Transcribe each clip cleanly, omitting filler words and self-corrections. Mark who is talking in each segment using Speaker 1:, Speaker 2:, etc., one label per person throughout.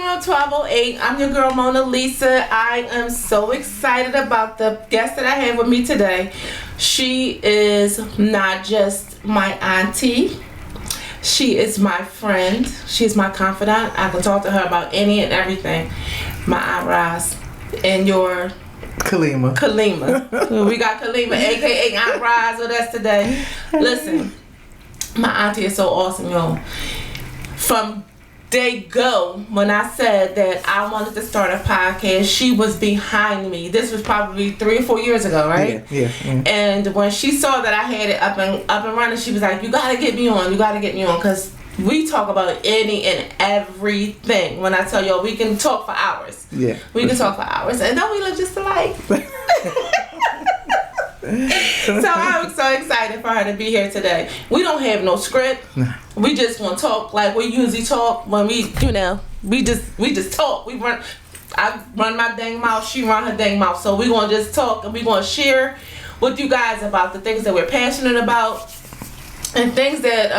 Speaker 1: Room 1208. I'm your girl Mona Lisa. I am so excited about the guest that I have with me today. She is not just my auntie. She is my friend. She's my confidant. I can talk to her about any and everything. My Aunt Roz and your
Speaker 2: Kaleemah.
Speaker 1: We got Kaleemah, aka Aunt Roz, with us today. Listen, my auntie is so awesome, y'all. From day go, when I said that I wanted to start a podcast, she was behind me. This was probably 3 or 4 years ago, right?
Speaker 2: Yeah.
Speaker 1: And when she saw that I had it up and running, she was like, "You gotta get me on. You gotta get me on, cause we talk about any and everything. When I tell y'all, we can talk for hours.
Speaker 2: Yeah,
Speaker 1: we can talk for hours, and don't we look just alike?" So I'm so excited for her to be here today. We don't have no script. We just want to talk like we usually talk when we just talk. I run my dang mouth, she run her dang mouth. So we gonna just talk and we gonna share with you guys about the things that we're passionate about and things that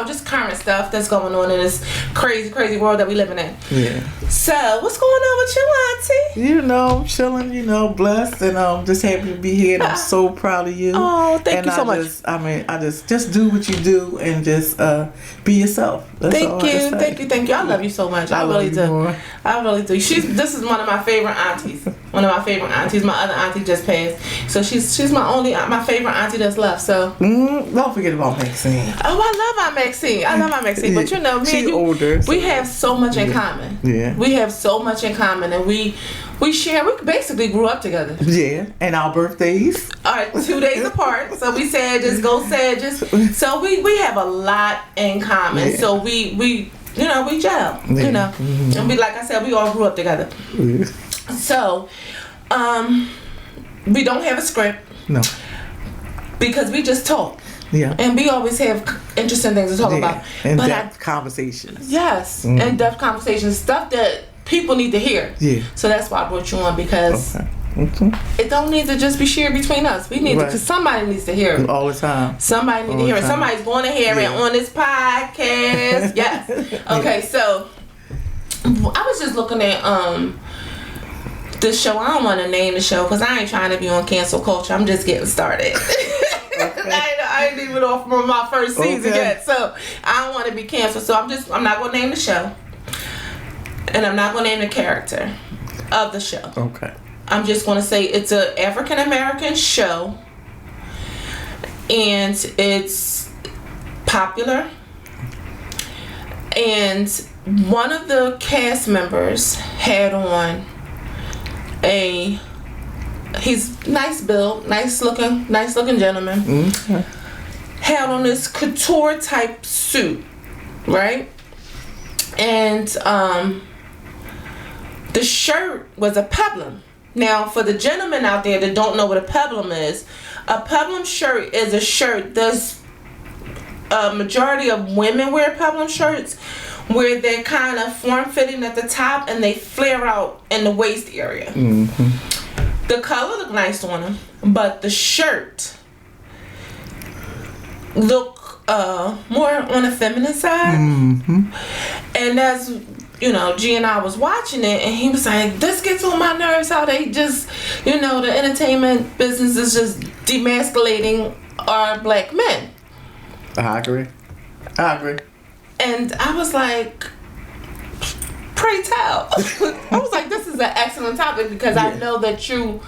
Speaker 1: just current stuff that's going on in this crazy world that we living in.
Speaker 2: Yeah.
Speaker 1: So what's going on with you, Auntie?
Speaker 2: I'm chilling, blessed, and just happy to be here. And I'm so proud of you.
Speaker 1: Oh, thank you so much.
Speaker 2: I just do what you do and just be yourself. That's all I have to say.
Speaker 1: Thank you. I love you so much. I really do.
Speaker 2: More.
Speaker 1: I really do. This is one of my favorite aunties. One of my favorite aunties. My other auntie just passed, so she's my favorite auntie that's left. So
Speaker 2: don't forget about Maxine.
Speaker 1: Oh, I love Aunt Maxine. But
Speaker 2: she's older.
Speaker 1: We have so much in common.
Speaker 2: Yeah.
Speaker 1: We have so much in common, and we share. We basically grew up together.
Speaker 2: Yeah, and our birthdays
Speaker 1: are 2 days apart. So we said so we have a lot in common.
Speaker 2: Yeah.
Speaker 1: So we gel.
Speaker 2: Mm-hmm.
Speaker 1: And like I said, we all grew up together.
Speaker 2: Yeah.
Speaker 1: So we don't have a script.
Speaker 2: No.
Speaker 1: Because we just talk.
Speaker 2: Yeah.
Speaker 1: And we always have interesting things to talk about.
Speaker 2: In-depth conversations.
Speaker 1: Yes. Mm-hmm. In-depth conversations. Stuff that people need to hear.
Speaker 2: Yeah.
Speaker 1: So that's why I brought you on, because it don't need to just be shared between us. We need to, because somebody needs to hear it.
Speaker 2: All the time.
Speaker 1: Somebody needs to hear it. Somebody's going to hear it on this podcast. Yes. Okay, so I was just looking at this show. I don't want to name the show because I ain't trying to be on cancel culture. I'm just getting started. I ain't even off from my first season yet, so I don't want to be canceled. So I'm not gonna name the show, and I'm not gonna name the character of the show.
Speaker 2: Okay.
Speaker 1: I'm just gonna say it's an African American show, and it's popular. And one of the cast members had on he's nice build, nice looking gentleman. Mm-hmm. Had on this couture type suit, right? And the shirt was a peplum. Now, for the gentlemen out there that don't know what a peplum shirt is a shirt. There's a majority of women wear peplum shirts where they're kind of form-fitting at the top and they flare out in the waist area. Mm-hmm. The color looked nice on him, but the shirt looked more on the feminine side. Mm-hmm. And as G and I was watching it, and he was like, "This gets on my nerves how they just, the entertainment business is just demasculating our black men."
Speaker 2: I agree.
Speaker 1: And I was like, pray tell. I was like, this is an excellent topic because I know that you're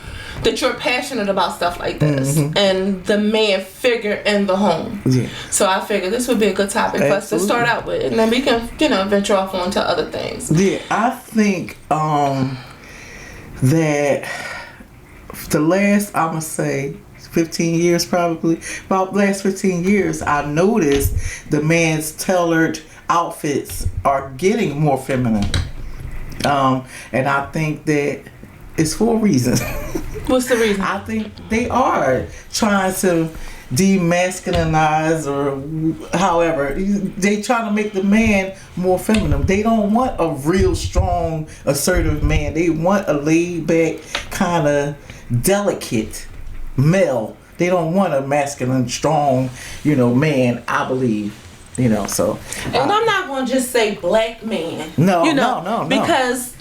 Speaker 1: passionate about stuff like this, and the man figure in the home. Yeah. So I figured this would be a good topic for us to start out with, and then we can, venture off onto other things.
Speaker 2: Yeah, I think that the last, I'm gonna say, 15 years probably, about the last 15 years, I noticed the man's tailored outfits are getting more feminine. And I think that it's for a reason.
Speaker 1: What's the reason?
Speaker 2: I think they are trying to demasculinize, or however, they trying to make the man more feminine. They don't want a real strong, assertive man. They want a laid back, kind of delicate male. They don't want a masculine, strong, man, I believe. You know, so.
Speaker 1: And I'm not going to just say black man.
Speaker 2: No,
Speaker 1: you know,
Speaker 2: no.
Speaker 1: Because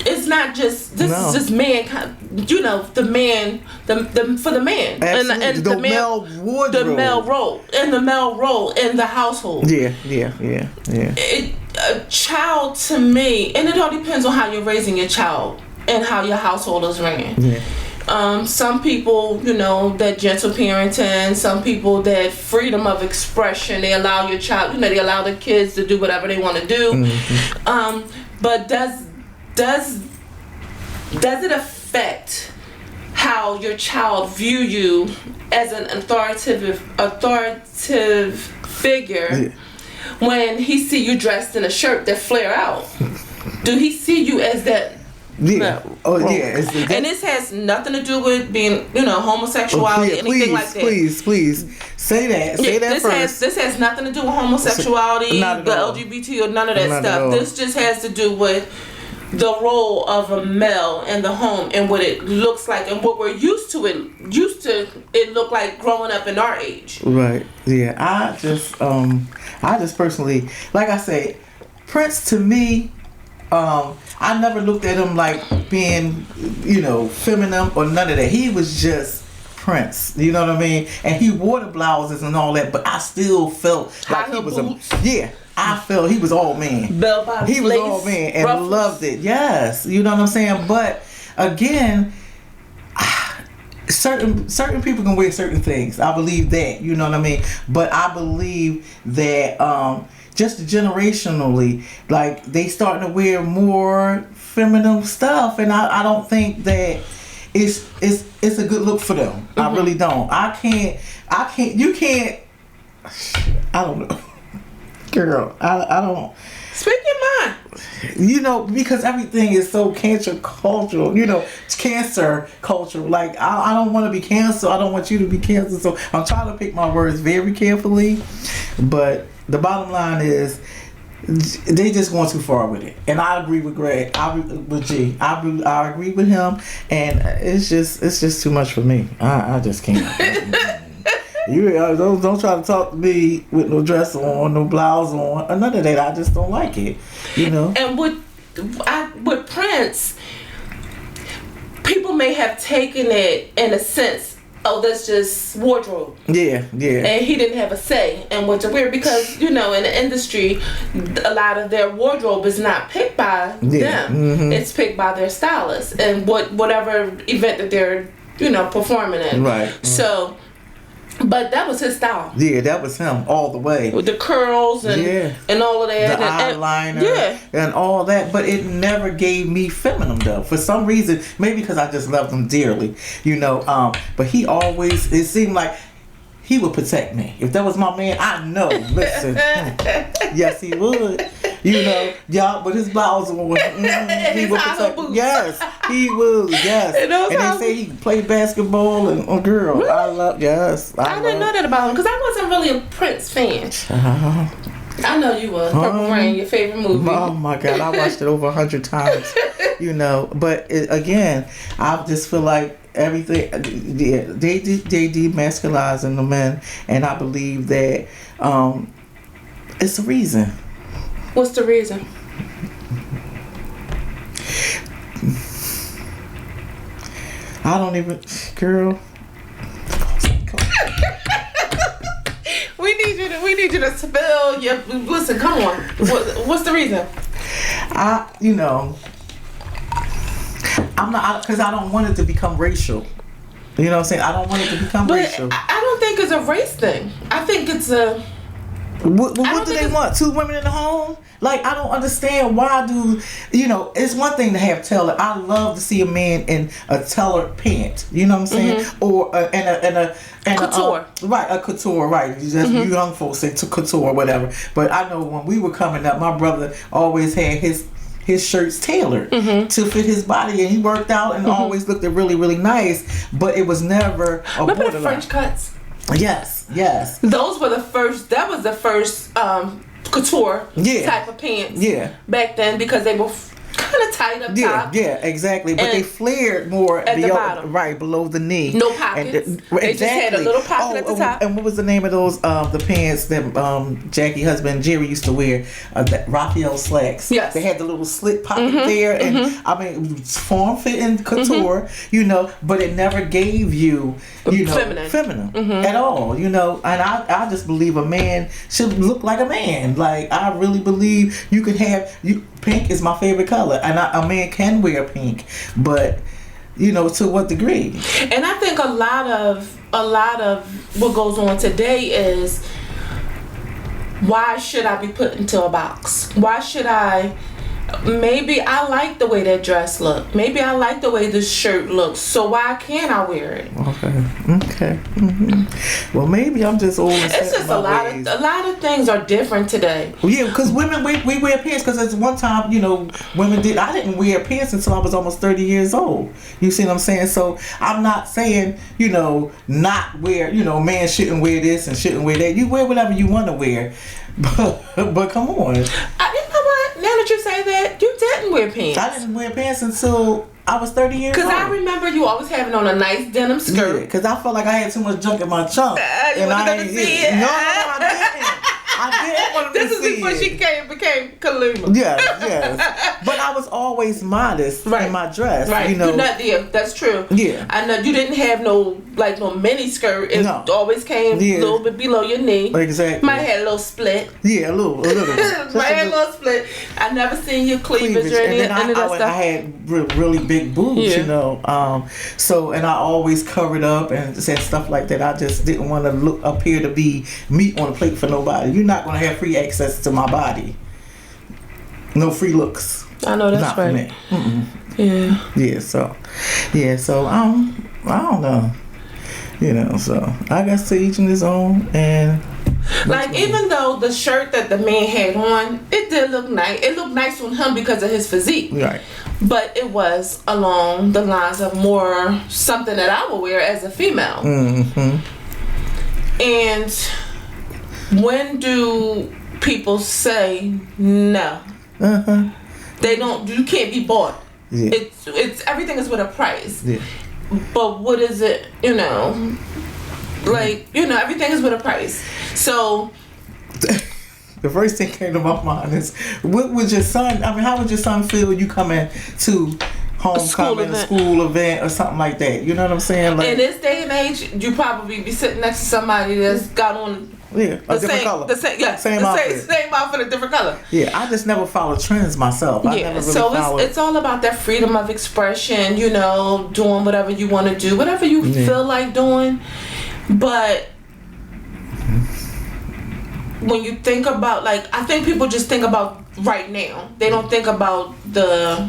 Speaker 1: it's not just, this is just man, you know, the man, for the man.
Speaker 2: Absolutely.
Speaker 1: And
Speaker 2: the male wardrobe.
Speaker 1: The male role in the household.
Speaker 2: Yeah.
Speaker 1: A child, to me, and it all depends on how you're raising your child and how your household is ran.
Speaker 2: Yeah.
Speaker 1: Some people, you know, that gentle parenting. Some people that freedom of expression. They allow your child, you know, they allow the kids to do whatever they want to do.
Speaker 2: Mm-hmm.
Speaker 1: But does it affect how your child view you as an authoritative figure when he see you dressed in a shirt that flare out? Do he see you as that?
Speaker 2: Yeah.
Speaker 1: And this has nothing to do with being, you know, homosexuality, anything like that.
Speaker 2: Please say that. Say that first.
Speaker 1: This has nothing to do with homosexuality, the LGBT, or none of that stuff. This just has to do with the role of a male in the home and what it looks like and what we're used to it look like growing up in our age.
Speaker 2: Right. Yeah. I just personally, like I say, Prince to me, I never looked at him like being, you know, feminine or none of that. He was just Prince, you know what I mean? And he wore the blouses and all that, but I still felt like he was I felt he was all man.
Speaker 1: Bell bottoms,
Speaker 2: he was all man and
Speaker 1: ruffles.
Speaker 2: Loved it. Yes, you know what I'm saying? But again, certain people can wear certain things. I believe that, you know what I mean? But I believe that just generationally, like they starting to wear more feminine stuff, and I don't think that it's a good look for them. Mm-hmm. I really don't. You can't. I don't know. Girl, I don't.
Speaker 1: Speak your mind.
Speaker 2: You know, because everything is so cancer cultural. You know, cancer cultural. Like I don't want to be cancer. I don't want you to be cancer. So I'm trying to pick my words very carefully. But the bottom line is, they just going too far with it. And I agree with Greg. I agree with him. And it's just too much for me. I just can't. You don't try to talk to me with no dress on, no blouse on, or none of that. I just don't like it, you know.
Speaker 1: And with Prince, people may have taken it in a sense, oh, that's just wardrobe.
Speaker 2: Yeah.
Speaker 1: And he didn't have a say in what to wear because, you know, in the industry, a lot of their wardrobe is not picked by them. Mm-hmm. It's picked by their stylist and whatever event that they're, you know, performing in.
Speaker 2: Right.
Speaker 1: So. But that was his style.
Speaker 2: Yeah, that was him all the way.
Speaker 1: With the curls and all of that.
Speaker 2: The eyeliner and all that. But it never gave me feminine though. For some reason, maybe because I just loved him dearly, you know. But he always, it seemed like he would protect me. If that was my man, I know. Listen. Yes, he would. You know, y'all, with his blouse on. He would protect me. Yes, he would. Yes. And they say he played basketball and girl. Really? I didn't
Speaker 1: know that about him because I wasn't really a Prince fan. I know you was. Purple Rain, your favorite movie.
Speaker 2: Oh my God, I watched it over 100 times. You know, but again, I just feel like everything, they demasculizing the men, and I believe that it's a reason.
Speaker 1: What's the reason?
Speaker 2: I don't even, girl.
Speaker 1: We need you to spill your. Listen, come on. What's the reason?
Speaker 2: I'm not, because I don't want it to become racial. You know what I'm saying? I don't want it to become racial.
Speaker 1: I don't think it's a race thing. I think it's a.
Speaker 2: What do they want? 2 women in the home? Like, I don't understand why it's one thing to have tailored. I love to see a man in a tailored pant. You know what I'm saying? Mm-hmm. Or a
Speaker 1: couture.
Speaker 2: A couture, right. You young folks say couture or whatever. But I know when we were coming up, my brother always had his shirts tailored to fit his body, and he worked out and always looked really, really nice. But it was never a
Speaker 1: Remember the French cuts?
Speaker 2: Yes.
Speaker 1: Those were the first. That was the first couture type of pants.
Speaker 2: Yeah.
Speaker 1: Back then, because they were kind kind of tight up top.
Speaker 2: Yeah, exactly. But they flared more
Speaker 1: at the bottom,
Speaker 2: right below the knee.
Speaker 1: No pockets. They just had a little pocket at the top.
Speaker 2: And what was the name of those the pants that Jackie husband Jerry used to wear? That Raphael slacks.
Speaker 1: Yes.
Speaker 2: They had the little slit pocket there, and I mean, it was form fitting couture, you know, but it never gave you know, feminine at all, you know. And I just believe a man should look like a man. Like, I really believe you could have pink is my favorite color, and a man can wear pink, but you know, to what degree?
Speaker 1: And I think a lot of what goes on today is, why should I be put into a box? Why should I? Maybe I like the way that dress look. Maybe I like the way this shirt looks. So why can't I wear it?
Speaker 2: Okay. Well, maybe I'm just old.
Speaker 1: It's just a lot of things are different today.
Speaker 2: Well, yeah, because women we wear pants because it's one time, you know, women did. I didn't wear pants until I was almost 30 years old. You see what I'm saying? So I'm not saying, you know, not wear. You know, man shouldn't wear this and shouldn't wear that. You wear whatever you want to wear. But come on.
Speaker 1: You know what? Now that you say that, you didn't wear pants.
Speaker 2: I didn't wear pants until I was 30 years old.
Speaker 1: Because I remember you always having on a nice denim skirt.
Speaker 2: Yeah, because I felt like I had too much junk in my trunk.
Speaker 1: You wanted to see it.
Speaker 2: No, I didn't. I didn't want to see it.
Speaker 1: This is before she became Kaleemah.
Speaker 2: Yes. But I was always modest in my dress.
Speaker 1: Right.
Speaker 2: You know.
Speaker 1: That's true.
Speaker 2: Yeah.
Speaker 1: I know you didn't have no mini skirt. It always came a little bit below your knee.
Speaker 2: Exactly.
Speaker 1: Might have had a little split.
Speaker 2: Yeah, a little.
Speaker 1: Might have a little split. I never seen your cleavage or any of that stuff.
Speaker 2: I had really big boobs, you know. So, and I always covered up and said stuff like that. I just didn't want to appear to be meat on a plate for nobody. You're not going to have free access to my body. No free looks.
Speaker 1: I know that's
Speaker 2: not
Speaker 1: right.
Speaker 2: For me.
Speaker 1: Yeah.
Speaker 2: Yeah. So I don't know. You know. So I guess to each in his own. And
Speaker 1: like, even though the shirt that the man had on, it did look nice. It looked nice on him because of his physique.
Speaker 2: Right.
Speaker 1: But it was along the lines of more something that I would wear as a female. And when do people say no? They don't. You can't be bought.
Speaker 2: Yeah.
Speaker 1: It's everything is with a price.
Speaker 2: Yeah.
Speaker 1: But what is it? You know, like, you know, everything is with a price. So
Speaker 2: the first thing came to my mind is, what would your son? I mean, how would your son feel when you coming to homecoming, a school event, or something like that? You know what I'm saying? Like,
Speaker 1: in this day and age, you probably be sitting next to somebody that's got on
Speaker 2: a different color.
Speaker 1: Same outfit, a different color.
Speaker 2: Yeah, I just never follow trends myself. I never really
Speaker 1: it's all about that freedom of expression. You know, doing whatever you want to do, whatever you feel like doing. But when you think about, like, I think people just think about right now. They don't think about the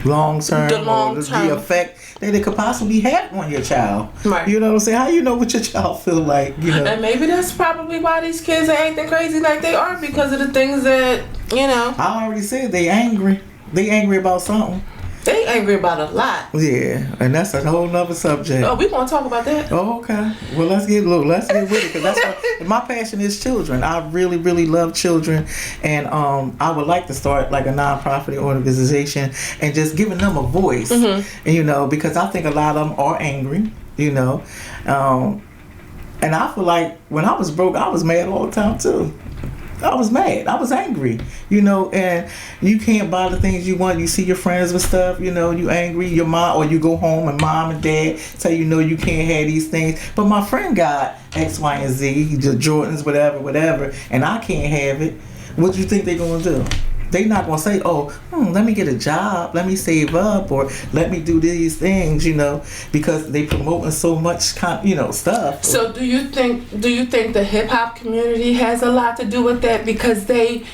Speaker 1: long term, the effect that it could possibly have on your child. Right. You know what I'm saying? How you know what your child feel like, you know? And maybe that's probably why these kids are acting crazy like they are, because of the things that, you know.
Speaker 2: I already said they angry. They angry about something.
Speaker 1: They angry about a lot.
Speaker 2: Yeah, and that's a whole nother subject.
Speaker 1: Oh, we gonna talk about that.
Speaker 2: Oh, okay. Well, let's get with it, because that's my passion is children. I really, really love children, and I would like to start like a nonprofit organization and just giving them a voice. And, you know, because I think a lot of them are angry. You know, and I feel like when I was broke, I was mad all the time too. I was mad. I was angry, you know, and you can't buy the things you want. You see your friends with stuff, you know, you angry, your mom, or you go home and mom and dad tell you, no, you can't have these things. But my friend got X, Y, and Z, the Jordans, whatever, and I can't have it. What do you think they're going to do? They're not going to say, oh, let me get a job, let me save up, or let me do these things, you know, because they promoting so much, you know, stuff.
Speaker 1: So do you think the hip hop community has a lot to do with that, because they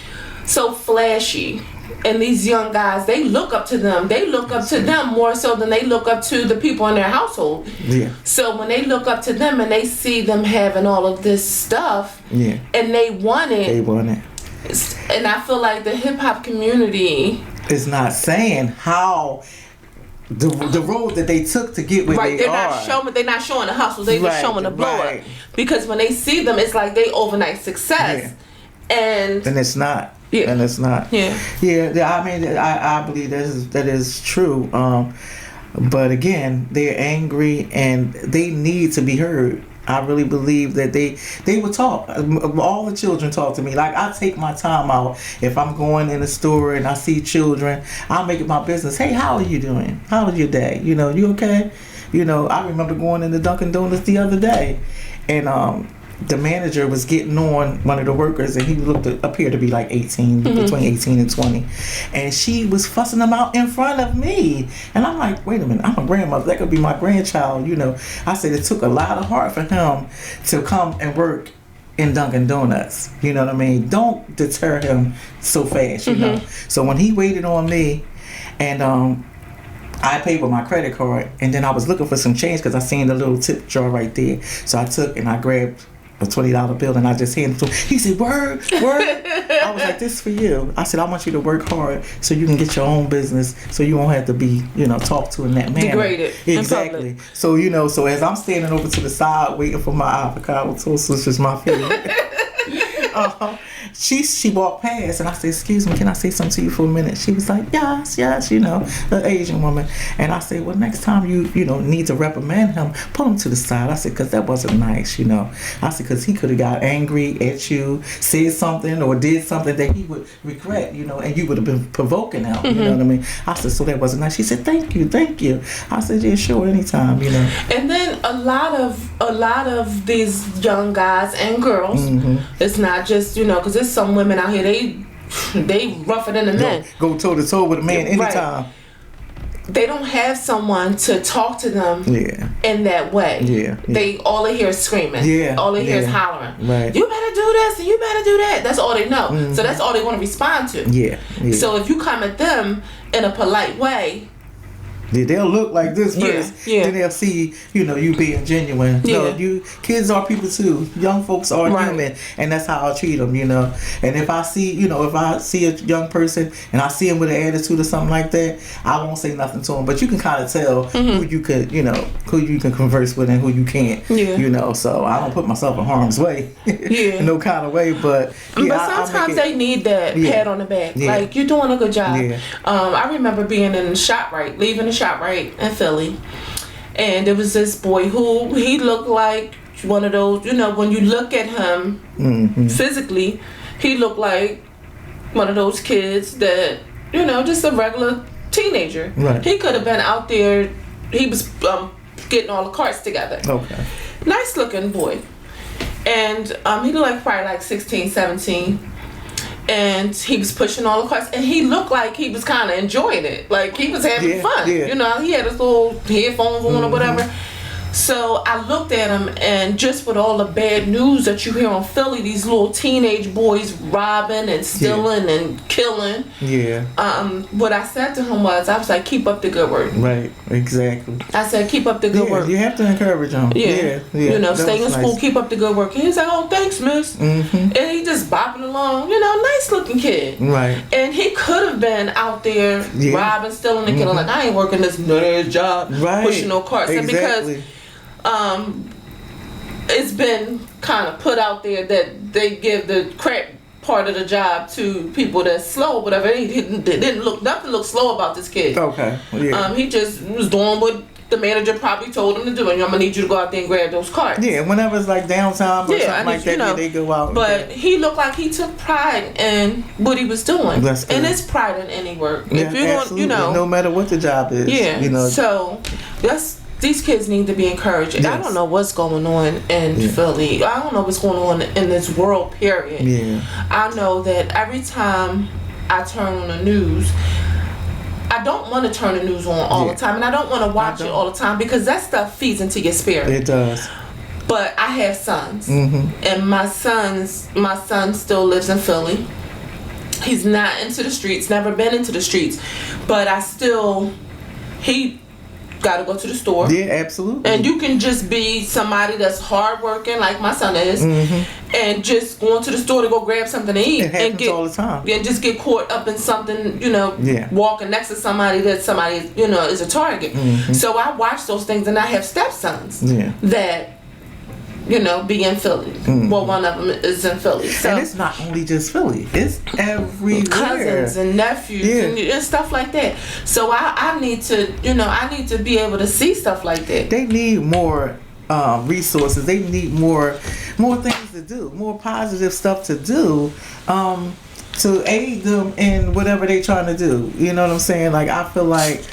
Speaker 1: so flashy, and these young guys, they look up to them. They look up to them more so than they look up to the people in their household. Yeah. So when they look up to them and they see them having all of this stuff, and they want it.
Speaker 2: They want it.
Speaker 1: And I feel like the hip hop community
Speaker 2: is not saying how the road that they took to get where they are.
Speaker 1: They're not showing the hustle. They're just showing the blow up. Because when they see them, it's like they overnight success, and
Speaker 2: it's not. Yeah. And it's not.
Speaker 1: Yeah.
Speaker 2: Yeah. I mean, I believe that is true. But again, they're angry and they need to be heard. I really believe that they would talk. All the children talk to me. Like, I take my time out. If I'm going in the store and I see children, I'll make it my business. Hey, how are you doing? How was your day? You know, you okay? You know, I remember going into Dunkin' Donuts the other day, and the manager was getting on one of the workers, and he appeared to be like 18, between 18 and 20, and she was fussing him out in front of me, and I'm like, wait a minute, I'm a grandmother, that could be my grandchild, you know. I said it took a lot of heart for him to come and work in Dunkin' Donuts, you know what I mean? Don't deter him so fast, you know. So when he waited on me, and I paid with my credit card, and then I was looking for some change because I seen the little tip jar right there, so I took and I grabbed a $20 bill and I just handed it to him. He said, word. I was like, this is for you. I said, I want you to work hard so you can get your own business, so you won't have to be, you know, talked to in that manner.
Speaker 1: Degraded.
Speaker 2: Exactly. So, you know, so as I'm standing over to the side waiting for my avocado toast, which is my favorite, she walked past and I said, excuse me, can I say something to you for a minute? She was like, yes, you know, an Asian woman. And I said, well, next time you know, need to reprimand him, pull him to the side. I said, because that wasn't nice, you know. I said, because he could have got angry at you, said something or did something that he would regret, you know, and you would have been provoking him, you know what I mean? I said, so that wasn't nice. She said, thank you. I said, yeah, sure, anytime, you know.
Speaker 1: And then a lot of these young guys and girls, it's not just, you know, because there's some women out here, they rougher than the men.
Speaker 2: Go toe to toe with a man anytime.
Speaker 1: Right. They don't have someone to talk to them in that way. They all they hear is screaming. All they hear is hollering.
Speaker 2: Right.
Speaker 1: You better do this and you better do that. That's all they know. So that's all they want to respond to. So if you come at them in a polite way,
Speaker 2: they'll look like this first, then they'll see, you know, you being genuine. No, kids are people too. Young folks are human, and that's how I treat them, you know. And if I see, you know, a young person and I see him with an attitude or something like that, I won't say nothing to him. But you can kind of tell who you could, you know, who you can converse with and who you can't, you know. So I don't put myself in harm's way in no kind of way. But
Speaker 1: sometimes they need that pat on the back, like, you're doing a good job. I remember being in ShopRite, leaving the ShopRite in Philly, and there was this boy who he looked like one of those, you know, when you look at him physically, he looked like one of those kids that, you know, just a regular teenager. He could have been out there, he was getting all the carts together. Nice looking boy, and he looked like probably like 16, 17. And he was pushing all the carts, and he looked like he was kind of enjoying it. Like, he was having fun. You know, he had his little headphones on or whatever. So I looked at him, and just with all the bad news that you hear on Philly, these little teenage boys robbing and stealing and killing. What I said to him was, I was like, keep up the good work.
Speaker 2: Right, exactly.
Speaker 1: I said, keep up the good work.
Speaker 2: You have to encourage them.
Speaker 1: You know, stay in school, keep up the good work. And he was like, oh, thanks, miss. And he just bopping along, you know, nice looking kid. And he could have been out there robbing, stealing, and killing. Like, I ain't working this nerd job, pushing no carts. And because it's been kind of put out there that they give the crap part of the job to people that's slow, whatever. Nothing looked slow about this kid. He just was doing what the manager probably told him to do, and I'm gonna need you to go out there and grab those carts.
Speaker 2: Whenever it's like downtime or something like that, you know, they go out.
Speaker 1: But he looked like he took pride in what he was doing.
Speaker 2: That's good.
Speaker 1: And it's pride in any work. If you don't, you know,
Speaker 2: no matter what the job is. You know.
Speaker 1: So these kids need to be encouraged. I don't know what's going on in Philly. I don't know what's going on in this world, period. I know that every time I turn on the news, I don't want to turn the news on all the time, and I don't want to watch it all the time, because that stuff feeds into your spirit.
Speaker 2: It does.
Speaker 1: But I have sons, and my son still lives in Philly. He's not into the streets, never been into the streets, but he got to go to the store.
Speaker 2: Absolutely.
Speaker 1: And you can just be somebody that's hardworking, like my son is, and just going to the store to go grab something to eat.
Speaker 2: It happens
Speaker 1: and
Speaker 2: all the time.
Speaker 1: And just get caught up in something, you know, walking next to somebody that somebody, you know, is a target. So I watch those things, and I have stepsons that be in Philly. Well, one of them is in Philly. So,
Speaker 2: and it's not only just Philly; it's everywhere.
Speaker 1: Cousins and nephews and stuff like that. So I need to, I need to be able to see stuff like that.
Speaker 2: They need more resources. They need more things to do, more positive stuff to do. To aid them in whatever they're trying to do. You know what I'm saying? Like, I feel like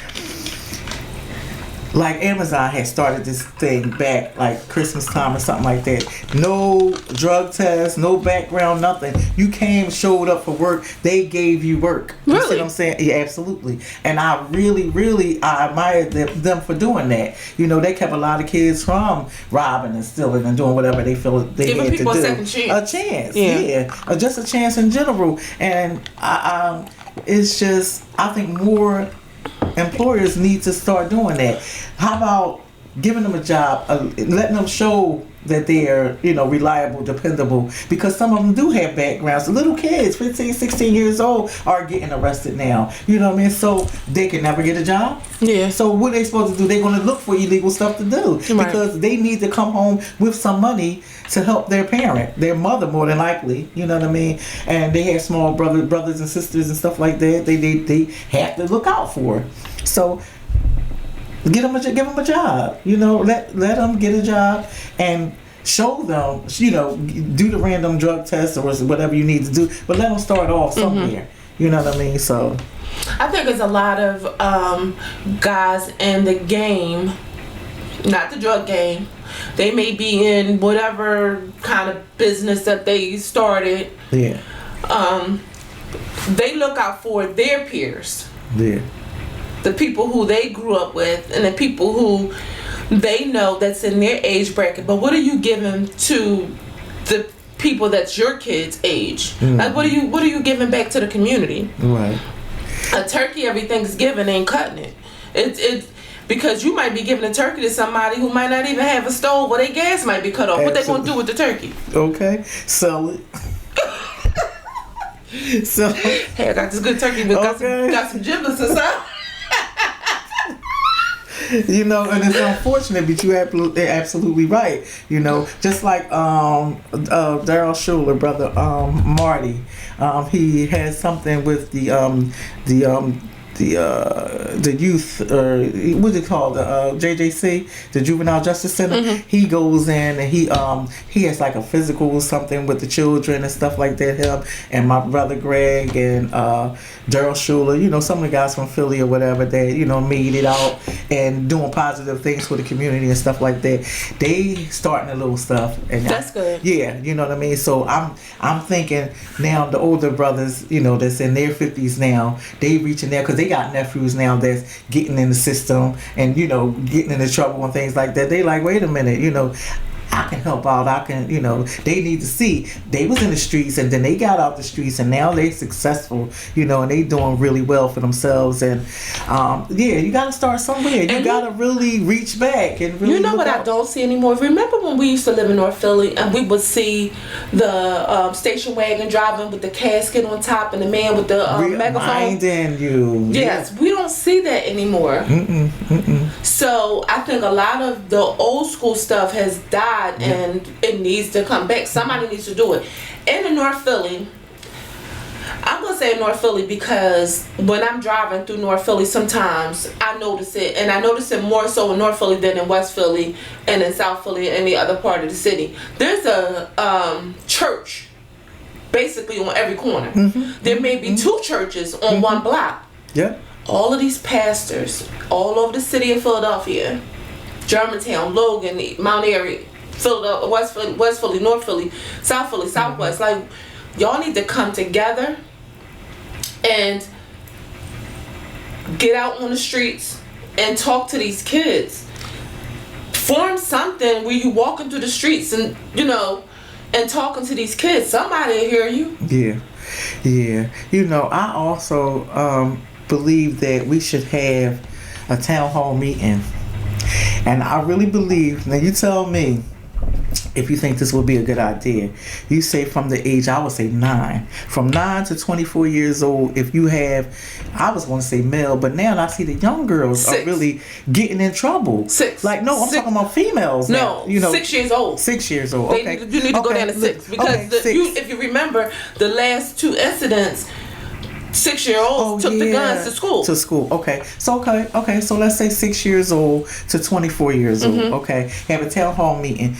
Speaker 2: Amazon had started this thing back like Christmas time or something like that. No drug test, no background, nothing. You came, showed up for work, they gave you work. You see what I'm saying? Yeah, absolutely. And I really I admired them for doing that. They kept a lot of kids from robbing and stealing and doing whatever they feel they had to do.
Speaker 1: A second chance.
Speaker 2: A chance, yeah. Just a chance in general. And it's just, I think more employers need to start doing that. How about giving them a job, letting them show that they're, reliable, dependable, because some of them do have backgrounds. Little kids, 15, 16 years old, are getting arrested now. You know what I mean? So they can never get a job.
Speaker 1: Yeah.
Speaker 2: So what are they supposed to do? They're going to look for illegal stuff to do, because they need to come home with some money to help their parent, their mother, more than likely. You know what I mean? And they have small brothers and sisters and stuff like that. They have to look out for. So give them a job. Let them get a job and show them. Do the random drug test or whatever you need to do, but let them start off somewhere. You know what I mean? So
Speaker 1: I think there's a lot of guys in the game, not the drug game. They may be in whatever kind of business that they started.
Speaker 2: Yeah.
Speaker 1: They look out for their peers.
Speaker 2: Yeah.
Speaker 1: The people who they grew up with and the people who they know that's in their age bracket. But what are you giving to the people that's your kids' age? Like, what are you giving back to the community?
Speaker 2: Right.
Speaker 1: A turkey every Thanksgiving ain't cutting it. It's because you might be giving a turkey to somebody who might not even have a stove, or their gas might be cut off. What they gonna do with the turkey?
Speaker 2: Okay, sell it. So
Speaker 1: hey, I got this good turkey, but got some giblets or something.
Speaker 2: And it's unfortunate, but you're absolutely right. Just like Daryl Schuler, brother Marty, he has something with the youth, what's it called, JJC, the Juvenile Justice Center. He goes in and he has like a physical or something with the children and stuff like that. Him and my brother Greg and Daryl Schuler, some of the guys from Philly or whatever that made it out and doing positive things for the community and stuff like that. They starting a little stuff, and
Speaker 1: that's good.
Speaker 2: Yeah, you know what I mean. So I'm thinking now the older brothers, that's in their 50s now, they reaching there because they got nephews now that's getting in the system and getting into trouble and things like that. They like, wait a minute, I can help out. I can, they need to see they was in the streets and then they got out the streets and now they successful, and they doing really well for themselves. And you got to start somewhere. You got to really reach back and really.
Speaker 1: What I don't see anymore? Remember when we used to live in North Philly and we would see the station wagon driving with the casket on top and the man with the megaphone?
Speaker 2: Reminding you.
Speaker 1: Yes, we don't see that anymore. So I think a lot of the old school stuff has died. And it needs to come back. Somebody needs to do it. In North Philly, I'm going to say North Philly because when I'm driving through North Philly, sometimes I notice it. And I notice it more so in North Philly than in West Philly and in South Philly and any other part of the city. There's a church basically on every corner. There may be two churches on one block.
Speaker 2: Yeah.
Speaker 1: All of these pastors all over the city of Philadelphia, Germantown, Logan, Mount Airy, Philadelphia, West Philly, North Philly, South Philly, Southwest. Like, y'all need to come together and get out on the streets and talk to these kids. Form something where you walking through the streets and and talking to these kids. Somebody will hear you.
Speaker 2: Yeah. I also believe that we should have a town hall meeting, and I really believe. Now you tell me. if you think this would be a good idea, you say from the age, I would say 9. From 9 to 24 years old, if you have, I was going to say male, but now I see the young girls
Speaker 1: 6.
Speaker 2: are really getting in trouble.
Speaker 1: 6.
Speaker 2: Like, no, I'm
Speaker 1: 6.
Speaker 2: talking about females now.
Speaker 1: No, 6 years old.
Speaker 2: 6 years old, okay.
Speaker 1: You need to go down to 6. Because if you remember, the last 2 incidents, 6-year-olds took the guns to school.
Speaker 2: To school, okay. So so let's say 6 years old to 24 years old, okay. Have a town hall meeting.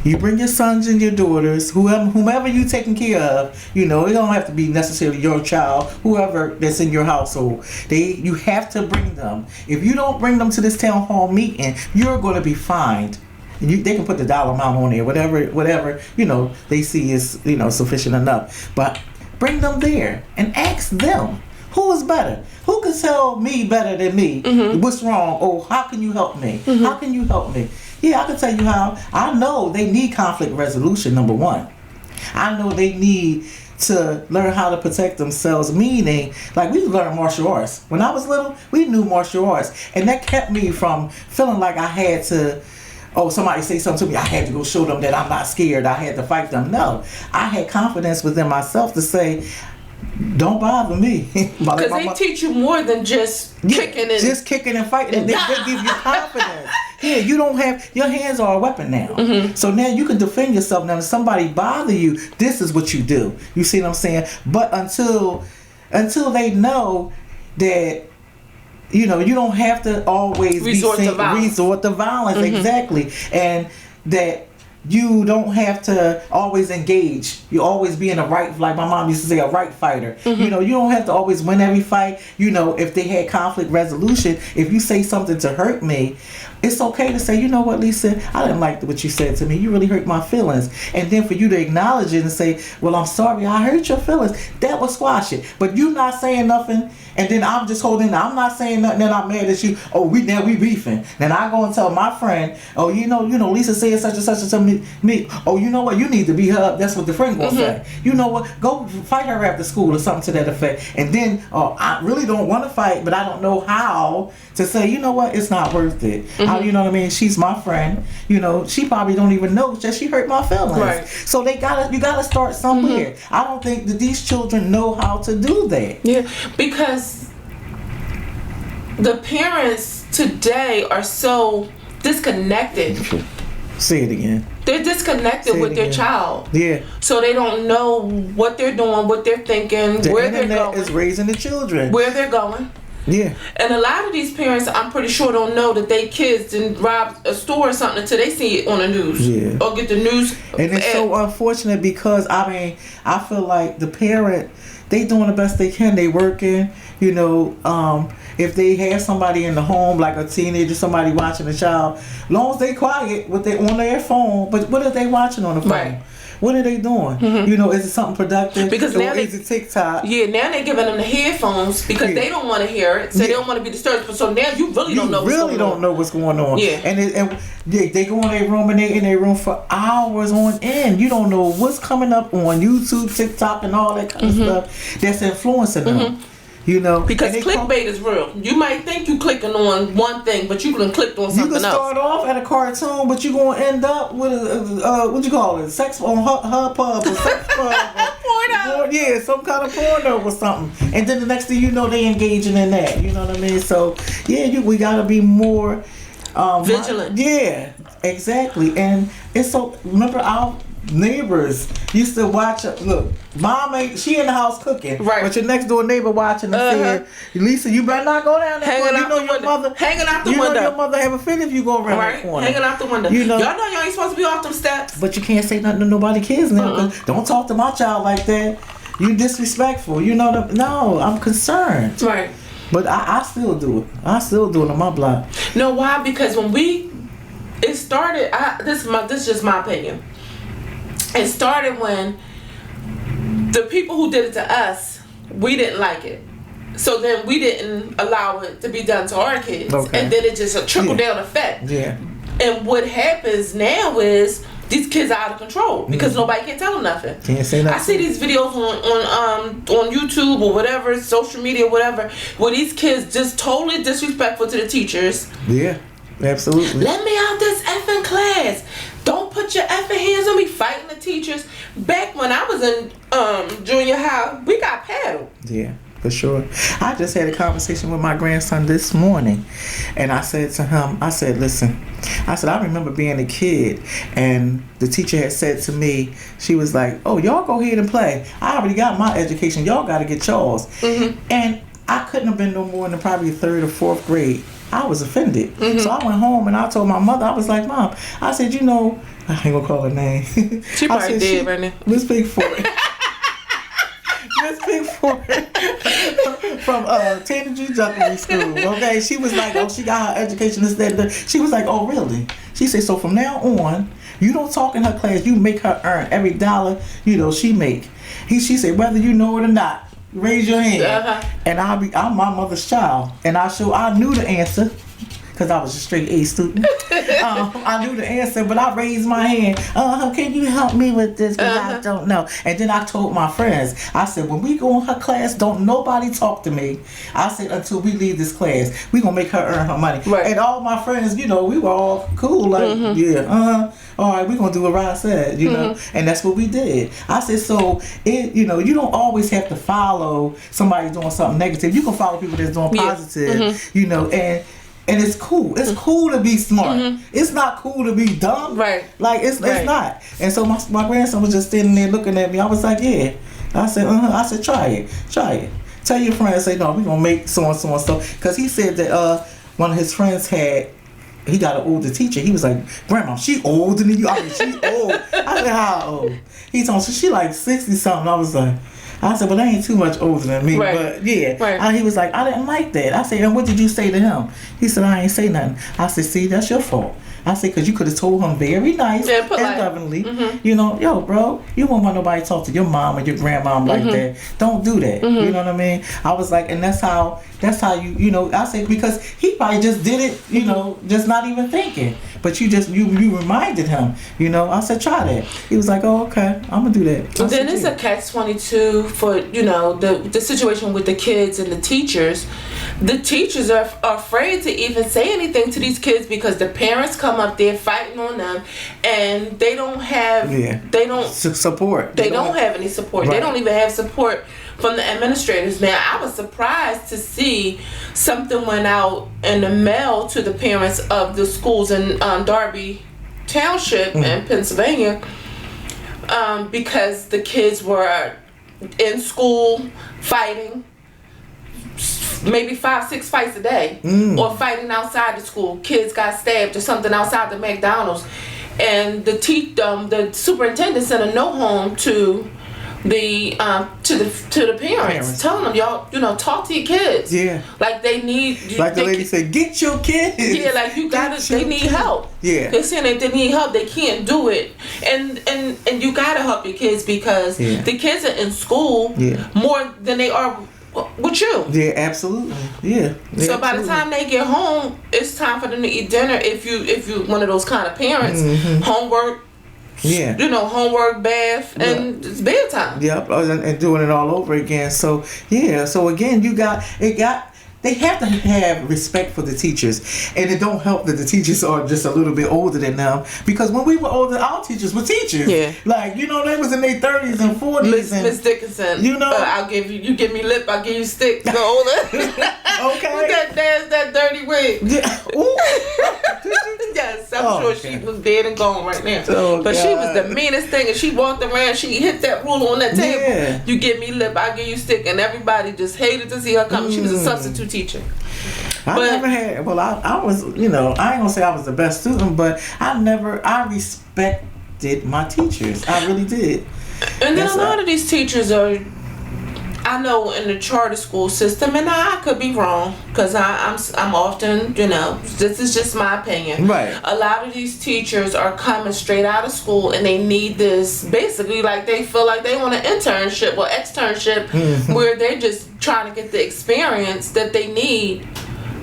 Speaker 2: You bring your sons and your daughters, whomever you taking care of. You know, it don't have to be necessarily your child, whoever that's in your household. You have to bring them. If you don't bring them to this town hall meeting, you're going to be fined. They can put the dollar amount on there, whatever you know they see is sufficient enough. But bring them there and ask them, who is better? Who can tell me better than me? What's wrong? Oh, how can you help me? How can you help me? Yeah, I can tell you how. I know they need conflict resolution, number 1. I know they need to learn how to protect themselves, meaning, like, we learned martial arts. When I was little, we knew martial arts. And that kept me from feeling like I had to, somebody say something to me, I had to go show them that I'm not scared, I had to fight them. No, I had confidence within myself to say, don't bother me.
Speaker 1: Because they teach you more than just kicking and...
Speaker 2: Just kicking and fighting. They give you confidence. Yeah, you don't have... Your hands are a weapon now. So now you can defend yourself. Now if somebody bother you, this is what you do. You see what I'm saying? But until they know that, you don't have to always resort to violence. Exactly. And that you don't have to always engage. You always be in a right, like my mom used to say, a right fighter. You don't have to always win every fight. If they had conflict resolution, if you say something to hurt me, it's okay to say, you know what, Lisa, I didn't like what you said to me. You really hurt my feelings. And then for you to acknowledge it and say, well, I'm sorry, I hurt your feelings. That will squash it. But you not saying nothing, and then I'm just holding, I'm not saying nothing, and I'm mad at you. Oh, we beefing. Then I go and tell my friend, oh, Lisa said such and such to me. Oh, you know what, you need to beat her up. That's what the friend gonna say. You know what, go fight her after school or something to that effect. And then I really don't want to fight, but I don't know how to say, you know what, it's not worth it. You know what I mean? She's my friend. She probably don't even know that she hurt my feelings. Right. So you gotta start somewhere. I don't think that these children know how to do that.
Speaker 1: Yeah, because the parents today are so disconnected.
Speaker 2: Say it again.
Speaker 1: They're disconnected with their child.
Speaker 2: Yeah.
Speaker 1: So they don't know what they're doing, what they're thinking, where they're going.
Speaker 2: The internet is raising the children.
Speaker 1: Where they're going.
Speaker 2: Yeah.
Speaker 1: And a lot of these parents, I'm pretty sure, don't know that their kids didn't rob a store or something until they see it on the news. Yeah. Or get the news.
Speaker 2: And it's so unfortunate because, I feel like the parent, they doing the best they can. They working, if they have somebody in the home, like a teenager, somebody watching a child, as long as they quiet on their phone, but what are they watching on the phone? Right. What are they doing? Is it something productive?
Speaker 1: Because now
Speaker 2: is it TikTok?
Speaker 1: Yeah, now they're giving them the headphones because they don't want to hear it, so they don't want to be disturbed. So now you really don't know
Speaker 2: what's going on.
Speaker 1: Yeah.
Speaker 2: And they go in their room and they in their room for hours on end. You don't know what's coming up on YouTube, TikTok, and all that kind of stuff that's influencing them.
Speaker 1: Because clickbait is real. You might think you clicking on one thing, but you can click on something else.
Speaker 2: You can start off at a cartoon, but you're going to end up with what you call it, sex on Hubpub or sex pub. Porno. Yeah, some kind of porno or something. And then the next thing you know, they engaging in that. You know what I mean? So, yeah, we got to be more
Speaker 1: vigilant.
Speaker 2: Yeah, exactly. And it's remember our neighbors used to watch. Look, mom she in the house cooking,
Speaker 1: right?
Speaker 2: But your next door neighbor watching and saying, "Lisa, you better not go down there.
Speaker 1: Hanging out the window. Hanging out the window.
Speaker 2: You know your mother have a fit if you go around that corner.
Speaker 1: Hanging out the window. Y'all know y'all ain't supposed to be off them steps.
Speaker 2: But you can't say nothing to nobody kids now. Cause don't talk to my child like that. You disrespectful. No, I'm concerned.
Speaker 1: Right.
Speaker 2: But I still do it. I still do it on my block.
Speaker 1: No, why? Because when it started. This is just my opinion. It started when the people who did it to us, we didn't like it. So then we didn't allow it to be done to our kids. Okay. And then it just a trickle-down effect. Yeah. And what happens now is these kids are out of control because nobody can tell them nothing.
Speaker 2: Can't say nothing.
Speaker 1: I see these videos on YouTube or whatever, social media, whatever, where these kids just totally disrespectful to the teachers.
Speaker 2: Yeah. Absolutely.
Speaker 1: Let me out this effing class. Don't put your effing was in junior high, we got paddled.
Speaker 2: Yeah, for sure. I just had a conversation with my grandson this morning, and I said to him, I said, listen, I said, I remember being a kid, and the teacher had said to me, she was like, oh, y'all go ahead and play. I already got my education. Y'all got to get yours. Mm-hmm. And I couldn't have been no more than probably 3rd or 4th grade. I was offended. Mm-hmm. So I went home and I told my mother, I was like, Mom, I said, you know, I ain't gonna call her name.
Speaker 1: She probably dead right now.
Speaker 2: Miss Pickford. Miss Pickford from Tanner G. Juckery School. Okay, she was like, oh, she got her education, this, that, that. She was like, oh, really? She said, so from now on, you don't talk in her class, you make her earn every dollar, you know, she make. She said, whether you know it or not, raise your hand. Uh-huh. And I'm my mother's child. And I knew the answer, because I was a straight A student. I knew the answer, but I raised my hand. Can you help me with this? Because I don't know. And then I told my friends, I said, when we go in her class, don't nobody talk to me. I said, until we leave this class, we going to make her earn her money. Right. And all my friends, you know, we were all cool. Like, yeah, all right, we're going to do what Rod said, you know. And that's what we did. I said, so, you know, you don't always have to follow somebody doing something negative. You can follow people that's doing positive, you know, and it's cool. It's cool to be smart. It's not cool to be dumb. Right. Like, it's not. And so my grandson was just standing there looking at me. I was like, yeah. I said, I said, try it. Tell your friends, say, no, we're going to make so-and-so and so. Because he said that one of his friends he got an older teacher. He was like, Grandma, she older than you. I mean, she old. I said, how old? He told me, she like 60-something. I said, well, that ain't too much older than me. Right. But, yeah. Right. He was like, I didn't like that. I said, and what did you say to him? He said, I ain't say nothing. I said, see, that's your fault. I said, because you could have told him very nice and lovingly, you know, yo, bro, you won't want nobody to talk to your mom or your grandmom like that. Don't do that. You know what I mean? I was like, and that's how you know, I said, because he probably just did it, you know, just not even thinking. But you reminded him, you know. I said, try that. He was like, oh, okay, I'm going to do that.
Speaker 1: Then it's a catch-22 for, you know, the situation with the kids and the teachers. The teachers are afraid to even say anything to these kids because the parents come up there fighting on them, and they don't have
Speaker 2: support.
Speaker 1: They don't have any support. Right. They don't even have support from the administrators. Now, I was surprised to see something went out in the mail to the parents of the schools in Darby Township in Pennsylvania, because the kids were in school fighting. Maybe 5-6 fights a day, or fighting outside the school. Kids got stabbed or something outside the McDonald's, and the superintendent sent a note home to the parents, telling them, y'all, you know, talk to your kids. Yeah, like they need.
Speaker 2: Like the lady said, get your kids.
Speaker 1: Yeah, like you gotta. They need help. Yeah, they're saying that they need help. They can't do it, and you gotta help your kids because the kids are in school more than they are with you.
Speaker 2: Yeah, absolutely. Yeah.
Speaker 1: So by the time they get home, it's time for them to eat dinner. If you one of those kind of parents, homework. Yeah. You know, homework, bath, and it's bedtime.
Speaker 2: Yep, and doing it all over again. So yeah. So again, they have to have respect for the teachers, and it don't help that the teachers are just a little bit older than them, because when we were older, our teachers were teachers. Yeah, like, you know, they was in their 30s and 40s.
Speaker 1: Miss Dickinson, you know, you give me lip, I'll give you stick. The older, okay, there's that dirty wig. Yeah. Ooh. Yes, I'm sure she was dead and gone right now. Oh, but God. She was the meanest thing, and she walked around, she hit that ruler on that table. Yeah. You give me lip, I'll give you stick, and everybody just hated to see her come. She was a substitute teacher.
Speaker 2: I was, you know, I ain't gonna say I was the best student, but I respected my teachers. I really did.
Speaker 1: And then a lot of these teachers are, I know, in the charter school system, and I could be wrong, because I'm often, you know, this is just my opinion. Right. A lot of these teachers are coming straight out of school, and they need this, basically, like they feel like they want an internship or externship, where they're just trying to get the experience that they need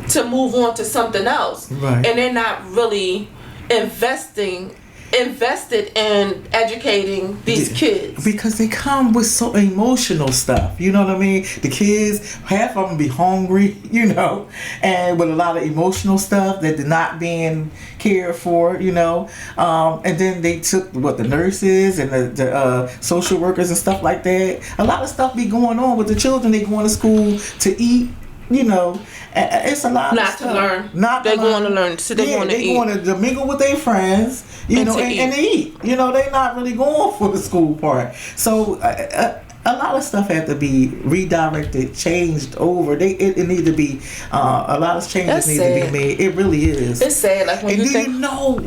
Speaker 1: to move on to something else. Right. And they're not really investing invested in educating these kids.
Speaker 2: Because they come with so emotional stuff. You know what I mean? The kids, half of them be hungry, you know, and with a lot of emotional stuff that they're not being cared for, you know. And then they took the nurses and the social workers and stuff like that. A lot of stuff be going on with the children. They going to school to eat. You know, it's a lot
Speaker 1: not
Speaker 2: of stuff.
Speaker 1: To learn.
Speaker 2: They're
Speaker 1: going to learn. So they're going to eat.
Speaker 2: They're going to mingle with their friends, you know, and eat. You know, they're not really going for the school part. So a lot of stuff had to be redirected, changed over. It need to be a lot of changes need to be made. It really is.
Speaker 1: It's sad. Like when
Speaker 2: you know,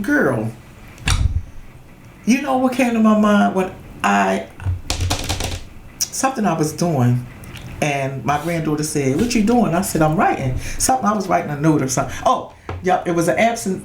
Speaker 2: girl. You know what came to my mind when something I was doing. And my granddaughter said, "What you doing?" I said, "I'm writing something. I was writing a note or something." Oh, yeah, it was an absent.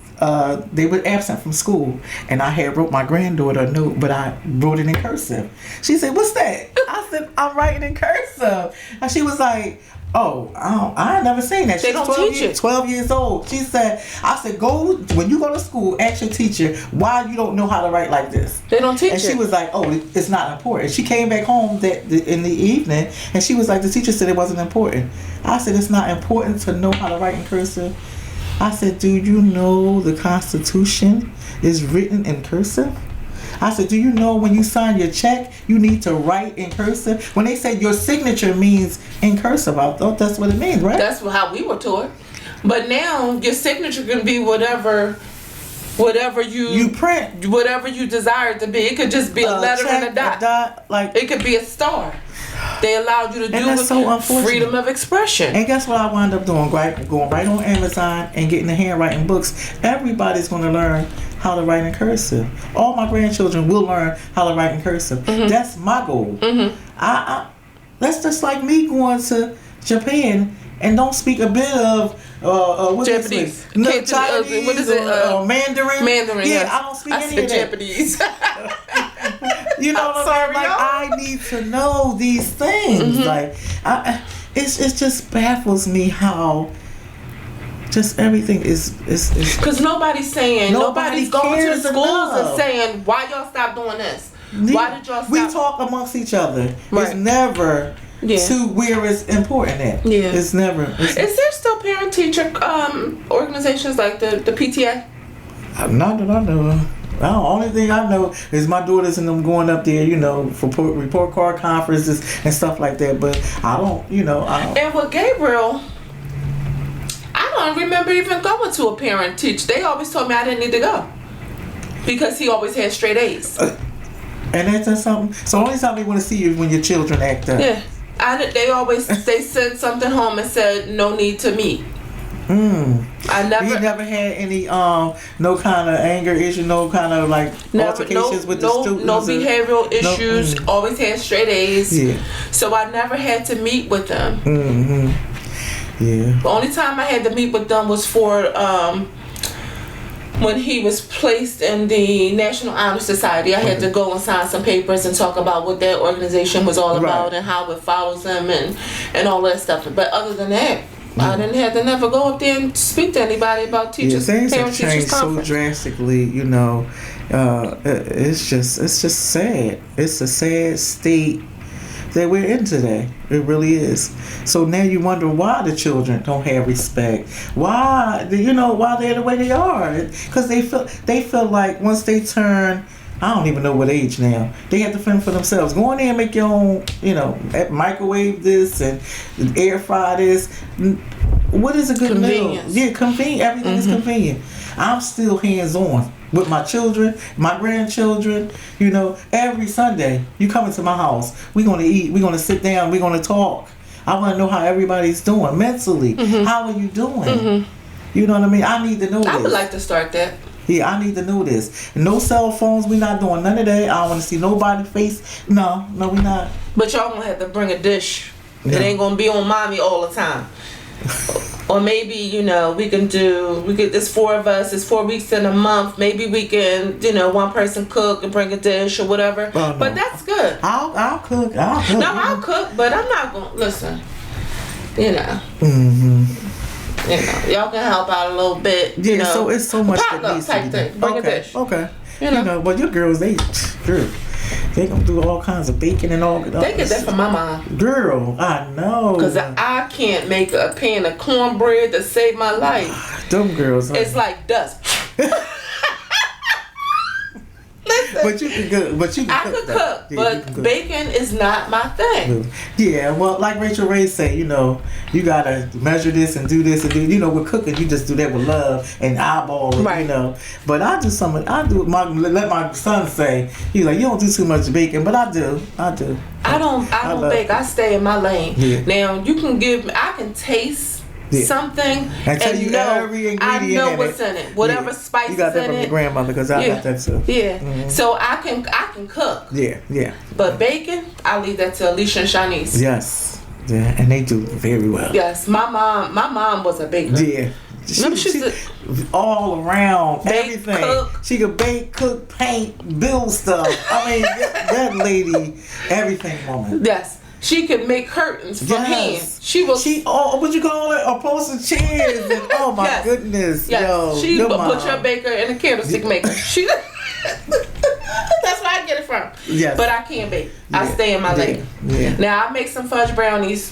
Speaker 2: They were absent from school, and I had wrote my granddaughter a note, but I wrote it in cursive. She said, "What's that?" I said, "I'm writing in cursive," and she was like, "Oh, I ain't never seen that."
Speaker 1: They don't teach it.
Speaker 2: 12 years old. She said, "I said, when you go to school, ask your teacher why you don't know how to write like this."
Speaker 1: They don't teach it.
Speaker 2: And she was like, "Oh, it's not important." She came back home in the evening, and she was like, "The teacher said it wasn't important." I said, "It's not important to know how to write in cursive." I said, "Do you know the Constitution is written in cursive?" I said, "Do you know when you sign your check, you need to write in cursive?" When they said your signature means in cursive, I thought that's what it means, right?
Speaker 1: That's how we were taught. But now your signature can be whatever you
Speaker 2: print,
Speaker 1: whatever you desire it to be. It could just be a letter
Speaker 2: check,
Speaker 1: and a dot.
Speaker 2: Like
Speaker 1: it could be a star. They allowed you to do with
Speaker 2: so
Speaker 1: freedom of expression.
Speaker 2: And guess what I wound up doing? Going right on Amazon and getting the handwriting books. Everybody's going to learn how to write in cursive. All my grandchildren will learn how to write in cursive. Mm-hmm. That's my goal. Mm-hmm. That's just like me going to Japan and don't speak a bit of
Speaker 1: Japanese.
Speaker 2: Chinese,
Speaker 1: what is it?
Speaker 2: Mandarin.
Speaker 1: Mandarin.
Speaker 2: Yeah,
Speaker 1: yes.
Speaker 2: I don't speak any of that.
Speaker 1: Japanese.
Speaker 2: You know what I'm saying? Like, I need to know these things. Mm-hmm. Like, it just baffles me how just everything is
Speaker 1: because nobody's going to the schools and saying, "Why y'all stop doing this? Why did y'all stop?"
Speaker 2: We talk amongst each other.
Speaker 1: Right.
Speaker 2: It's never to where it's important at. Yeah. It's never.
Speaker 1: Is there still parent-teacher organizations like the PTA?
Speaker 2: Not that I know of. The only thing I know is my daughters and them going up there, you know, for report card conferences and stuff like that. But I don't. And
Speaker 1: with Gabriel, I don't remember even going to a parent teacher. They always told me I didn't need to go because he always had straight A's.
Speaker 2: And that's something. So only time they want to see you is when your children act up.
Speaker 1: Yeah, they sent something home and said no need to meet.
Speaker 2: He never had any no kind of anger issue, no kind of like altercations with the students.
Speaker 1: No behavioral issues. Always had straight A's.
Speaker 2: Yeah.
Speaker 1: So I never had to meet with them.
Speaker 2: Mm-hmm. Yeah.
Speaker 1: The only time I had to meet with them was for when he was placed in the National Honor Society. I had to go and sign some papers and talk about what that organization was all about and how it follows them and all that stuff. But other than that, I didn't have to never go up there and speak to anybody about teachers.
Speaker 2: Things have changed so drastically, you know. It's just sad. It's a sad state that we're in today. It really is. So now you wonder why the children don't have respect. Why they're the way they are. Because they feel like once they turn, I don't even know what age now, they have to fend for themselves. Go in there and make your own, microwave this and air fry this. What is a good meal? Yeah, convenient. Everything is convenient. I'm still hands-on with my children, my grandchildren. Every Sunday, you come into my house. We're going to eat. We're going to sit down. We're going to talk. I want to know how everybody's doing mentally. Mm-hmm. How are you doing? Mm-hmm. You know what I mean? I need to know this.
Speaker 1: I would like to start that.
Speaker 2: Yeah, I need to know this. No cell phones. We're not doing none of that. I don't want to see nobody's face. No, we're not.
Speaker 1: But y'all going to have to bring a dish. No. It ain't going to be on mommy all the time. Or maybe, there's 4 of us, it's 4 weeks in a month. Maybe we can, one person cook and bring a dish or whatever. Oh, no. But that's good.
Speaker 2: I'll cook.
Speaker 1: No, I'll cook, but I'm not going to, listen,
Speaker 2: Mm-hmm.
Speaker 1: y'all can help out a little bit.
Speaker 2: Yeah, so it's so much that needs
Speaker 1: type
Speaker 2: to be
Speaker 1: thing.
Speaker 2: done.
Speaker 1: Bring a dish.
Speaker 2: Okay. You know, but your girls, they gonna do all kinds of baking and all.
Speaker 1: They get that from my mom.
Speaker 2: Girl, I know.
Speaker 1: Because I can't make a pan of cornbread to save my life.
Speaker 2: Them girls.
Speaker 1: It's like dust. Listen,
Speaker 2: but you can cook. But you can
Speaker 1: I
Speaker 2: cook.
Speaker 1: could cook, but bacon is not my thing.
Speaker 2: Yeah, well, like Rachel Ray say, you know, you gotta measure this and do this and do. You know, with cooking, you just do that with love and eyeball it. Right. You know, but I do something. I do. Let my son say. He's like, you don't do too much bacon, but I do. I don't
Speaker 1: bake. I stay in my lane.
Speaker 2: Yeah.
Speaker 1: Now you can give me. I can taste. Yeah. Something
Speaker 2: and tell you every ingredient.
Speaker 1: I know what's in it. Whatever spices in it. You got that from your
Speaker 2: grandmother because I got that too.
Speaker 1: Yeah. Mm-hmm. So I can cook.
Speaker 2: Yeah.
Speaker 1: But bacon, I leave that to Alicia and Shanice.
Speaker 2: Yes. Yeah, and they do very well.
Speaker 1: Yes, my mom was a baker.
Speaker 2: Yeah. She all around everything. Cook. She could bake, cook, paint, build stuff. I mean, that lady, everything woman.
Speaker 1: Yes. She could make curtains from hand.
Speaker 2: What you call it? Upholstered chairs. And, oh my goodness.
Speaker 1: Yes.
Speaker 2: Yo,
Speaker 1: She put your baker in a candlestick maker. That's where I get it from.
Speaker 2: Yes.
Speaker 1: But I can't bake. I stay in my lane.
Speaker 2: Yeah.
Speaker 1: Now I make some fudge brownies.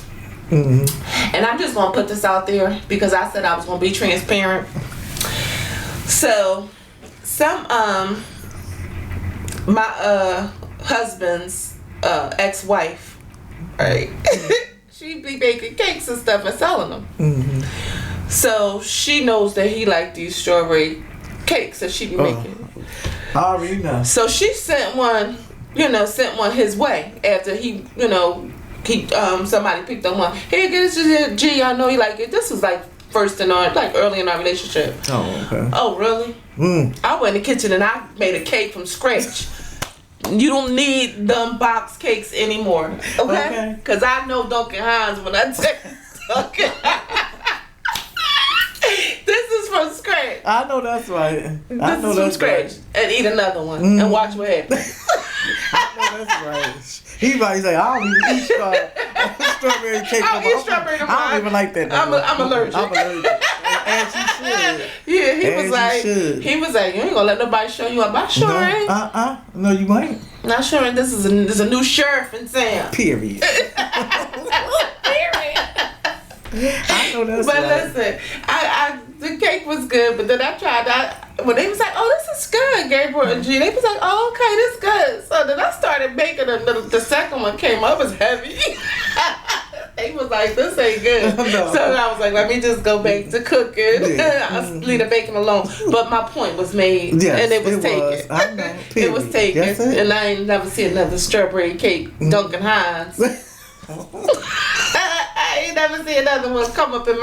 Speaker 1: Mm-hmm. And I'm just gonna put this out there because I said I was gonna be transparent. So some my husband's ex-wife, right? She be baking cakes and stuff and selling them. Mm-hmm. So she knows that he liked these strawberry cakes that she be making.
Speaker 2: I already know.
Speaker 1: So she sent one his way after he somebody picked up one. Here, get this. Gee, I know you like it. This was like early in our relationship.
Speaker 2: Oh, okay.
Speaker 1: Oh, really? I went in the kitchen and I made a cake from scratch. You don't need them box cakes anymore, okay? Because I know Duncan Hines when I take Duncan. This is from scratch.
Speaker 2: I know that's right.
Speaker 1: This is from scratch. Right. And eat another one and watch what happens.
Speaker 2: I know that's right. He might say, I don't even eat strawberry cake.
Speaker 1: I don't eat strawberry no more.
Speaker 2: I don't even like that.
Speaker 1: I'm allergic.
Speaker 2: I'm allergic. As you should.
Speaker 1: Yeah, he was like, you ain't gonna let nobody show you up. I sure ain't.
Speaker 2: No, you ain't.
Speaker 1: Not sure. This is a new sheriff in town.
Speaker 2: Period. I know that's
Speaker 1: but
Speaker 2: right.
Speaker 1: Listen, the cake was good, but then I tried when they was like, oh, this is good, Gabriel and G, they was like, oh, okay, this is good. So then I started making the second one came up as heavy. They was like, this ain't good. No. So I was like, let me just go back to cooking. Yeah. I'll leave the bacon alone. But my point was made, and it was taken.
Speaker 2: I know.
Speaker 1: It was taken, and I ain't never seen another strawberry cake, Duncan Hines. I ain't never seen another one come up in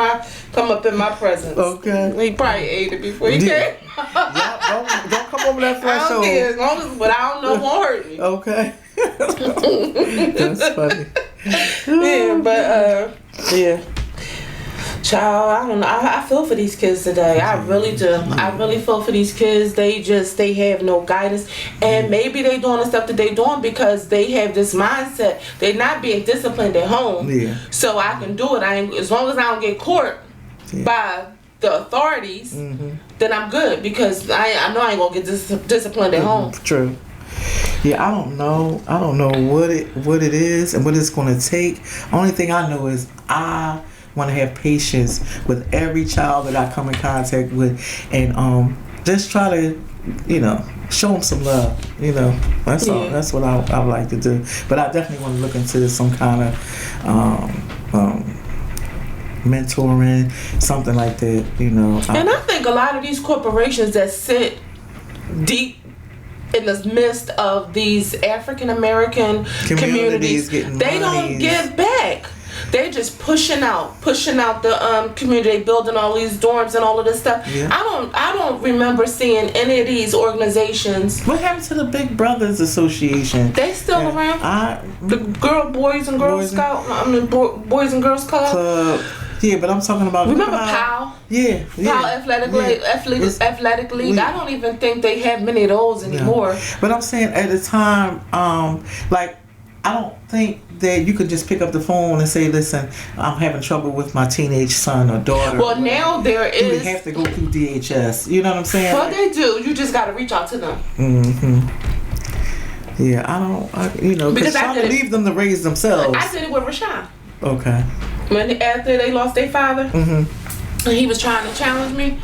Speaker 1: my presence.
Speaker 2: Okay.
Speaker 1: He probably ate it before he came.
Speaker 2: Yeah, don't come over that threshold.
Speaker 1: I don't care, as long as, but I don't know, it won't hurt me.
Speaker 2: Okay. That's funny.
Speaker 1: Yeah, but yeah. Child, I don't know. I feel for these kids today. I really do. I really feel for these kids. They have no guidance, and maybe they doing the stuff that they doing because they have this mindset. They're not being disciplined at home. Yeah. So I can do it. As long as I don't get caught by the authorities, then I'm good because I know I ain't gonna get disciplined at home.
Speaker 2: True. Yeah, I don't know what it is and what it's gonna take. Only thing I know is I want to have patience with every child that I come in contact with, and just try to, show them some love. That's all. That's what I would like to do. But I definitely want to look into some kind of mentoring, something like that.
Speaker 1: And I think a lot of these corporations that sit deep in the midst of these African American communities, they don't give back. They just pushing out the community, building all these dorms and all of this stuff. Yeah. I don't remember seeing any of these organizations.
Speaker 2: What happened to the Big Brothers Association?
Speaker 1: They still around? The Boys and Girls Club.
Speaker 2: Yeah, but I'm talking about.
Speaker 1: Remember POW?
Speaker 2: Yeah.
Speaker 1: POW Athletic League. I don't even think they have many of those anymore.
Speaker 2: But I'm saying at the time, I don't think that you could just pick up the phone and say, listen, I'm having trouble with my teenage son or daughter.
Speaker 1: Well, now there is.
Speaker 2: Do they have to go through DHS? You know what I'm saying?
Speaker 1: Well, they do. You just got to reach out to them.
Speaker 2: Mm-hmm. Yeah, because trying to leave them to raise themselves.
Speaker 1: I did it with Rashawn.
Speaker 2: Okay.
Speaker 1: After they lost their father,
Speaker 2: mm-hmm.
Speaker 1: and he was trying to challenge me,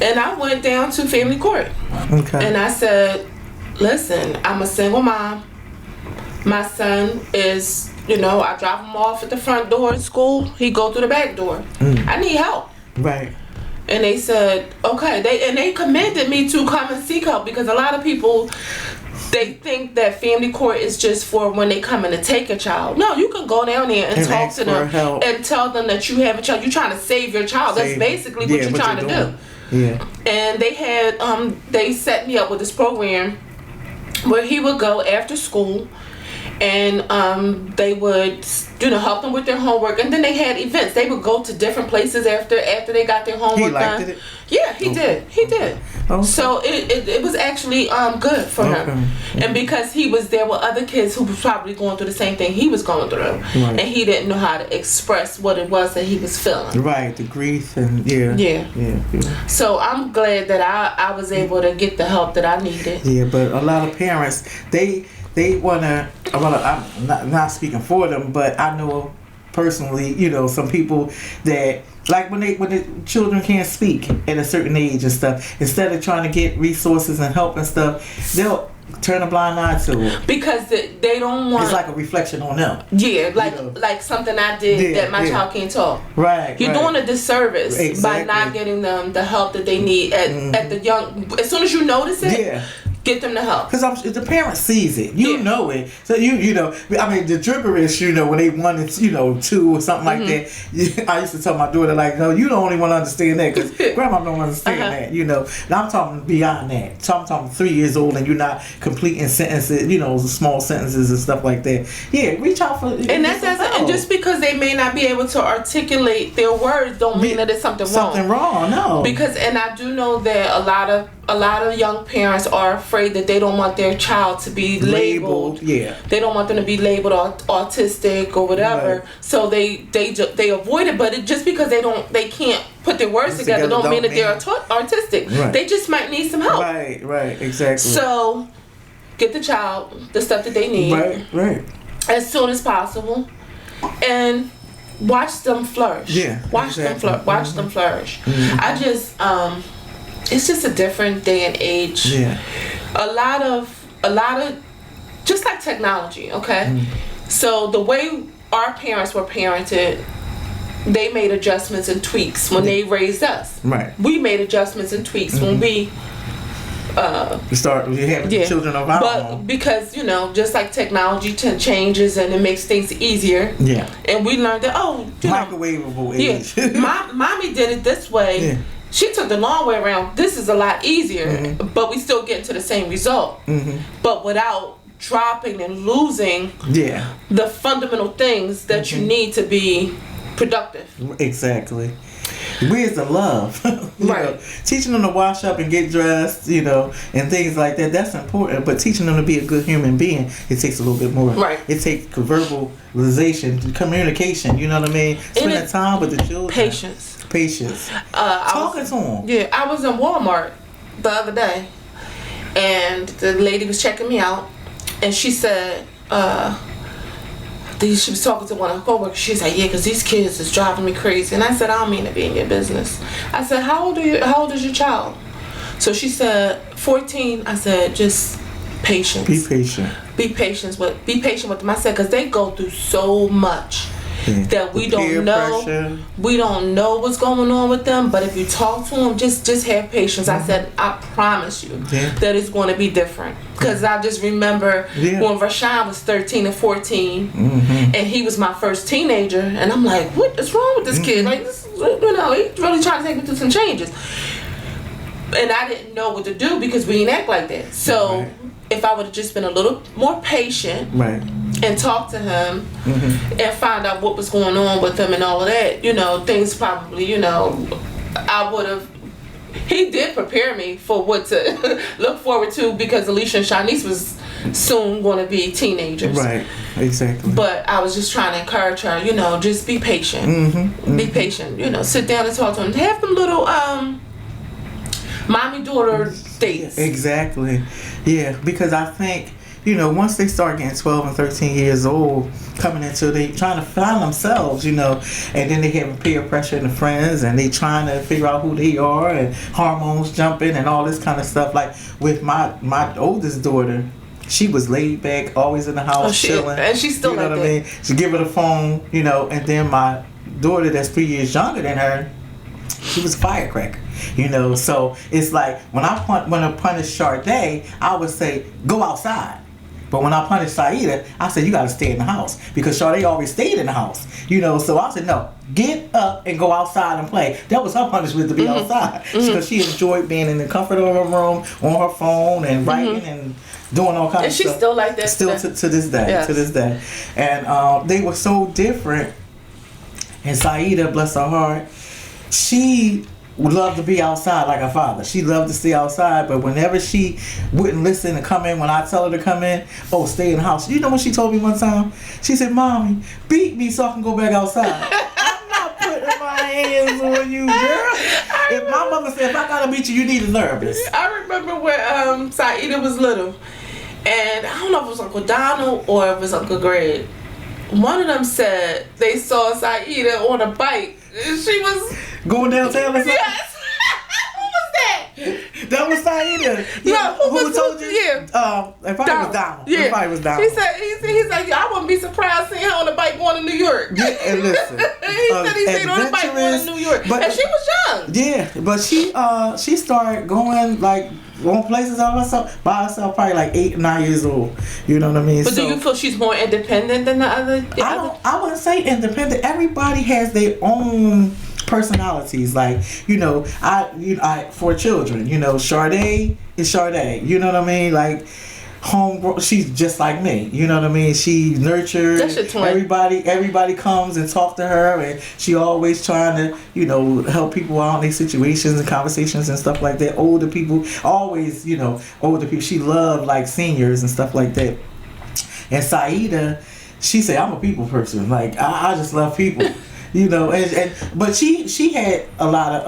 Speaker 1: and I went down to family court.
Speaker 2: Okay.
Speaker 1: And I said, listen, I'm a single mom. My son is, I drop him off at the front door at school. He go through the back door. I need help.
Speaker 2: Right.
Speaker 1: And they said, okay. They commended me to come and seek help, because a lot of people, they think that family court is just for when they come in to take a child. No, you can go down there and talk to them and tell them that you have a child. You're trying to save your child. That's basically what you're trying to do.
Speaker 2: Yeah.
Speaker 1: And they had they set me up with this program where he would go after school, and they would help them with their homework, and then they had events. They would go to different places after they got their homework done.
Speaker 2: It?
Speaker 1: Yeah, he did. Okay. So it was actually good for him, and because he was there with other kids who was probably going through the same thing he was going through, and he didn't know how to express what it was that he was feeling.
Speaker 2: Right, the grief and yeah.
Speaker 1: So I'm glad that I was able to get the help that I needed.
Speaker 2: Yeah, but a lot of parents they want to. Well, I'm not speaking for them, but I know personally, some people that. Like when the children can't speak at a certain age and stuff, instead of trying to get resources and help and stuff, they'll turn a blind eye to it.
Speaker 1: Because they don't want...
Speaker 2: It's like a reflection on them.
Speaker 1: Yeah, like something I did that my child can't talk.
Speaker 2: Right.
Speaker 1: You're doing a disservice by not getting them the help that they need at the young... As soon as you notice it... Yeah. Get them to help.
Speaker 2: Because the parent sees it. You know it. So, the dripperish, when they 1 and 2 or something like that, I used to tell my daughter, like, no, you the only one understand that, because grandma don't understand that, Now I'm talking beyond that. So I'm talking 3 years old and you're not completing sentences, small sentences and stuff like that. Yeah, reach out for...
Speaker 1: And and just because they may not be able to articulate their words don't mean that it's something wrong.
Speaker 2: Something wrong, no.
Speaker 1: Because, and I do know that a lot of young parents are afraid that they don't want their child to be labeled.
Speaker 2: Yeah.
Speaker 1: They don't want them to be labeled autistic or whatever. Right. So they avoid it. But just because they can't put their words together don't mean that they're autistic.
Speaker 2: Right.
Speaker 1: They just might need some help.
Speaker 2: Right, exactly.
Speaker 1: So get the child the stuff that they need.
Speaker 2: Right.
Speaker 1: As soon as possible, and watch them flourish.
Speaker 2: Yeah.
Speaker 1: Watch them flourish.
Speaker 2: Mm-hmm.
Speaker 1: I just it's just a different day and age.
Speaker 2: Yeah.
Speaker 1: A lot of just like technology, okay? So the way our parents were parented, they made adjustments and tweaks when they raised us.
Speaker 2: Right.
Speaker 1: We made adjustments and tweaks when we
Speaker 2: we have children of our own.
Speaker 1: But because, just like technology changes and it makes things easier.
Speaker 2: Yeah.
Speaker 1: And we learned that,
Speaker 2: microwavable age.
Speaker 1: Yeah. Mommy did it this way.
Speaker 2: Yeah.
Speaker 1: She took the long way around. This is a lot easier, but we still get to the same result. But without dropping and losing the fundamental things that you need to be productive.
Speaker 2: Exactly. Where's the love?
Speaker 1: Right.
Speaker 2: Teaching them to wash up and get dressed, and things like that, that's important. But teaching them to be a good human being, it takes a little bit more.
Speaker 1: Right.
Speaker 2: It takes verbalization, communication, you know what I mean? Spending time with the children.
Speaker 1: Patience.
Speaker 2: Talking to them. Yeah,
Speaker 1: I was in Walmart the other day, and the lady was checking me out, and she said, she was talking to one of her coworkers. She's like, yeah, because these kids is driving me crazy. And I said, I don't mean to be in your business. I said, how old is your child? So she said, 14. I said, just patience.
Speaker 2: Be patient.
Speaker 1: Be patient with them. I said, because they go through so much. That we don't know. Pressure. We don't know what's going on with them, but if you talk to them, just have patience. I said, I promise you that it's going to be different. Because I just remember when Rashawn was 13 and 14, and he was my first teenager, and I'm like, what is wrong with this kid? Like, he's really trying to take me through some changes. And I didn't know what to do because we didn't act like that. So if I would have just been a little more patient, and talk to him and find out what was going on with him and all of that, things probably, I would have he did prepare me for what to look forward to, because Alicia and Shanice was soon going to be teenagers.
Speaker 2: Right, exactly.
Speaker 1: But I was just trying to encourage her, just be patient. Be patient. Sit down and talk to them. Have them little mommy-daughter dates.
Speaker 2: Exactly. Yeah, because I think, once they start getting 12 and 13 years old, coming into, they trying to find themselves, and then they having peer pressure and the friends, and they trying to figure out who they are, and hormones jumping and all this kind of stuff. Like with my oldest daughter, she was laid back, always in the house, chilling.
Speaker 1: And she's still like that.
Speaker 2: I mean? She give her the phone, and then my daughter that's 3 years younger than her, she was a firecracker. So it's like when I punish Sade, I would say go outside. But when I punish Saida, I said you got to stay in the house, because Sade always stayed in the house. So I said no, get up and go outside and play. That was her punishment, to be outside, because she enjoyed being in the comfort of her room on her phone and writing and doing all kinds of stuff.
Speaker 1: And she's still like that.
Speaker 2: Still to this day.
Speaker 1: Yes.
Speaker 2: To this day. And they were so different. And Saida, bless her heart, she would love to be outside like her father. She loved to stay outside, but whenever she wouldn't listen and come in when I tell her to come in, stay in the house. You know what she told me one time? She said, "Mommy, beat me so I can go back outside." I'm not putting my hands on you, girl. If my mother said, if I gotta beat you, you need to learn this.
Speaker 1: I remember when Saida was little, and I don't know if it was Uncle Donald or if it was Uncle Greg. One of them said they saw Saida on a bike. She was
Speaker 2: going downtown or something?
Speaker 1: Yes. Who was that?
Speaker 2: That was Saida.
Speaker 1: Yeah, who told you?
Speaker 2: Yeah. It probably was Donald.
Speaker 1: Yeah.
Speaker 2: It probably was Donald.
Speaker 1: He said, I wouldn't be surprised seeing her on a bike going to New York.
Speaker 2: Yeah, and listen.
Speaker 1: He said he seen her on a bike going to New York. And she was young.
Speaker 2: Yeah, but she started going like on places by herself probably like 8 or 9 years old. You know what I mean?
Speaker 1: But do you feel she's more independent than the other?
Speaker 2: I wouldn't say independent. Everybody has their own personalities. Like, I for children, Sade is Sade. You know what I mean? Like homegrown, she's just like me. You know what I mean? She nurtured everybody comes and talk to her, and she always trying to help people out in their situations and conversations and stuff like that. Older people, always older people. She loved like seniors and stuff like that. And Saida, she said, I'm a people person. Like I just love people. But she had a lot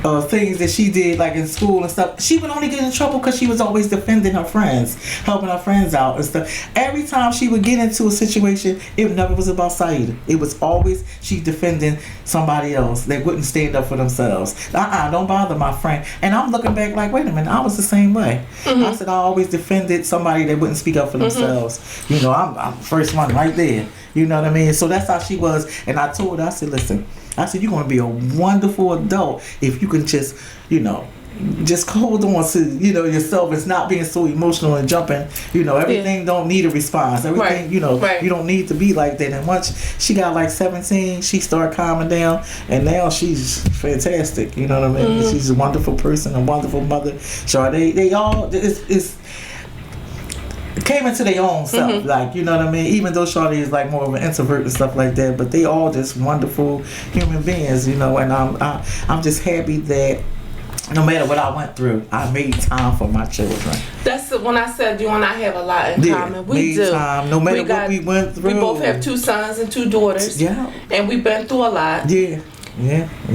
Speaker 2: of things that she did like in school and stuff. She would only get in trouble because she was always defending her friends, helping her friends out and stuff. Every time she would get into a situation, it never was about Saida. It was always she defending somebody else. They wouldn't stand up for themselves. Don't bother my friend. And I'm looking back like, wait a minute, I was the same way. I said I always defended somebody that wouldn't speak up for themselves. I'm the first one right there. You know what I mean? So that's how she was. And I told her, I said, listen, you're going to be a wonderful adult if you can just, just hold on to, yourself. It's not being so emotional and jumping. Everything don't need a response. Everything, you don't need to be like that. And once she got like 17, she started calming down. And now she's fantastic. You know what I mean? She's a wonderful person, a wonderful mother. So they all, it's came into their own self, like, you know what I mean? Even though Shawty is like more of an introvert and stuff like that, but they all just wonderful human beings, and I'm just happy that no matter what I went through, I made time for my children.
Speaker 1: That's when I said you and I have a lot in common. We do.
Speaker 2: Time, no matter what we went through.
Speaker 1: We both have 2 sons and 2 daughters.
Speaker 2: Yeah.
Speaker 1: And we've been through a lot.
Speaker 2: Yeah.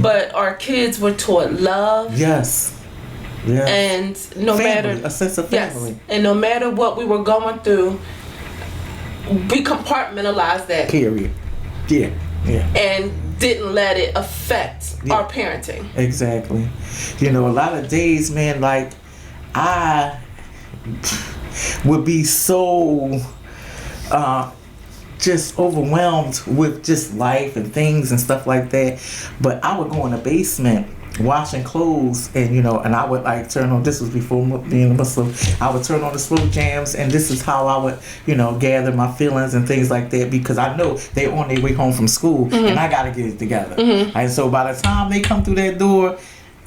Speaker 1: But our kids were taught love.
Speaker 2: Yes. Yeah.
Speaker 1: And no matter
Speaker 2: a sense of family.
Speaker 1: Yes. And no matter what we were going through, we compartmentalized that.
Speaker 2: Period. Yeah.
Speaker 1: And didn't let it affect our parenting.
Speaker 2: Exactly. A lot of days, man, like I would be so just overwhelmed with just life and things and stuff like that. But I would go in the basement washing clothes, and and I would like turn on, this was before being a Muslim, I would turn on the slow jams, and this is how I would gather my feelings and things like that, because I know they're on their way home from school, and I gotta get it together. And so by the time they come through that door,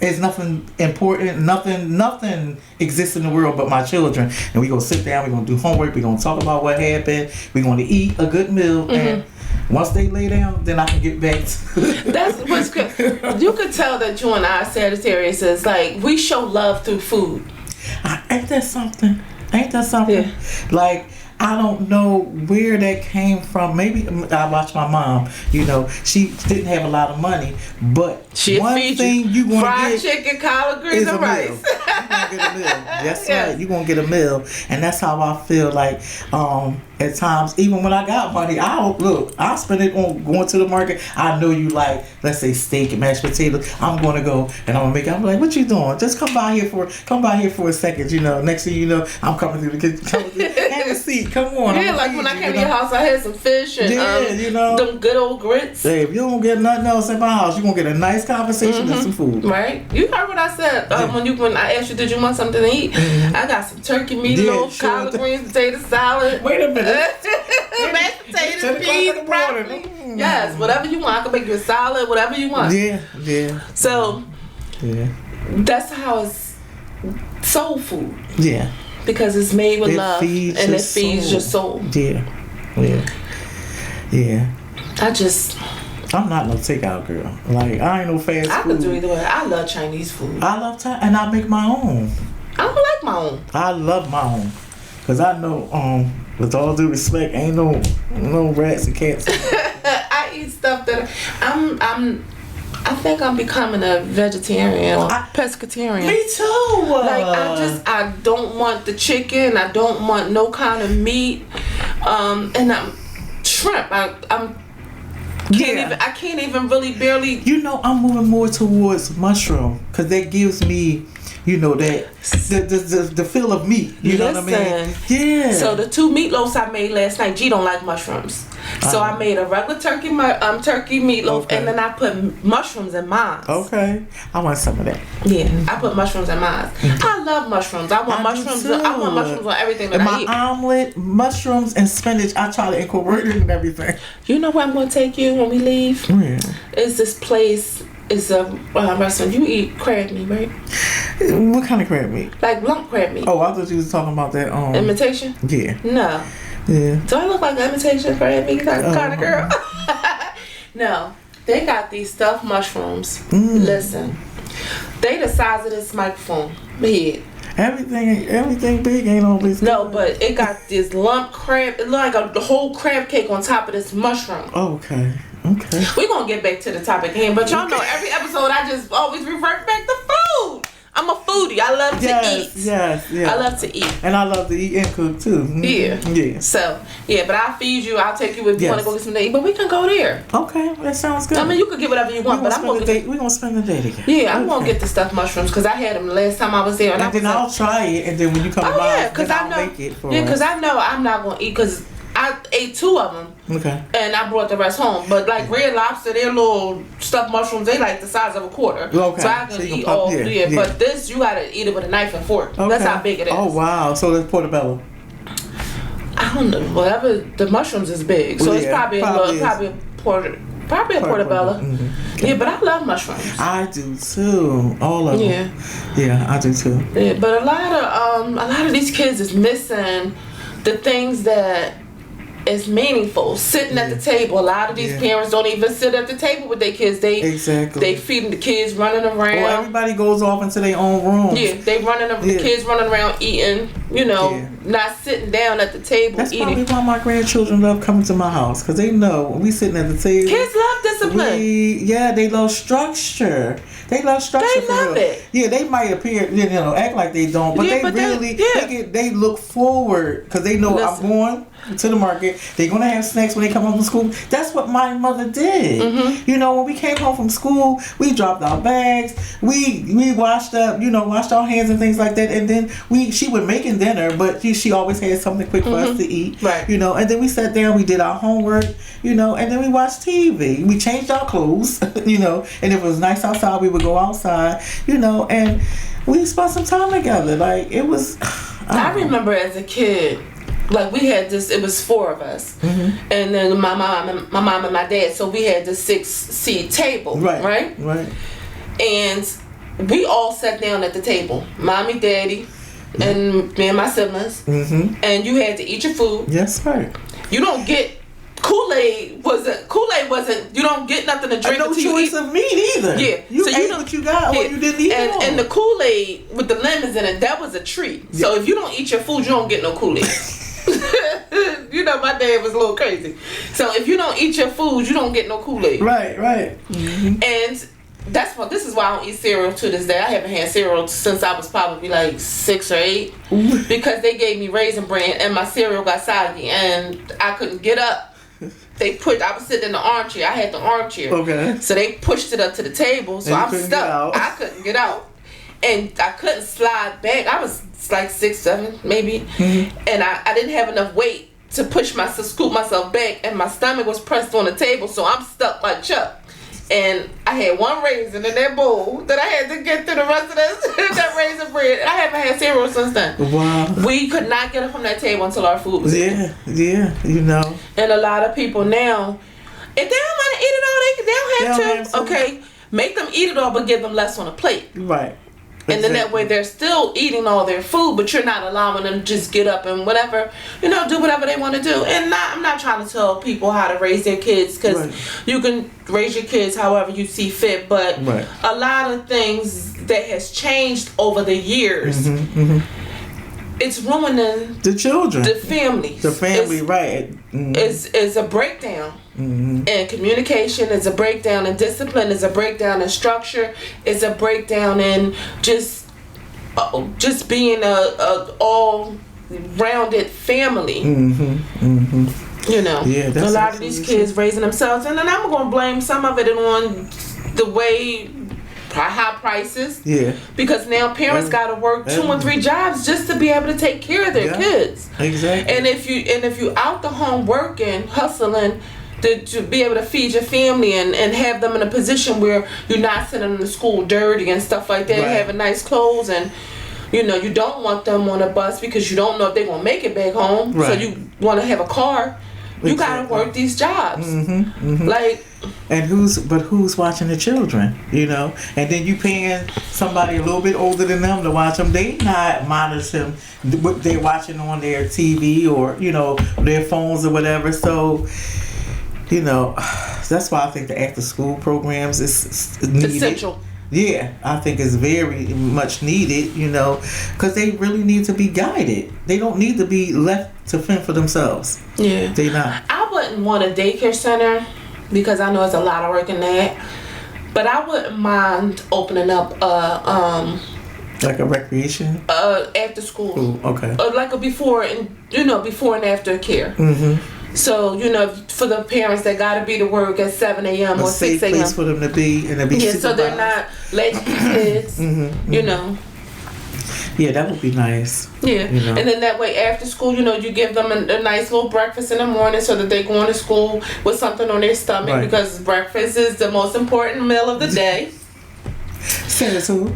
Speaker 2: it's nothing important, nothing exists in the world but my children. And we gonna sit down, we're gonna do homework, we're gonna talk about what happened, we're gonna eat a good meal, and Once they lay down, then I can get back to
Speaker 1: That's what's good. You could tell that you and I, Sagittarius, is like we show love through food.
Speaker 2: Ain't that something? Yeah. Like, I don't know where that came from. Maybe I watched my mom. You know, she didn't have a lot of money, but one thing you gonna
Speaker 1: fried
Speaker 2: get
Speaker 1: chicken, collard greens, and rice.
Speaker 2: You gonna get a meal. That's right. You gonna get a meal, and that's how I feel. Like, at times, even when I got money, I spend it on going to the market. I know you like, let's say, steak and mashed potatoes. I'm gonna go and I'm gonna make it. I'm like, what you doing? Just come by here for a second. You know, next thing you know, I'm coming through the kitchen. Have a seat. Come on.
Speaker 1: Yeah, like when I came to your house, I had some fish and
Speaker 2: you know,
Speaker 1: them good old grits.
Speaker 2: Hey, if you don't get nothing else in my house, you gonna get a nice conversation and some food.
Speaker 1: Right? You heard what I said when I asked you, did you want something to eat? I got some turkey meatloaf, collard greens, potato salad.
Speaker 2: Wait a minute.
Speaker 1: Mashed potatoes, peas, broccoli. Yes, whatever you want. I can make you a salad, whatever you want.
Speaker 2: Yeah.
Speaker 1: So, that's how it's soul food.
Speaker 2: Yeah.
Speaker 1: Because it's made with love and it feeds your soul.
Speaker 2: Yeah. I'm not no takeout girl. Like, I ain't no fast food.
Speaker 1: I could do either way. I love Chinese food.
Speaker 2: I love Thai, and I make my own.
Speaker 1: I don't like my own.
Speaker 2: I love my own. Because I know, with all due respect, ain't no rats and cats.
Speaker 1: I eat stuff that I think I'm becoming a vegetarian or pescatarian.
Speaker 2: Me too.
Speaker 1: Like I don't want the chicken. I don't want no kind of meat. And I'm shrimp. I can't even really barely.
Speaker 2: You know, I'm moving more towards mushroom because that gives me, you know, that the feel of meat. You know what I mean? Yeah.
Speaker 1: So the 2 meatloafs I made last night, G don't like mushrooms. So I made a regular turkey meatloaf, and then I put mushrooms in mine.
Speaker 2: Okay, I want some of that.
Speaker 1: Yeah, I put mushrooms in mine. I love mushrooms. I want mushrooms on everything that I eat.
Speaker 2: My omelet, mushrooms, and spinach. I try to incorporate it in everything.
Speaker 1: You know where I'm gonna take you when we leave?
Speaker 2: Yeah.
Speaker 1: It's this place. It's a restaurant. You eat crab meat, right?
Speaker 2: What kind of crab meat?
Speaker 1: Like lump crab meat.
Speaker 2: Oh, I thought you was talking about that.
Speaker 1: Imitation?
Speaker 2: Yeah.
Speaker 1: No.
Speaker 2: Yeah.
Speaker 1: Do I look like an imitation crab meat kind of girl? No. They got these stuffed mushrooms. Listen. They the size of this microphone head.
Speaker 2: Everything big ain't always good.
Speaker 1: No, but it got this lump crab. It look like the whole crab cake on top of this mushroom.
Speaker 2: Okay.
Speaker 1: We're gonna get back to the topic again, but y'all know every episode I just always revert back to food. I'm a foodie. I love to eat.
Speaker 2: Yes.
Speaker 1: I love to eat.
Speaker 2: And I love to eat and cook too.
Speaker 1: Yeah. So, but I'll feed you. I'll take you if you want to go get some to eat. But we can go there.
Speaker 2: Okay, that sounds good.
Speaker 1: I mean, you can get whatever you want, but
Speaker 2: we're gonna spend the day together.
Speaker 1: Yeah, I'm gonna get the stuffed mushrooms because I had them the last time I was there.
Speaker 2: And then I'll try it, and then when you come by, I'll make it for us.
Speaker 1: Yeah, because I know I'm not gonna eat because I ate 2 of them.
Speaker 2: Okay.
Speaker 1: And I brought the rest home. But like Red Lobster, their little stuffed mushrooms, they like the size of a quarter.
Speaker 2: Okay.
Speaker 1: So I can eat all 3. But this, you gotta eat it with a knife and fork. Okay. That's how big it is.
Speaker 2: Oh wow! So that's portobello.
Speaker 1: I don't know. Whatever, the mushrooms is big, so it's probably a portobello. Mm-hmm. Okay. Yeah, but I love mushrooms.
Speaker 2: I do too. All of them. Yeah, I do too.
Speaker 1: Yeah, but a lot of these kids is missing the things that is meaningful. Sitting at the table. A lot of these parents don't even sit at the table with their kids. They feeding the kids, running around.
Speaker 2: Well, everybody goes off into their own rooms.
Speaker 1: Yeah, the kids running around eating, not sitting down at the table.
Speaker 2: That's
Speaker 1: eating.
Speaker 2: Probably why my grandchildren love coming to my house, because they know when we sitting at the table.
Speaker 1: Kids love discipline.
Speaker 2: They love structure. They love
Speaker 1: it.
Speaker 2: Yeah, they might appear, act like they don't, but they look forward because they know I'm going to the market. They're gonna have snacks when they come home from school. That's what my mother did. Mm-hmm. When we came home from school, we dropped our bags. We washed up, washed our hands and things like that. And then she would making dinner, but she always had something quick for us to eat.
Speaker 1: Right.
Speaker 2: And then we sat down, we did our homework, and then we watched TV. We changed our clothes, and if it was nice outside, we would go outside, and we spent some time together. Like it was.
Speaker 1: I remember as a kid. Like we had this, it was 4 of us, and then my mom and my dad. So we had the 6-seat table, right? And we all sat down at the table, mommy, daddy, and me and my siblings. And you had to eat your food.
Speaker 2: Yes, right.
Speaker 1: You don't get Kool-Aid wasn't. You don't get nothing to drink.
Speaker 2: No choice of meat either.
Speaker 1: Yeah,
Speaker 2: you ate what you got, or you didn't eat it all.
Speaker 1: And the Kool-Aid with the lemons in it, that was a treat. Yeah. So if you don't eat your food, you don't get no Kool-Aid. You know, my dad was a little crazy. So if you don't eat your food, you don't get no Kool-Aid.
Speaker 2: Right. Mm-hmm.
Speaker 1: And this is why I don't eat cereal to this day. I haven't had cereal since I was probably like 6 or 8 because they gave me Raisin Bran and my cereal got soggy and I couldn't get up. I was sitting in the armchair. I had the armchair. Okay. So they pushed it up to the table, so I'm stuck. I couldn't get out. And I couldn't slide back. I was like 6, 7 maybe. Mm-hmm. And I didn't have enough weight to scoop myself back, and my stomach was pressed on the table, so I'm stuck like Chuck. And I had one raisin in that bowl that I had to get through the rest of that raisin bread. I haven't had cereal since then. Wow. We could not get up from that table until our food was
Speaker 2: Yeah, you know.
Speaker 1: And a lot of people now, if they don't want to eat it all, they don't have to. Okay, make them eat it all, but give them less on a plate.
Speaker 2: Right.
Speaker 1: And then that way they're still eating all their food, but you're not allowing them to just get up and whatever, do whatever they want to do. And I'm not trying to tell people how to raise their kids, because you can raise your kids however you see fit, but a lot of things that has changed over the years, it's ruining
Speaker 2: the children,
Speaker 1: the families.
Speaker 2: The family, right.
Speaker 1: It's a breakdown. And communication is a breakdown, and discipline is a breakdown, and structure is a breakdown, and just being a all-rounded family. A lot of these kids raising themselves, and then I'm going to blame some of it on the way high prices. Yeah. Because now parents got to work 2 and 3 jobs just to be able to take care of their kids. Exactly. And if you out the home working, hustling, to be able to feed your family and have them in a position where you're not sending them to school dirty and stuff like that, having nice clothes, and you don't want them on a bus because you don't know if they're going to make it back home. So you want to have a car. You got to work these jobs. Like,
Speaker 2: and who's watching the children, and then you paying somebody a little bit older than them to watch them. They not monitoring what they're watching on their TV or their phones or whatever. So that's why I think the after school programs is needed.
Speaker 1: Essential.
Speaker 2: Yeah, I think it's very much needed, because they really need to be guided. They don't need to be left to fend for themselves. Yeah. They not.
Speaker 1: I wouldn't want a daycare center because I know there's a lot of work in that. But I wouldn't mind opening up
Speaker 2: like a recreation?
Speaker 1: After school.
Speaker 2: Ooh, okay.
Speaker 1: Like a before and after care. So, for the parents that got to be to work at 7 a.m. or 6 a.m.
Speaker 2: A safe place for them to be and to be supervised.
Speaker 1: So they're not late kids,
Speaker 2: Yeah, that would be nice.
Speaker 1: Yeah. And then that way after school, you give them a nice little breakfast in the morning so that they go to school with something on their stomach, because breakfast is the most important meal of the day.
Speaker 2: Say it to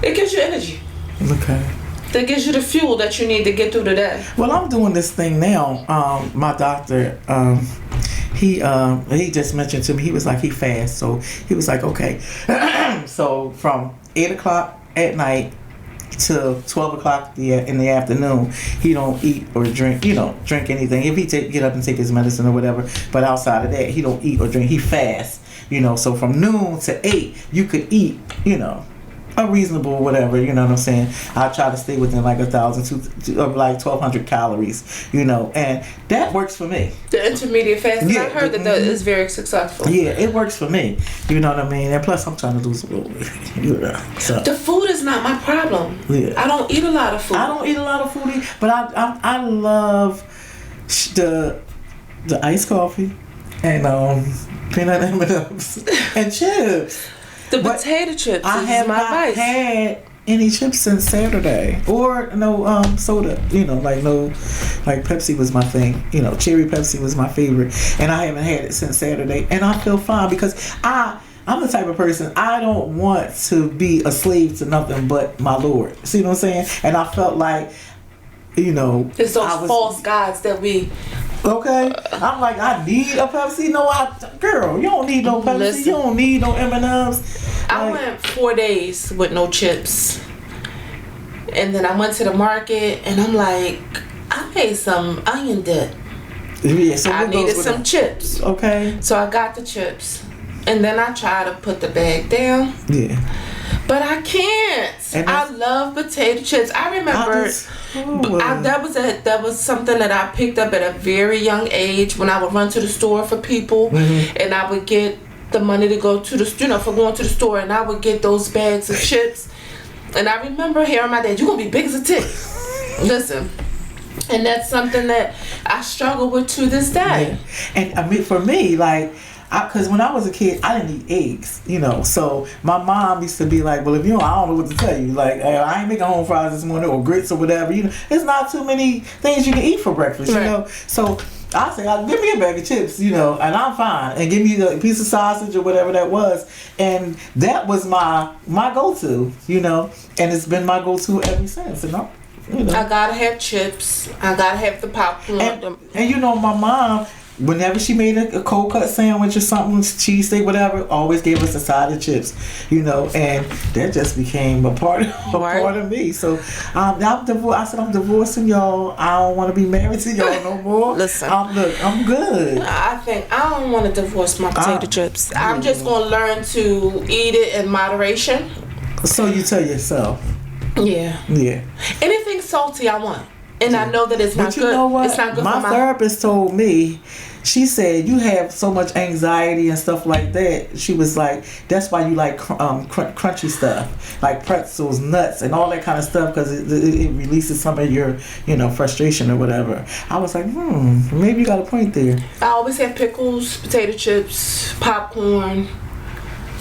Speaker 1: it gives you energy.
Speaker 2: Okay.
Speaker 1: That gives you the fuel that you need to get through the day.
Speaker 2: Well, I'm doing this thing now. My doctor, he just mentioned to me, he was like, he fasts. So he was like, okay. So from 8 o'clock at night to 12 o'clock in the afternoon, he don't eat or drink, drink anything. If he get up and take his medicine or whatever, but outside of that, he don't eat or drink. He fasts, so from noon to 8, you could eat, a reasonable whatever, you know what I'm saying? I try to stay within like 1,200 calories, and that works for me.
Speaker 1: The intermediate fasting, yeah, I've heard that is very successful.
Speaker 2: Yeah, it works for me. You know what I mean? And plus, I'm trying to lose a little weight. So.
Speaker 1: The food is not my problem. Yeah. I don't eat a lot of food.
Speaker 2: I don't eat a lot of food, but I love the iced coffee and peanut M&Ms and chips.
Speaker 1: The potato chips.
Speaker 2: I have not had any chips since Saturday, or no soda. Like Pepsi was my thing. Cherry Pepsi was my favorite, and I haven't had it since Saturday, and I feel fine because I'm the type of person, I don't want to be a slave to nothing but my Lord. See what I'm saying? And I felt like,
Speaker 1: it's those false gods that we.
Speaker 2: Okay, I'm like, I need a Pepsi. No, girl, you don't need no Pepsi. Listen, you don't need no M&Ms.
Speaker 1: I went 4 days with no chips, and then I went to the market, and I'm like, I I made some onion dip.
Speaker 2: Yeah, so
Speaker 1: I needed some chips.
Speaker 2: Okay.
Speaker 1: So I got the chips. And then I try to put the bag down.
Speaker 2: Yeah.
Speaker 1: But I can't. I love potato chips. I remember that was something that I picked up at a very young age when I would run to the store for people, and I would get the money to go to the for going to the store, and I would get those bags of chips. And I remember hearing my dad, "You're gonna be big as a tick." Listen. And that's something that I struggle with to this day.
Speaker 2: Yeah. And I mean, for me, like, because when I was a kid, I didn't eat eggs, So my mom used to be like, "Well, if you don't, I don't know what to tell you. Like, I ain't making home fries this morning or grits or whatever. It's not too many things you can eat for breakfast, So I say, give me a bag of chips, and I'm fine. And give me a piece of sausage or whatever that was. And that was my go-to, And it's been my go-to ever since,
Speaker 1: I gotta have chips. I gotta have the popcorn.
Speaker 2: And my mom, whenever she made a cold cut sandwich or something, cheesesteak, whatever, always gave us a side of chips, and that just became a part of me. So I'm divorced. I said, I'm divorcing y'all. I don't want to be married to y'all no more.
Speaker 1: Listen,
Speaker 2: I'm good.
Speaker 1: I think I don't want to divorce my potato chips. I'm just gonna learn to eat it in moderation.
Speaker 2: So you tell yourself.
Speaker 1: Yeah. Anything salty I want. And I know that it's not good. But you know what? It's not good
Speaker 2: my
Speaker 1: for
Speaker 2: therapist told me, she said, you have so much anxiety and stuff like that. She was like, that's why you like crunchy stuff, like pretzels, nuts, and all that kind of stuff, because it releases some of your, frustration or whatever. I was like, maybe you got a point there.
Speaker 1: I always have pickles, potato chips, popcorn.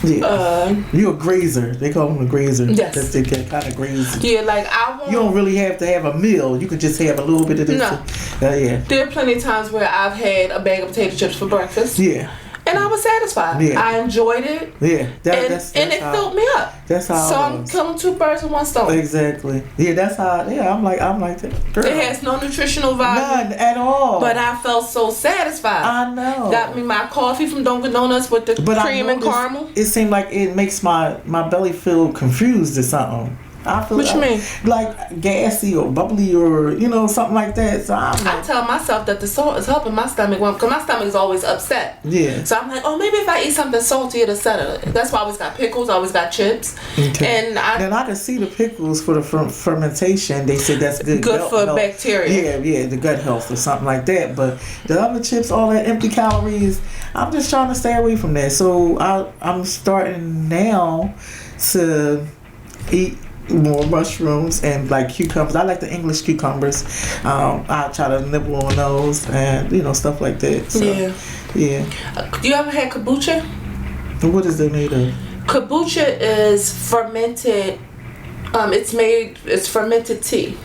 Speaker 2: Yeah. You're a grazer. They call them a grazer.
Speaker 1: Yes.
Speaker 2: They kind of graze.
Speaker 1: Yeah, like I want.
Speaker 2: You don't really have to have a meal. You can just have a little bit of this.
Speaker 1: No.
Speaker 2: Yeah.
Speaker 1: There are plenty of times where I've had a bag of potato chips for breakfast.
Speaker 2: Yeah.
Speaker 1: And I was satisfied. Yeah. I enjoyed it.
Speaker 2: Yeah.
Speaker 1: That's and it filled me up.
Speaker 2: That's how.
Speaker 1: So I'm killing two birds with one stone.
Speaker 2: Exactly. Yeah, that's how. Yeah, I'm like that. Girl.
Speaker 1: It has no nutritional value.
Speaker 2: None at all.
Speaker 1: But I felt so satisfied.
Speaker 2: I know.
Speaker 1: Got me my coffee from Dunkin' Donuts with the cream and caramel.
Speaker 2: It seemed like it makes my belly feel confused or something.
Speaker 1: What you mean?
Speaker 2: Like gassy or bubbly or something like that. So I
Speaker 1: tell myself that the salt is helping my stomach because my stomach is always upset.
Speaker 2: Yeah.
Speaker 1: So I'm like, maybe if I eat something salty, it'll settle it. That's why I always got pickles. I always got chips.
Speaker 2: Okay. And I can see the pickles for the fermentation. They said that's good.
Speaker 1: Good for health. Bacteria.
Speaker 2: Yeah, the gut health or something like that. But the other chips, all that empty calories, I'm just trying to stay away from that. So I'm starting now to eat more mushrooms and like cucumbers. I like the English cucumbers. I try to nibble on those and stuff like that. So, yeah.
Speaker 1: You ever had kombucha?
Speaker 2: What is it made of?
Speaker 1: Kombucha is fermented. It's fermented tea.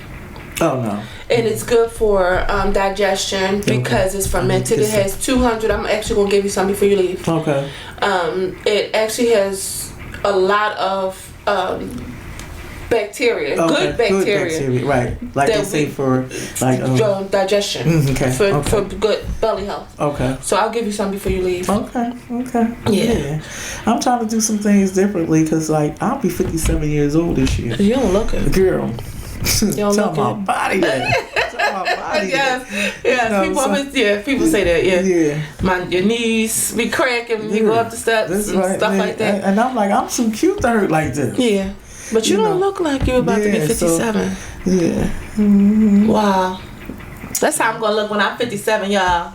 Speaker 2: Oh no.
Speaker 1: And it's good for digestion because it's fermented. It has 200. I'm actually gonna give you some before you leave.
Speaker 2: Okay.
Speaker 1: It actually has a lot of bacteria, good bacteria,
Speaker 2: right? Like they say for like
Speaker 1: digestion, for good belly health.
Speaker 2: Okay.
Speaker 1: So I'll give you some before you leave.
Speaker 2: Okay.
Speaker 1: Yeah.
Speaker 2: I'm trying to do some things differently because I'll be 57 years old this year.
Speaker 1: You don't look it,
Speaker 2: girl.
Speaker 1: You don't look
Speaker 2: my body that.
Speaker 1: Yes. People say that. Yeah. Your knees be cracking when you go up the steps and stuff like that.
Speaker 2: And I'm like, I'm too cute to hurt like this.
Speaker 1: Yeah. But you don't look like you're about to be 57.
Speaker 2: So, yeah. Mm-hmm.
Speaker 1: Wow. That's how I'm gonna look when I'm 57, y'all.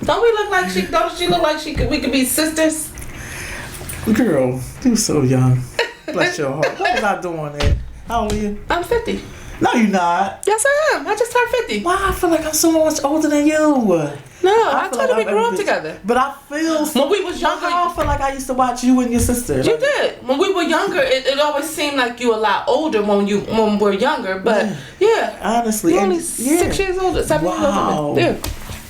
Speaker 1: Don't we look like don't she look like we could be sisters?
Speaker 2: Girl, you so young. Bless your heart. What was I doing that? How old are you?
Speaker 1: I'm 50.
Speaker 2: No, you're not.
Speaker 1: Yes, I am. I just turned 50.
Speaker 2: Why? I feel like I'm so much older than you.
Speaker 1: No, I told you we grew up together.
Speaker 2: But I feel
Speaker 1: when we was younger,
Speaker 2: I feel like I used to watch you and your sister.
Speaker 1: You did. When we were younger, it always seemed like you were a lot older when we were younger. But yeah,
Speaker 2: honestly,
Speaker 1: you're only 6 years older, 7 years older. Yeah.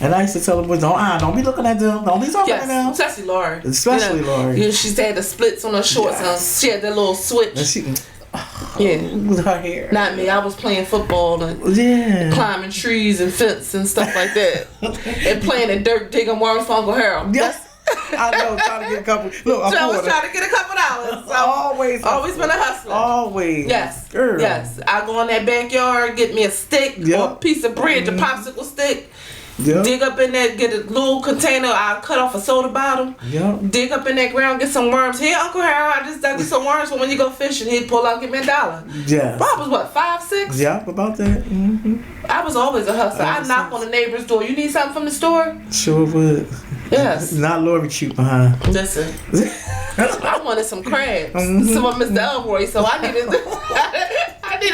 Speaker 2: And I used to tell them, don't be looking at them. Don't be talking at them.
Speaker 1: Especially Laurie.
Speaker 2: Laurie.
Speaker 1: She had the splits on her shorts. Yes. She had that little switch.
Speaker 2: With her hair.
Speaker 1: Not me. I was playing football and climbing trees and fence and stuff like that. And playing in dirt, digging worms for Uncle Harold.
Speaker 2: Yes. I know, trying to get a couple. Look,
Speaker 1: I was trying to get a couple dollars. So always been a hustler.
Speaker 2: Always.
Speaker 1: Yes.
Speaker 2: Girl.
Speaker 1: Yes. I go in that backyard, get me a stick or a piece of bread, a popsicle stick. Yep. Dig up in there, get a little container. I'll cut off a soda bottle.
Speaker 2: Yep.
Speaker 1: Dig up in that ground, get some worms. Here, Uncle Harold, I just dug you some worms for when you go fishing. He'd pull out, give me $1.
Speaker 2: Yes.
Speaker 1: Bob was what, 5, 6?
Speaker 2: Yep, about that. Mm-hmm.
Speaker 1: I was always a hustler. I knock on the neighbor's door. You need something from the store?
Speaker 2: Sure would.
Speaker 1: Yes.
Speaker 2: Not Lori cute behind.
Speaker 1: Listen. I wanted some crabs. Some of Mr. Elroy, so I needed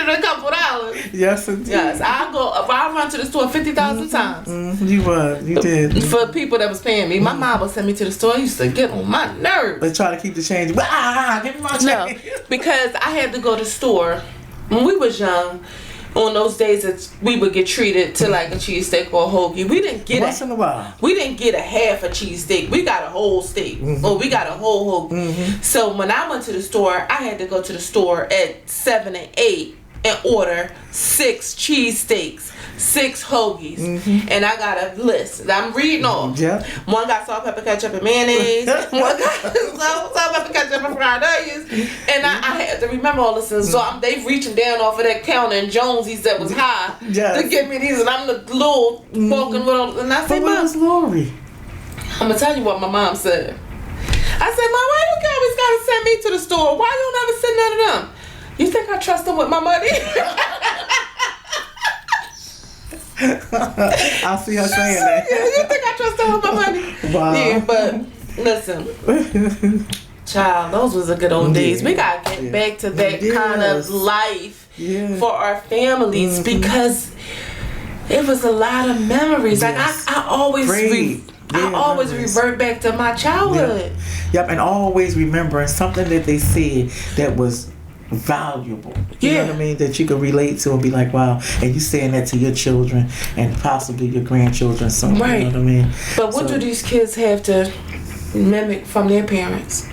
Speaker 1: a couple dollars.
Speaker 2: Yes, indeed.
Speaker 1: Yes, I run to the store 50,000 times.
Speaker 2: You did.
Speaker 1: For people that was paying me. My mom would send me to the store. I used to get on my nerves.
Speaker 2: They try to keep the change. Give me my change.
Speaker 1: No, because I had to go to the store when we was young. On those days that we would get treated to like a cheesesteak or a hoagie, we didn't get
Speaker 2: once in a while.
Speaker 1: We didn't get a half a cheesesteak. We got a whole steak, or we got a whole hoagie. So when I went to the store, I had to go to the store at 7 and 8 and order 6 cheesesteaks, 6 hoagies, and I got a list that I'm reading off.
Speaker 2: Yeah.
Speaker 1: One got salt, pepper, ketchup, and mayonnaise. One got salt, pepper, ketchup, and fried onions. And I had to remember all this. So they reaching down off of that counter, and Jonesy's that was high to give me these, and I'm the little walking with them. And I said,
Speaker 2: "Where's Lori?"
Speaker 1: I'm gonna tell you what my mom said. I said, "Mom, why you always gotta send me to the store? Why you never send none of them? You think I trust them with my money?"
Speaker 2: I see her saying that.
Speaker 1: You think I trust them with my money?
Speaker 2: Wow.
Speaker 1: Yeah, but listen, child, those was the good old days. We gotta get back to that kind of life for our families because it was a lot of memories. Like I always revert back to my childhood.
Speaker 2: Yep, and always remembering something that they said that was valuable. You know what I mean? That you can relate to and be like, wow. And you saying that to your children and possibly your grandchildren. So, right. You know what I mean?
Speaker 1: But what do these kids have to mimic from their parents?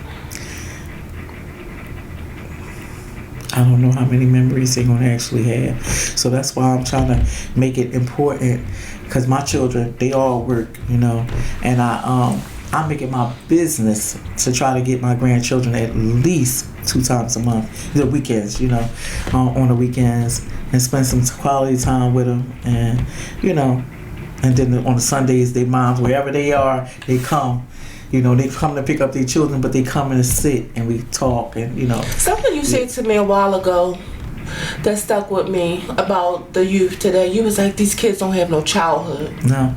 Speaker 2: I don't know how many memories they're going to actually have. So that's why I'm trying to make it important because my children, they all work, you know, and I'm making my business to try to get my grandchildren at least 2 times a month, the weekends, you know, on the weekends, and spend some quality time with them, and you know, and then on the Sundays, their moms, wherever they are, they come. You know, they come to pick up their children, but they come and sit and we talk, and you know. Something
Speaker 1: you said to me a while ago that stuck with me about the youth today. You was like, these kids don't have no childhood.
Speaker 2: No.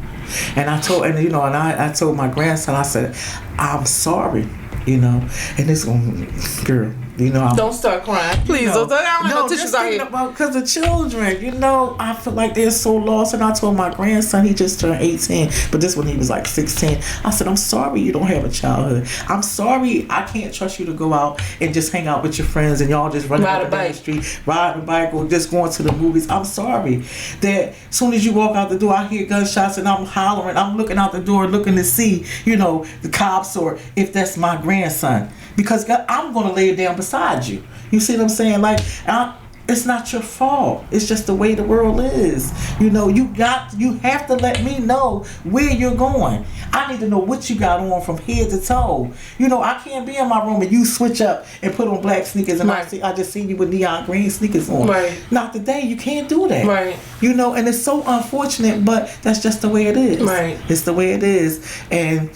Speaker 2: And I told, and you know, and I told my grandson, I said, I'm sorry, you know, and this girl, you know.
Speaker 1: Don't start crying, please.
Speaker 2: You know,
Speaker 1: don't have no tissues out here.
Speaker 2: Because the children, you know, I feel like they're so lost. And I told my grandson, he just turned 18, but this when he was like 16. I said, I'm sorry you don't have a childhood. I'm sorry I can't trust you to go out and just hang out with your friends and y'all just running down the street, riding a bike or just going to the movies. I'm sorry that as soon as you walk out the door, I hear gunshots and I'm hollering. I'm looking out the door looking to see, you know, the cops or if that's my grandson. Because I'm going to lay it down beside you. You see what I'm saying? Like, it's not your fault. It's just the way the world is. You know, you have to let me know where you're going. I need to know what you got on from head to toe. You know, I can't be in my room and you switch up and put on black sneakers and right. I just seen you with neon green sneakers on. Right. Not today. You can't do that. Right. You know, and it's so unfortunate, but that's just the way it is. Right. It's the way it is. And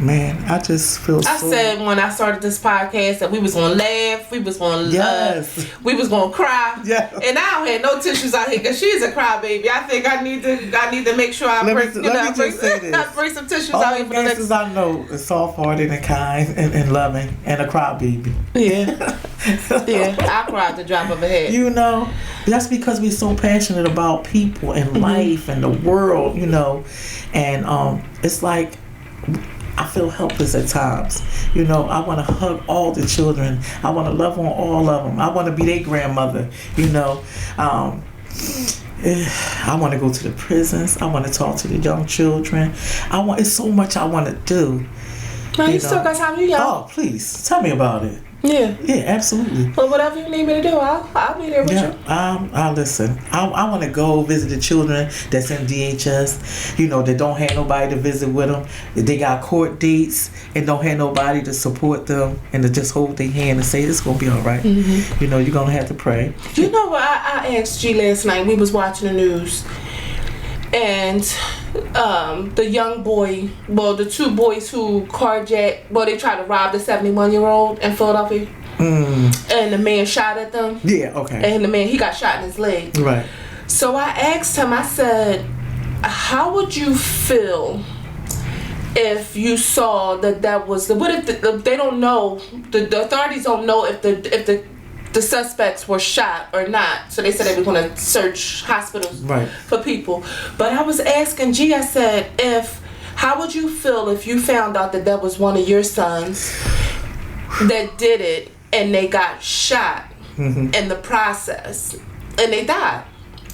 Speaker 2: man, I just feel I said when I started this podcast that we was gonna laugh, we was gonna we was gonna cry, and I don't have no tissues out here because she's a crybaby. I think I need to make sure I bring some tissues out here for the next. I know is soft-hearted and kind and loving and a crybaby. Yeah, yeah, I cry at the drop of a head. You know, that's because we're so passionate about people and life and the world. You know, and it's like. I feel helpless at times. You know, I want to hug all the children. I want to love on all of them. I want to be their grandmother, you know. I want to go to the prisons. I want to talk to the young children. It's so much I want to do. No, you still got time. You young. Oh, please. Tell me about it.
Speaker 1: Yeah.
Speaker 2: Yeah, absolutely.
Speaker 1: Well, whatever you need me to do, I'll be there with you.
Speaker 2: I'll listen. I want to go visit the children that's in DHS, that don't have nobody to visit with them. They got court dates and don't have nobody to support them and to just hold their hand and say, it's going to be all right.
Speaker 1: Mm-hmm.
Speaker 2: You're going to have to pray.
Speaker 1: You know what? I asked G last night. We was watching the news. And the young boy, the two boys who they tried to rob the 71-year-old in Philadelphia. And the man shot at them.
Speaker 2: Yeah, okay.
Speaker 1: And the man, he got shot in his leg.
Speaker 2: Right.
Speaker 1: So I asked him, I said, how would you feel if you saw that was what if they don't know, the authorities don't know if the suspects were shot or not. So they said they were going to search hospitals for people. But I was asking G, I said, how would you feel if you found out that was one of your sons that did it and they got shot in the process and they died?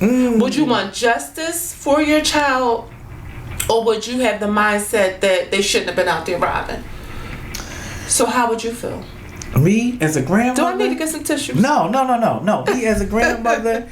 Speaker 1: Would you want justice for your child, or would you have the mindset that they shouldn't have been out there robbing? So how would you feel?
Speaker 2: Me as a grandmother?
Speaker 1: Do I need to get some tissues?
Speaker 2: No. Me as a grandmother,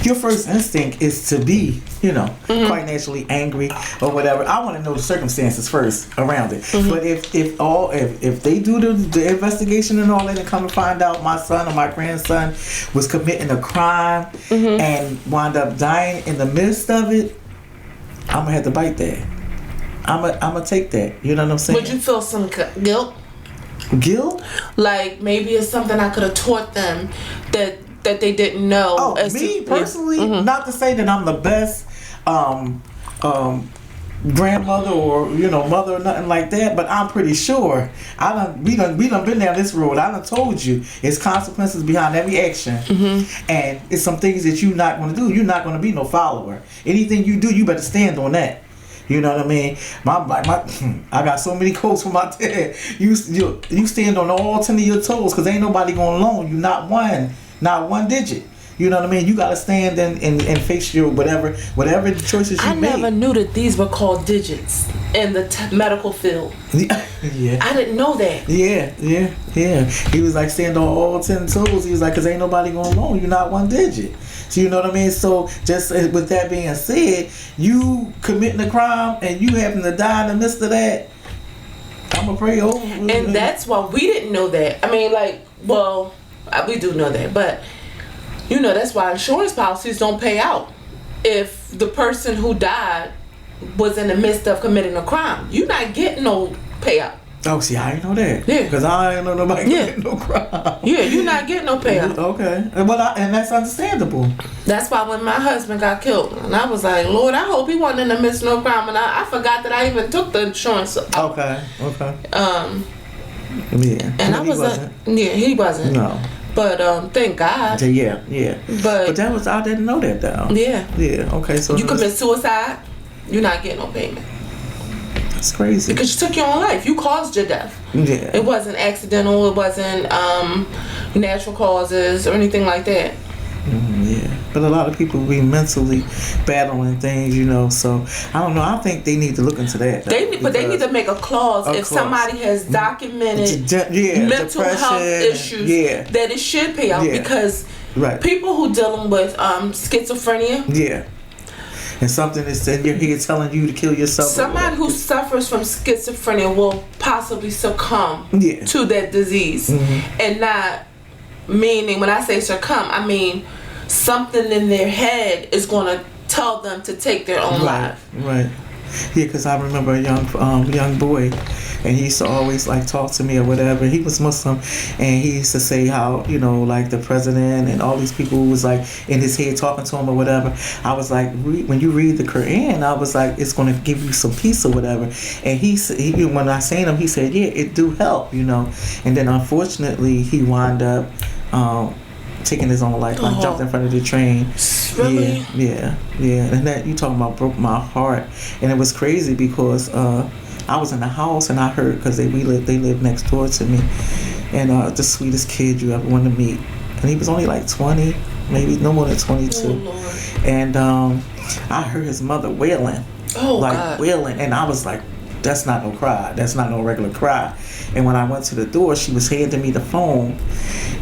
Speaker 2: your first instinct is to be, quite naturally angry or whatever. I want to know the circumstances first around it. But if they do the investigation and all that and come to find out my son or my grandson was committing a crime and wound up dying in the midst of it, I'm gonna have to bite that. I'm gonna take that. You know what I'm saying?
Speaker 1: Would you feel some guilt?
Speaker 2: Guilt?
Speaker 1: Like maybe it's something I could have taught them that they didn't know.
Speaker 2: Oh, me personally, not to say that I'm the best grandmother or mother or nothing like that, but I'm pretty sure we done been down this road. I done told you it's consequences behind every action, and it's some things that you're not going to do. You're not going to be no follower. Anything you do, you better stand on that. You know what I mean? I got so many quotes from my dad. You stand on all 10 of your toes, because ain't nobody going to loan you not one digit. You know what I mean? You got to stand and face your whatever choices you make.
Speaker 1: I never knew that these were called digits in the medical field.
Speaker 2: Yeah.
Speaker 1: I didn't know that.
Speaker 2: Yeah. He was like, stand on all 10 toes. He was like, because ain't nobody going to loan you not one digit. So you know what I mean? So just with that being said, you committing a crime and you happen to die in the midst of that, I'm going to pray over.
Speaker 1: And that's why we didn't know that. I mean, we do know that, but that's why insurance policies don't pay out if the person who died was in the midst of committing a crime. You're not getting no payout.
Speaker 2: Oh, see, I ain't know that.
Speaker 1: Yeah.
Speaker 2: Because I ain't know nobody getting no crime.
Speaker 1: Yeah, you're not getting no payout.
Speaker 2: Okay. And that's understandable.
Speaker 1: That's why when my husband got killed, and I was like, Lord, I hope he wasn't in the midst of no crime. And I forgot that I even took the insurance out.
Speaker 2: Okay.
Speaker 1: Yeah. And I was like, he wasn't.
Speaker 2: No.
Speaker 1: But thank God.
Speaker 2: Yeah. But that was, I didn't know that though.
Speaker 1: Yeah.
Speaker 2: Yeah. Okay. So
Speaker 1: you commit suicide, you're not getting no payment.
Speaker 2: That's crazy.
Speaker 1: Because you took your own life. You caused your death.
Speaker 2: Yeah.
Speaker 1: It wasn't accidental. It wasn't natural causes or anything like that.
Speaker 2: Yeah. But a lot of people be mentally battling things, so I don't know. I think they need to look into that.
Speaker 1: They need to make a clause if somebody has documented mental health issues that it should pay out because people who dealing with schizophrenia.
Speaker 2: Yeah. And something is in your head telling you to kill yourself.
Speaker 1: Somebody who suffers from schizophrenia will possibly succumb to that disease. And not meaning, when I say succumb, I mean something in their head is going to tell them to take their own life.
Speaker 2: Right. Yeah, because I remember a young boy, and he used to always talk to me or whatever. He was Muslim, and he used to say how the president and all these people was in his head talking to him or whatever. I was like, when you read the Quran, I was like, it's going to give you some peace or whatever. And he when I seen him, he said, yeah, it do help, And then unfortunately, he wound up taking his own life, jumped in front of the train.
Speaker 1: Really?
Speaker 2: Yeah. And that you talking about broke my heart, and it was crazy because I was in the house and I heard because they lived next door to me, and the sweetest kid you ever want to meet, and he was only 20, maybe no more than 22, and I heard his mother wailing,
Speaker 1: God.
Speaker 2: wailing, and I was like, that's not no cry. That's not no regular cry. And when I went to the door, she was handing me the phone,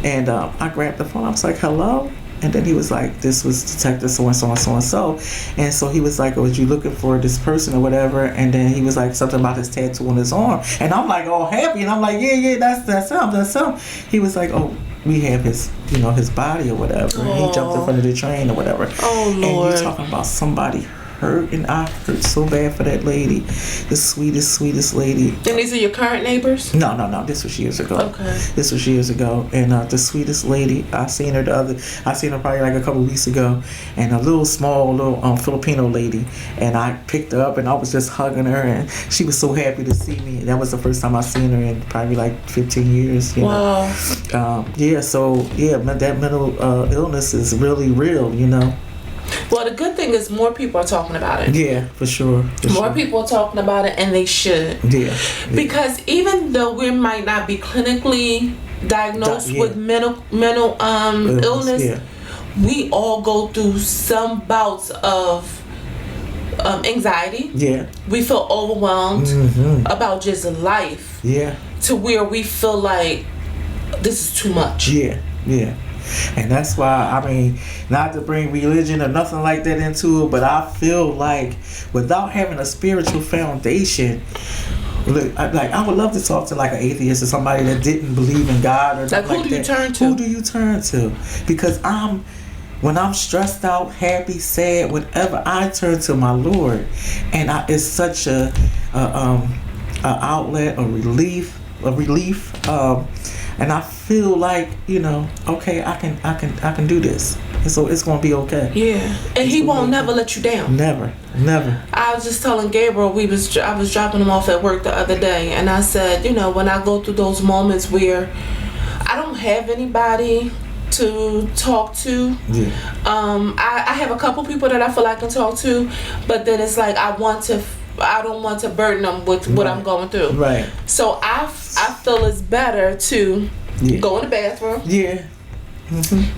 Speaker 2: and I grabbed the phone. I was like, hello? And then he was like, this was Detective so-and-so and so-and-so. And so he was like, oh, was you looking for this person or whatever? And then he was like, something about his tattoo on his arm. And I'm like, all happy. And I'm like, yeah, that's him. He was like, oh, we have his, his body or whatever. And he jumped in front of the train or whatever.
Speaker 1: Oh, Lord.
Speaker 2: And you're talking about somebody hurt, and I hurt so bad for that lady. The sweetest lady.
Speaker 1: And these are your current neighbors?
Speaker 2: No. This was years ago.
Speaker 1: Okay.
Speaker 2: This was years ago. And the sweetest lady, I seen her probably like a couple of weeks ago. And a little Filipino lady. And I picked her up and I was just hugging her, and she was so happy to see me. That was the first time I seen her in probably like 15 years.
Speaker 1: Wow.
Speaker 2: That mental illness is really real,
Speaker 1: Well, the good thing is more people are talking about it.
Speaker 2: Yeah, for sure.
Speaker 1: More people are talking about it, and they should.
Speaker 2: Yeah.
Speaker 1: Because even though we might not be clinically diagnosed with mental illness, we all go through some bouts of anxiety. Yeah. We feel overwhelmed about just life. Yeah. To where we feel like this is too much.
Speaker 2: Yeah. And that's why, not to bring religion or nothing like that into it, but I feel like without having a spiritual foundation, I would love to talk to like an atheist or somebody that didn't believe in God or
Speaker 1: like who do you turn to?
Speaker 2: Who do you turn to? Because when I'm stressed out, happy, sad, whatever, I turn to my Lord, and it's such a outlet, a relief. And I feel like, okay, I can do this. And so it's gonna be okay.
Speaker 1: Yeah. And he won't never let you down.
Speaker 2: Never.
Speaker 1: I was just telling Gabriel, I was dropping him off at work the other day, and I said, when I go through those moments where I don't have anybody to talk to, I have a couple people that I feel I can talk to, but then it's like I don't want to burden them with what I'm going through. Right. So I feel it's better to go in the bathroom. Yeah.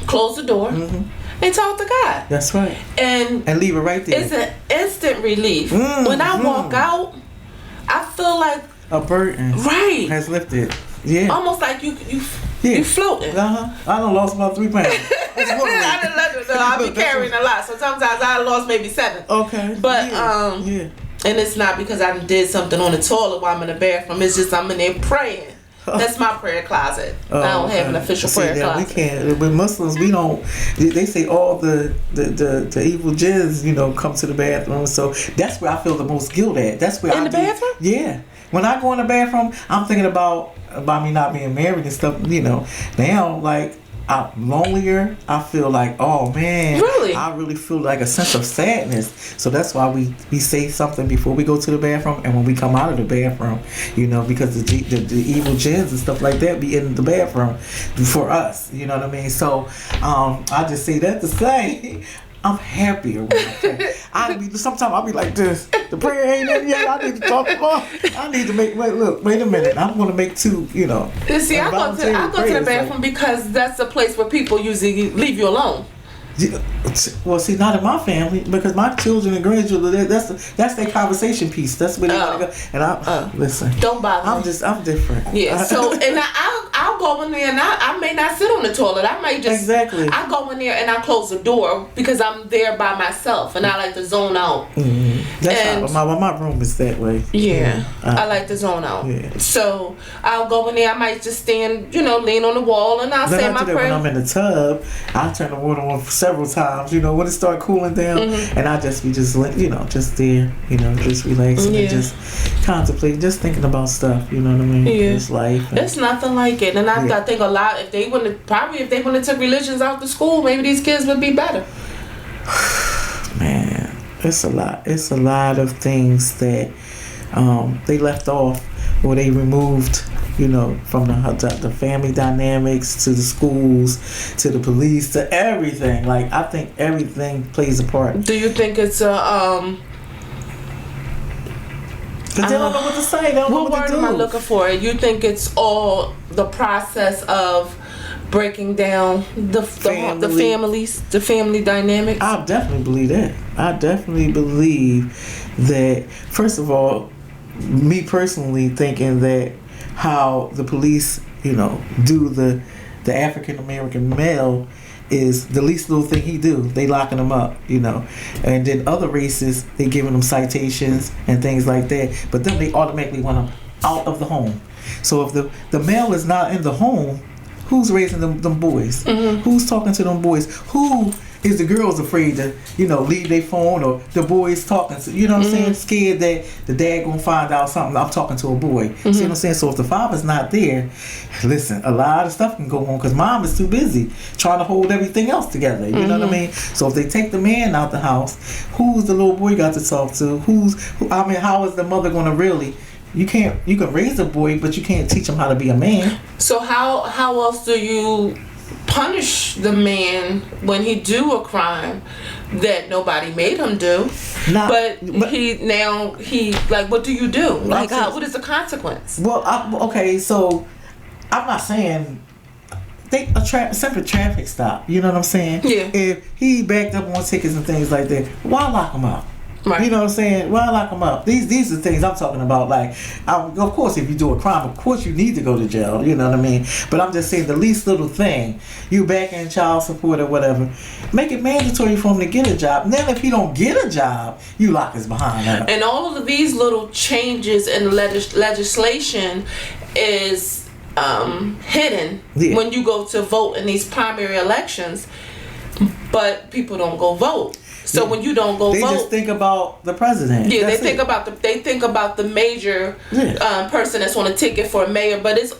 Speaker 1: Close the door and talk to God.
Speaker 2: That's right.
Speaker 1: And
Speaker 2: leave it right there.
Speaker 1: It's an instant relief. When I walk out, I feel like
Speaker 2: a burden has lifted. Yeah.
Speaker 1: Almost like you floating.
Speaker 2: I done lost about 3 pounds.
Speaker 1: I be carrying a lot. So sometimes I lost maybe 7. Okay. But and it's not because I did something on the toilet while I'm in the bathroom. It's just I'm in there praying. That's my prayer closet. I don't have an official prayer closet.
Speaker 2: We can't. With Muslims, we don't. They say all the evil jinns, come to the bathroom. So that's where I feel the most guilt at. That's where
Speaker 1: in the bathroom.
Speaker 2: Yeah. When I go in the bathroom, I'm thinking about me not being married and stuff. Now like. I'm lonelier. I feel like, oh man,
Speaker 1: really?
Speaker 2: I really feel like a sense of sadness. So that's why we say something before we go to the bathroom and when we come out of the bathroom, because the evil jinns and stuff like that be in the bathroom for us. You know what I mean? So I just say that to say I'm happier when I pray. Sometimes I'll be like this. The prayer ain't in yet. I need to talk more. I need to make. Wait a minute. I'm going to make 2.
Speaker 1: See, I go to the bathroom because that's the place where people usually leave you alone.
Speaker 2: Well, see, not in my family because my children and grandchildren. That's their conversation piece. That's where they want to go. And I listen.
Speaker 1: Don't bother me.
Speaker 2: I'm different.
Speaker 1: Yeah. So and I'll go in there and I may not sit on the toilet. I might just I go in there and I close the door because I'm there by myself and I like to zone out.
Speaker 2: Mm-hmm. That's how my room is that way.
Speaker 1: Yeah. I like to zone out. Yeah. So I'll go in there. I might just stand, lean on the wall and I'll say my prayer.
Speaker 2: When I'm in the tub, I turn the water on several times, when it start cooling down, and I just be just there, just relaxing and just contemplating, just thinking about stuff, you know what I mean?
Speaker 1: Yeah.
Speaker 2: Just life.
Speaker 1: It's nothing like it, and I think a lot. If they wouldn't have took religions out the school, maybe these kids would be better.
Speaker 2: Man, it's a lot. It's a lot of things that they left off or they removed. From the family dynamics to the schools to the police to everything. Like I think everything plays a part.
Speaker 1: Do you think it's a
Speaker 2: Because they don't know what to say. They don't know what to do.
Speaker 1: What word am I looking for? You think it's all the process of breaking down the families, the family dynamics?
Speaker 2: I definitely believe that. I definitely believe that, first of all, me personally thinking that how the police, do the African American male is the least little thing he do. They locking him up, and then other races they giving them citations and things like that. But then they automatically want him out of the home. So if the male is not in the home, who's raising them boys?
Speaker 1: Mm-hmm.
Speaker 2: Who's talking to them boys? Who is the girls afraid to, leave their phone, or the boys talking to, what I'm saying? Scared that the dad gonna find out something. I'm talking to a boy. See what I'm saying? So if the father's not there, listen, a lot of stuff can go on because mom is too busy trying to hold everything else together. You know what I mean? So if they take the man out the house, who's the little boy got to talk to? How is the mother gonna really? You can raise a boy, but you can't teach him how to be a man.
Speaker 1: So how else do you punish the man when he do a crime that nobody made him do? But he what do you do? Like, what is the consequence?
Speaker 2: Well, so I'm not saying simple traffic stop. You know what I'm saying?
Speaker 1: Yeah.
Speaker 2: If he backed up on tickets and things like that, why lock him up?
Speaker 1: Right.
Speaker 2: You know what I'm saying? Why lock them up? These are things I'm talking about. Like, of course, if you do a crime, of course you need to go to jail. You know what I mean? But I'm just saying the least little thing, you back in child support or whatever, make it mandatory for him to get a job. And then if he don't get a job, you lock his behind up.
Speaker 1: And all of these little changes in legislation is hidden when you go to vote in these primary elections, but people don't go vote. So when you don't go vote,
Speaker 2: they just think about the president.
Speaker 1: Yeah, they think about the major person that's on a ticket for a mayor. But it's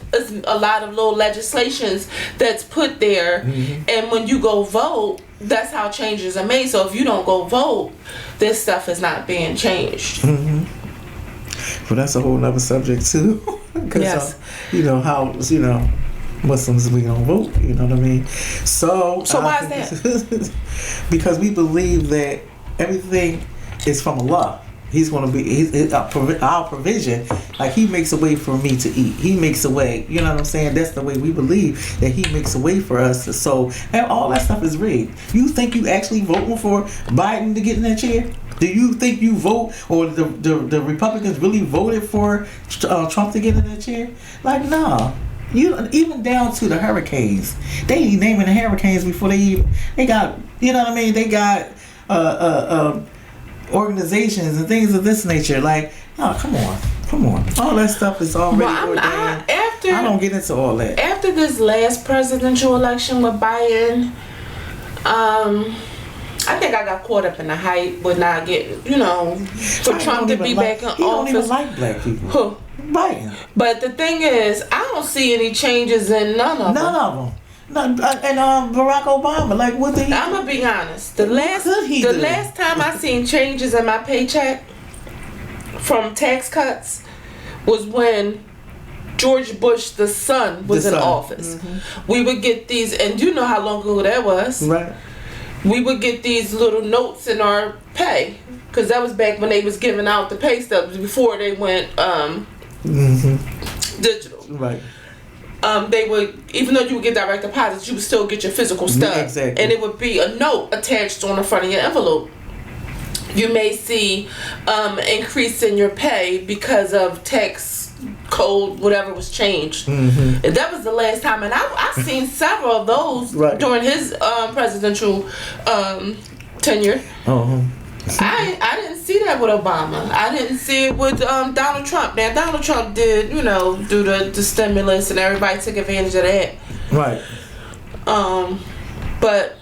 Speaker 1: a lot of little legislations that's put there, and when you go vote, that's how changes are made. So if you don't go vote, this stuff is not being changed.
Speaker 2: Well, that's a whole nother subject too.
Speaker 1: Yes.
Speaker 2: How Muslims, we don't vote, you know what I mean? So
Speaker 1: why is that?
Speaker 2: Because we believe that everything is from Allah. He's going to be our provision. Like, he makes a way for me to eat. He makes a way. You know what I'm saying? That's the way we believe, that he makes a way for us. So, and all that stuff is rigged. You think you actually voting for Biden to get in that chair? Do you think you vote, or the Republicans really voted for Trump to get in that chair? Like, no. Even down to the hurricanes, they ain't naming the hurricanes before they got, you know what I mean? They got organizations and things of this nature. Like, oh, come on, all that stuff is already ordained. I don't get into all that.
Speaker 1: After this last presidential election with Biden, I think I got caught up in the hype with not getting, for Trump to be back in office.
Speaker 2: He don't even like black people.
Speaker 1: Who?
Speaker 2: Biden.
Speaker 1: But the thing is, I don't see any changes in none of them.
Speaker 2: And Barack Obama, like, what did he?
Speaker 1: I'm gonna be honest. The last time I seen changes in my paycheck from tax cuts was when George Bush the son was in office. We would get these, and you know how long ago that was.
Speaker 2: Right.
Speaker 1: We would get these little notes in our pay, because that was back when they was giving out the pay stubs before they went digital.
Speaker 2: Right.
Speaker 1: They would, even though you would get direct deposits, you would still get your physical stuff.
Speaker 2: Exactly.
Speaker 1: And it would be a note attached on the front of your envelope. You may see increase in your pay because of tax code, whatever was changed. And that was the last time, and I've seen several of those during his presidential tenure. I didn't see that with Obama. I didn't see it with Donald Trump. Now, Donald Trump did, do the stimulus, and everybody took advantage of that.
Speaker 2: Right.
Speaker 1: But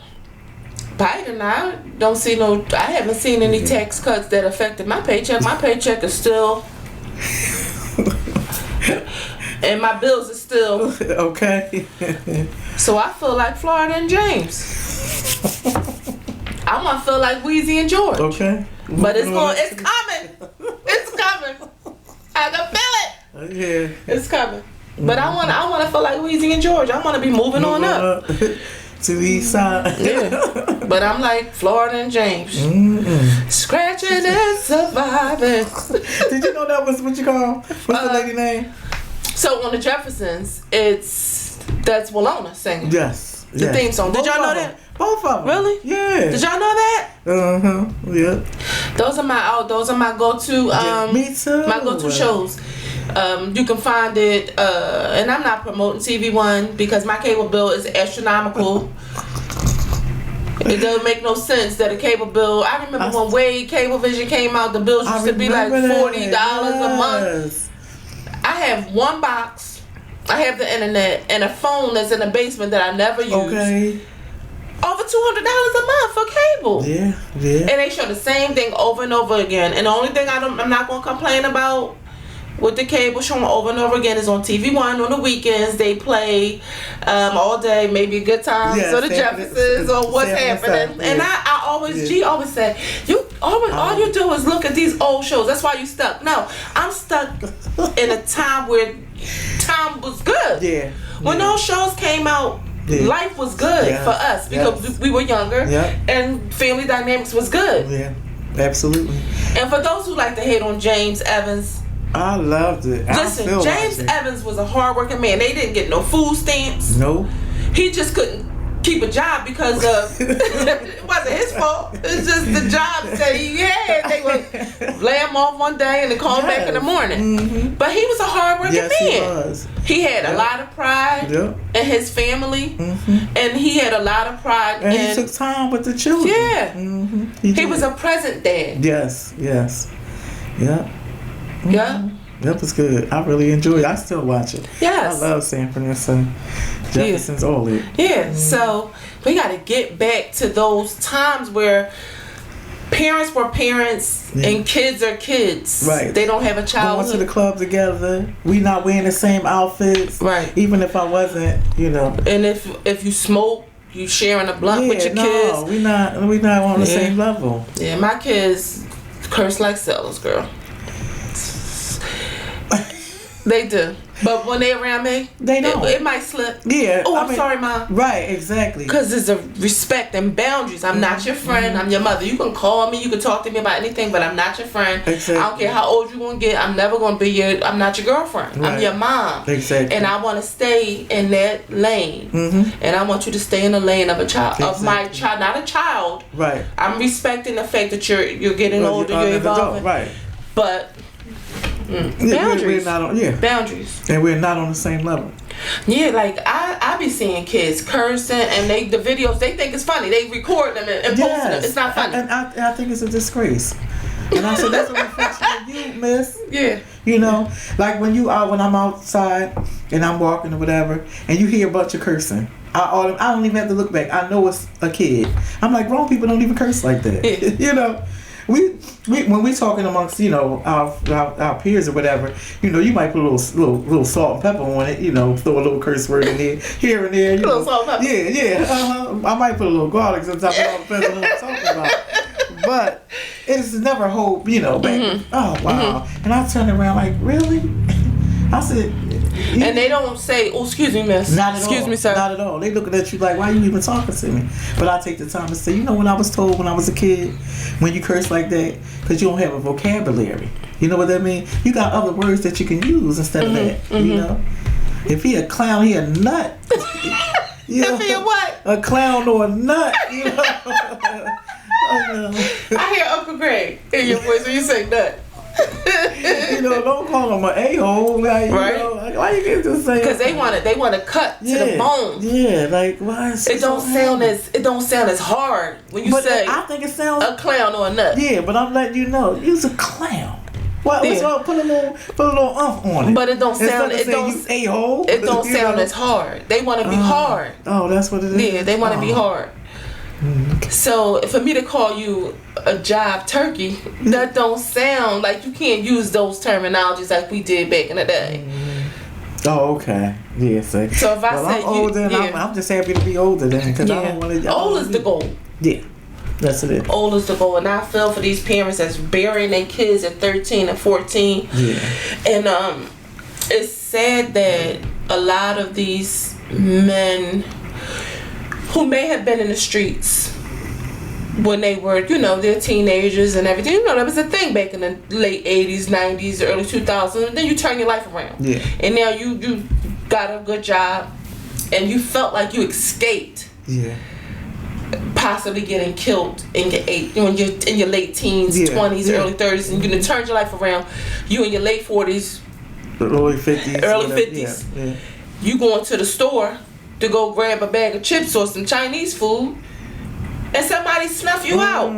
Speaker 1: Biden, I haven't seen any tax cuts that affected my paycheck. My paycheck is still, and my bills are still
Speaker 2: okay.
Speaker 1: So I feel like Florida and James. I want to feel like Weezy and George.
Speaker 2: Okay.
Speaker 1: But it's coming. It's coming. I can feel it.
Speaker 2: Yeah.
Speaker 1: It's coming. But I want to feel like Weezy and George. I want to be moving on up.
Speaker 2: To the east side.
Speaker 1: Yeah. But I'm like Florida and James. Scratching and surviving.
Speaker 2: Did you know that was what you call? What's the lady name?
Speaker 1: So on the Jeffersons, it's That's Walona singing.
Speaker 2: Yes.
Speaker 1: The theme song. Did y'all know that?
Speaker 2: Both of them.
Speaker 1: Really?
Speaker 2: Yeah.
Speaker 1: Did y'all know that?
Speaker 2: Yeah.
Speaker 1: Those are my go-to.
Speaker 2: Me too.
Speaker 1: My go-to shows. You can find it, and I'm not promoting TV One because my cable bill is astronomical. It doesn't make no sense that a cable bill. I remember when Wade Cablevision came out, the bills used to be like $40 a month. I have one box. I have the internet and a phone that's in the basement that I never use.
Speaker 2: Okay.
Speaker 1: Over $200 a month for cable.
Speaker 2: Yeah.
Speaker 1: And they show the same thing over and over again. And the only thing I'm not gonna complain about with the cable showing over and over again is on TV One on the weekends. They play all day, maybe Good Times or the Jeffersons or what's happening. And I always, G always said, all you do is look at these old shows. That's why you stuck. No, I'm stuck in a time where time was good.
Speaker 2: Yeah.
Speaker 1: When those shows came out, life was good for us because we were younger and family dynamics was good.
Speaker 2: Yeah, absolutely.
Speaker 1: And for those who like to hate on James Evans,
Speaker 2: I loved it.
Speaker 1: Listen, James Evans was a hard-working man. They didn't get no food stamps.
Speaker 2: No.
Speaker 1: He just couldn't keep a job because of it wasn't his fault. It's just the job that he had. They would lay him off one day and then call him back in the morning.
Speaker 2: Mm-hmm.
Speaker 1: But he was a hard-working man.
Speaker 2: He was.
Speaker 1: He had a lot of pride in his family, and he had a lot of pride.
Speaker 2: And he took time with the children.
Speaker 1: Yeah.
Speaker 2: Mm-hmm.
Speaker 1: He was a present dad.
Speaker 2: Yes. Yeah.
Speaker 1: Yeah.
Speaker 2: That was good. I really enjoyed it. I still watch it.
Speaker 1: Yes.
Speaker 2: I love Sanford and Son. Jefferson's all it.
Speaker 1: Yeah. So we got to get back to those times where parents were parents and kids are kids.
Speaker 2: Right.
Speaker 1: They don't have a childhood.
Speaker 2: Going to the club together. We not wearing the same outfits.
Speaker 1: Right.
Speaker 2: Even if I wasn't,
Speaker 1: And if you smoke, you sharing a blunt with your kids.
Speaker 2: we not on the same level.
Speaker 1: Yeah, my kids curse like sailors, girl. They do. But when they around me,
Speaker 2: they don't.
Speaker 1: It might slip.
Speaker 2: Yeah.
Speaker 1: Oh, I'm sorry, Mom.
Speaker 2: Right, exactly.
Speaker 1: Because there's a respect and boundaries. I'm not your friend. I'm your mother. You can call me. You can talk to me about anything, but I'm not your friend.
Speaker 2: Exactly.
Speaker 1: I don't care how old you're going to get. I'm never going to be I'm not your girlfriend.
Speaker 2: Right.
Speaker 1: I'm your mom.
Speaker 2: Exactly.
Speaker 1: And I want to stay in that lane. And I want you to stay in the lane of a child, of my child, not a child.
Speaker 2: Right.
Speaker 1: I'm respecting the fact that you're getting older, you're evolving.
Speaker 2: Right.
Speaker 1: But boundaries.
Speaker 2: We're not on,
Speaker 1: boundaries.
Speaker 2: And we're not on the same level.
Speaker 1: Yeah, like I be seeing kids cursing and the videos they think it's funny. They record them and post them. It's not funny.
Speaker 2: And I think it's a disgrace. And I said that's a reflection of you, miss.
Speaker 1: Yeah.
Speaker 2: Like when I'm outside and I'm walking or whatever, and you hear a bunch of cursing. I don't even have to look back. I know it's a kid. I'm like, grown people don't even curse like that.
Speaker 1: Yeah.
Speaker 2: We when we talking amongst our peers or whatever, you might put a little salt and pepper on it, throw a little curse word in there, here and there.
Speaker 1: A little salt and pepper.
Speaker 2: Yeah. I might put a little garlic sometimes. It all depends on what I'm talking about. But it's never hope, back. Oh wow! And I turned around like, really? I said.
Speaker 1: And they don't say, "Oh, excuse me, miss."
Speaker 2: Not at all.
Speaker 1: Excuse me, sir.
Speaker 2: Not at all. They looking at you like, "Why are you even talking to me?" But I take the time to say, when I was told when I was a kid, when you curse like that, because you don't have a vocabulary. You know what that means? You got other words that you can use instead of that. If he a clown, he a nut.
Speaker 1: If he a what?
Speaker 2: A clown or a nut.
Speaker 1: I hear Uncle Greg in your voice when you say nut.
Speaker 2: Don't call him an a-hole. Like,
Speaker 1: right?
Speaker 2: Why you get to say?
Speaker 1: Because they want to cut to the bone.
Speaker 2: Yeah, like why?
Speaker 1: It don't sound as hard when you say.
Speaker 2: I think it sounds
Speaker 1: a clown or a nut.
Speaker 2: Yeah, but I'm letting you know, you's a clown. What's wrong? Put a little umph on it.
Speaker 1: But it don't sound. It don't.
Speaker 2: You a-hole.
Speaker 1: It don't sound as hard. They want to be hard.
Speaker 2: Oh, that's what it is.
Speaker 1: Yeah, they want to be hard. So for me to call you a jive turkey, that don't sound like you can't use those terminologies like we did back in the day.
Speaker 2: Oh, okay. Yeah, so if
Speaker 1: I say
Speaker 2: I'm older, I'm just happy to be older then, because I don't want to.
Speaker 1: Old is the goal.
Speaker 2: Yeah, that's it.
Speaker 1: Old is the goal, and I feel for these parents that's burying their kids at 13 and 14.
Speaker 2: Yeah,
Speaker 1: and it's sad that a lot of these men who may have been in the streets when they were, they're teenagers and everything. That was a thing back in the late 80s, 90s, early 2000s. And then you turn your life around.
Speaker 2: Yeah.
Speaker 1: And now you got a good job. and you felt like you escaped.
Speaker 2: Yeah.
Speaker 1: Possibly getting killed in your late teens, 20s, early 30s, and you done turned your life around. You in your late 40s,
Speaker 2: early 50s.
Speaker 1: Early 50s.
Speaker 2: Yeah.
Speaker 1: You going to the store to go grab a bag of chips or some Chinese food, and somebody snuff you out.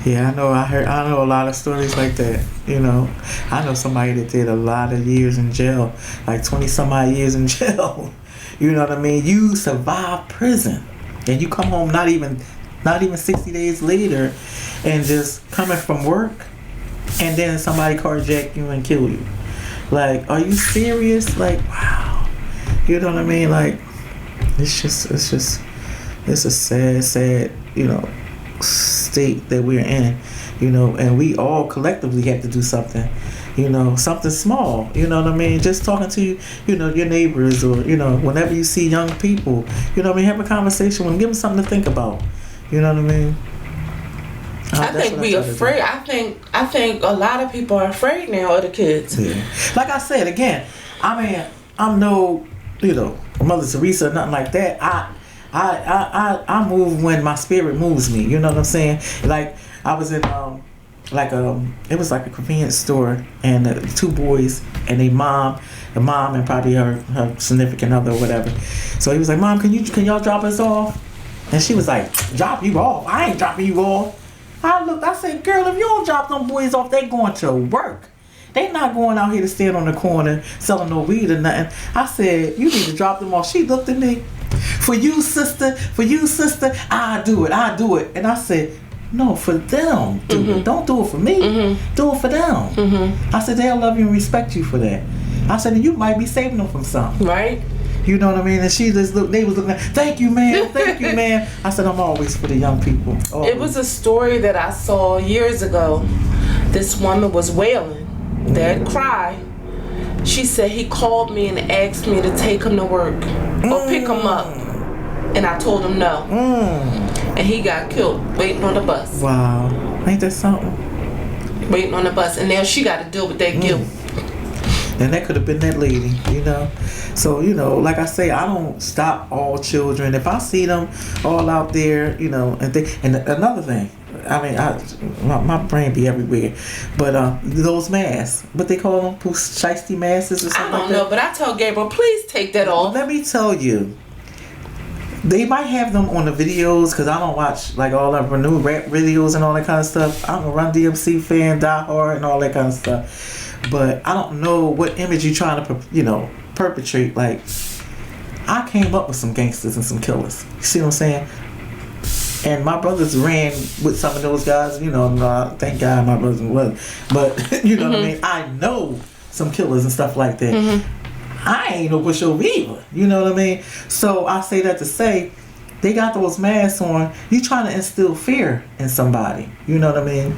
Speaker 2: Yeah, I know. I know a lot of stories like that. You know, I know somebody that did a lot of years in jail, like 20 some odd years in jail. You know what I mean? You survive prison, and you come home not even 60 days later, and just coming from work, and then somebody carjack you and kill you. Like, are you serious? Like, wow. You know what I mean? Like, it's a sad, you know, state that we're in, you know, and we all collectively have to do something, you know, something small, you know what I mean? Just talking to you know, your neighbors, or, you know, whenever you see young people, you know what I mean, have a conversation with them, give them something to think about, you know what I mean?
Speaker 1: I think we afraid. I think a lot of people are afraid now of the kids.
Speaker 2: Yeah. Like I said again, I mean, I'm no, you know, Mother Teresa or nothing like that. I move when my spirit moves me. You know what I'm saying? Like, I was in it was like a convenience store, and two boys and the mom and probably her significant other or whatever. So he was like, "Mom, can y'all drop us off?" And she was like, "Drop you off? I ain't dropping you off." I looked, I said, "Girl, if you don't drop them boys off, they going to work. They not going out here to stand on the corner selling no weed or nothing." I said, "You need to drop them off." She looked at me, for you, sister, I do it. And I said, "No, for them, do it. Don't do it for me. Do it for them." I said, "They'll love you and respect you for that." I said, "And you might be saving them from something."
Speaker 1: Right.
Speaker 2: You know what I mean? And she just looked, they was looking at, "Thank you, man. Thank you, man." I said, "I'm always for the young people." Always.
Speaker 1: It was a story that I saw years ago. This woman was wailing, that cry. She said he called me and asked me to take him to work or pick him up. And I told him no. And he got killed waiting on the bus.
Speaker 2: Wow. Ain't that something?
Speaker 1: Waiting on the bus. And now she got to deal with that guilt.
Speaker 2: And that could have been that lady, you know. So, you know, like I say, I don't stop all children. If I see them all out there, you know, and another thing, I mean, my brain be everywhere. But those masks, what they call them, shiesty masks or something like that? I don't know,
Speaker 1: but I told Gabriel, please take that off.
Speaker 2: Let me tell you, they might have them on the videos, because I don't watch like all of the new rap videos and all that kind of stuff. I'm a Run DMC fan, Die Hard, and all that kind of stuff. But I don't know what image you're trying to, you know, perpetrate. Like, I came up with some gangsters and some killers. You see what I'm saying? And my brothers ran with some of those guys. You know, thank God my brothers wasn't. But, you know what I mean? I know some killers and stuff like that. I ain't no pushover either. You know what I mean? So I say that to say, they got those masks on. You trying to instill fear in somebody. You know what I mean?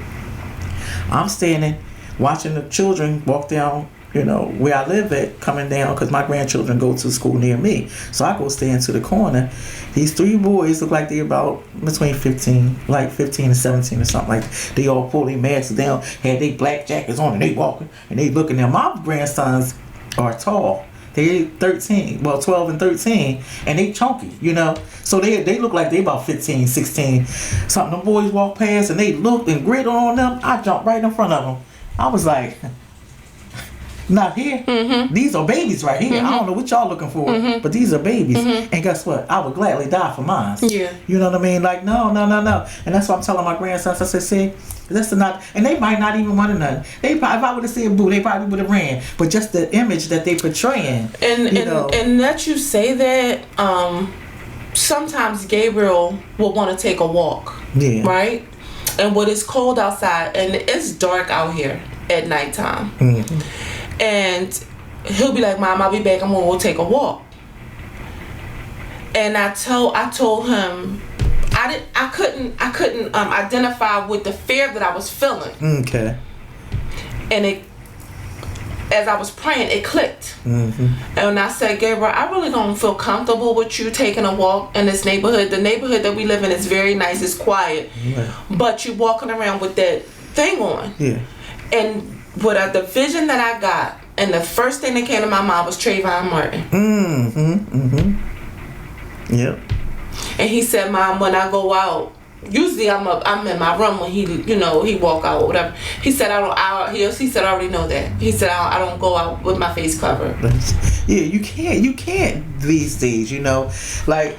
Speaker 2: I'm standing, watching the children walk down, you know, where I live at, coming down, because my grandchildren go to school near me. So I go stand to the corner. These three boys look like they're about between 15 and 17 or something like that. They all pull their masks down, had their black jackets on, and they walking, and they looking at my grandsons are tall. They 12 and 13, and they chunky, you know. So they look like they about 15, 16. Something, them boys walk past, and they looked and grit on them. I jumped right in front of them. I was like, not here. These are babies right here. I don't know what y'all looking for, but these are babies. And guess what? I would gladly die for mine.
Speaker 1: Yeah.
Speaker 2: You know what I mean? Like, no. And that's what I'm telling my grandsons. I said, see, that's not, and they might not even want nothing. They probably, if I would have seen Boo, they probably would have ran. But just the image that they portraying.
Speaker 1: And that you say that, sometimes Gabriel will want to take a walk. Yeah. Right? And when it's cold outside, and it's dark out here at nighttime. And he'll be like, "Mom, I'll be back. We'll take a walk." And I told him, I couldn't identify with the fear that I was feeling. Okay. And as I was praying, it clicked. And I said, "Gabriel, I really don't feel comfortable with you taking a walk in this neighborhood. The neighborhood that we live in is very nice. It's quiet. But you walking around with that thing on." Yeah. And the vision that I got and the first thing that came to my mind was Trayvon Martin.
Speaker 2: Yep.
Speaker 1: And he said, Mom, when I go out, usually I'm in my room when he walk out or whatever. He said, he said, I already know that. He said, I don't go out with my face covered.
Speaker 2: Yeah, you can't these days, like,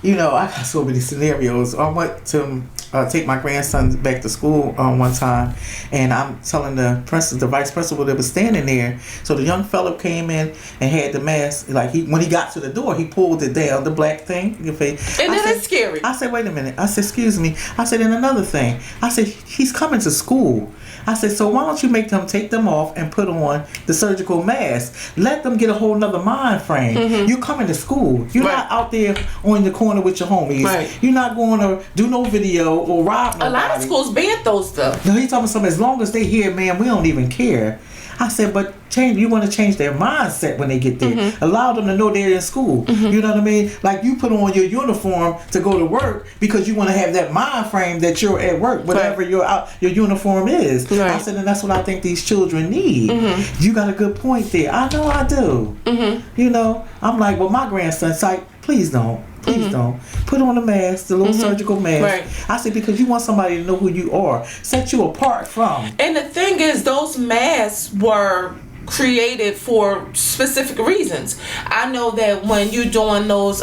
Speaker 2: I got so many scenarios. I went to take my grandson back to school one time, and I'm telling the vice principal that was standing there. So the young fellow came in and had the mask. Like when he got to the door, he pulled it down, the black thing. Your face.
Speaker 1: And then it's scary.
Speaker 2: I said, wait a minute. I said, excuse me. I said, and another thing. I said, he's coming to school. I said, so why don't you make them take them off and put on the surgical mask? Let them get a whole nother mind frame. You're coming to school. You're not out there on the corner with your homies. Right. You're not going to do no video or rob nobody.
Speaker 1: A lot of schools banned those stuff.
Speaker 2: No, he's talking about something. As long as they here, man, we don't even care. I said, but you want to change their mindset when they get there. Allow them to know they're in school. You know what I mean? Like you put on your uniform to go to work because you want to have that mind frame that you're at work, whatever your uniform is. Right. I said, and that's what I think these children need. You got a good point there. I know I do. I'm like, well, my grandson's like, please don't. Please don't. Put on the mask, the little surgical mask. Right. I said, because you want somebody to know who you are. Set you apart from.
Speaker 1: And the thing is, those masks were created for specific reasons. I know that when you're doing those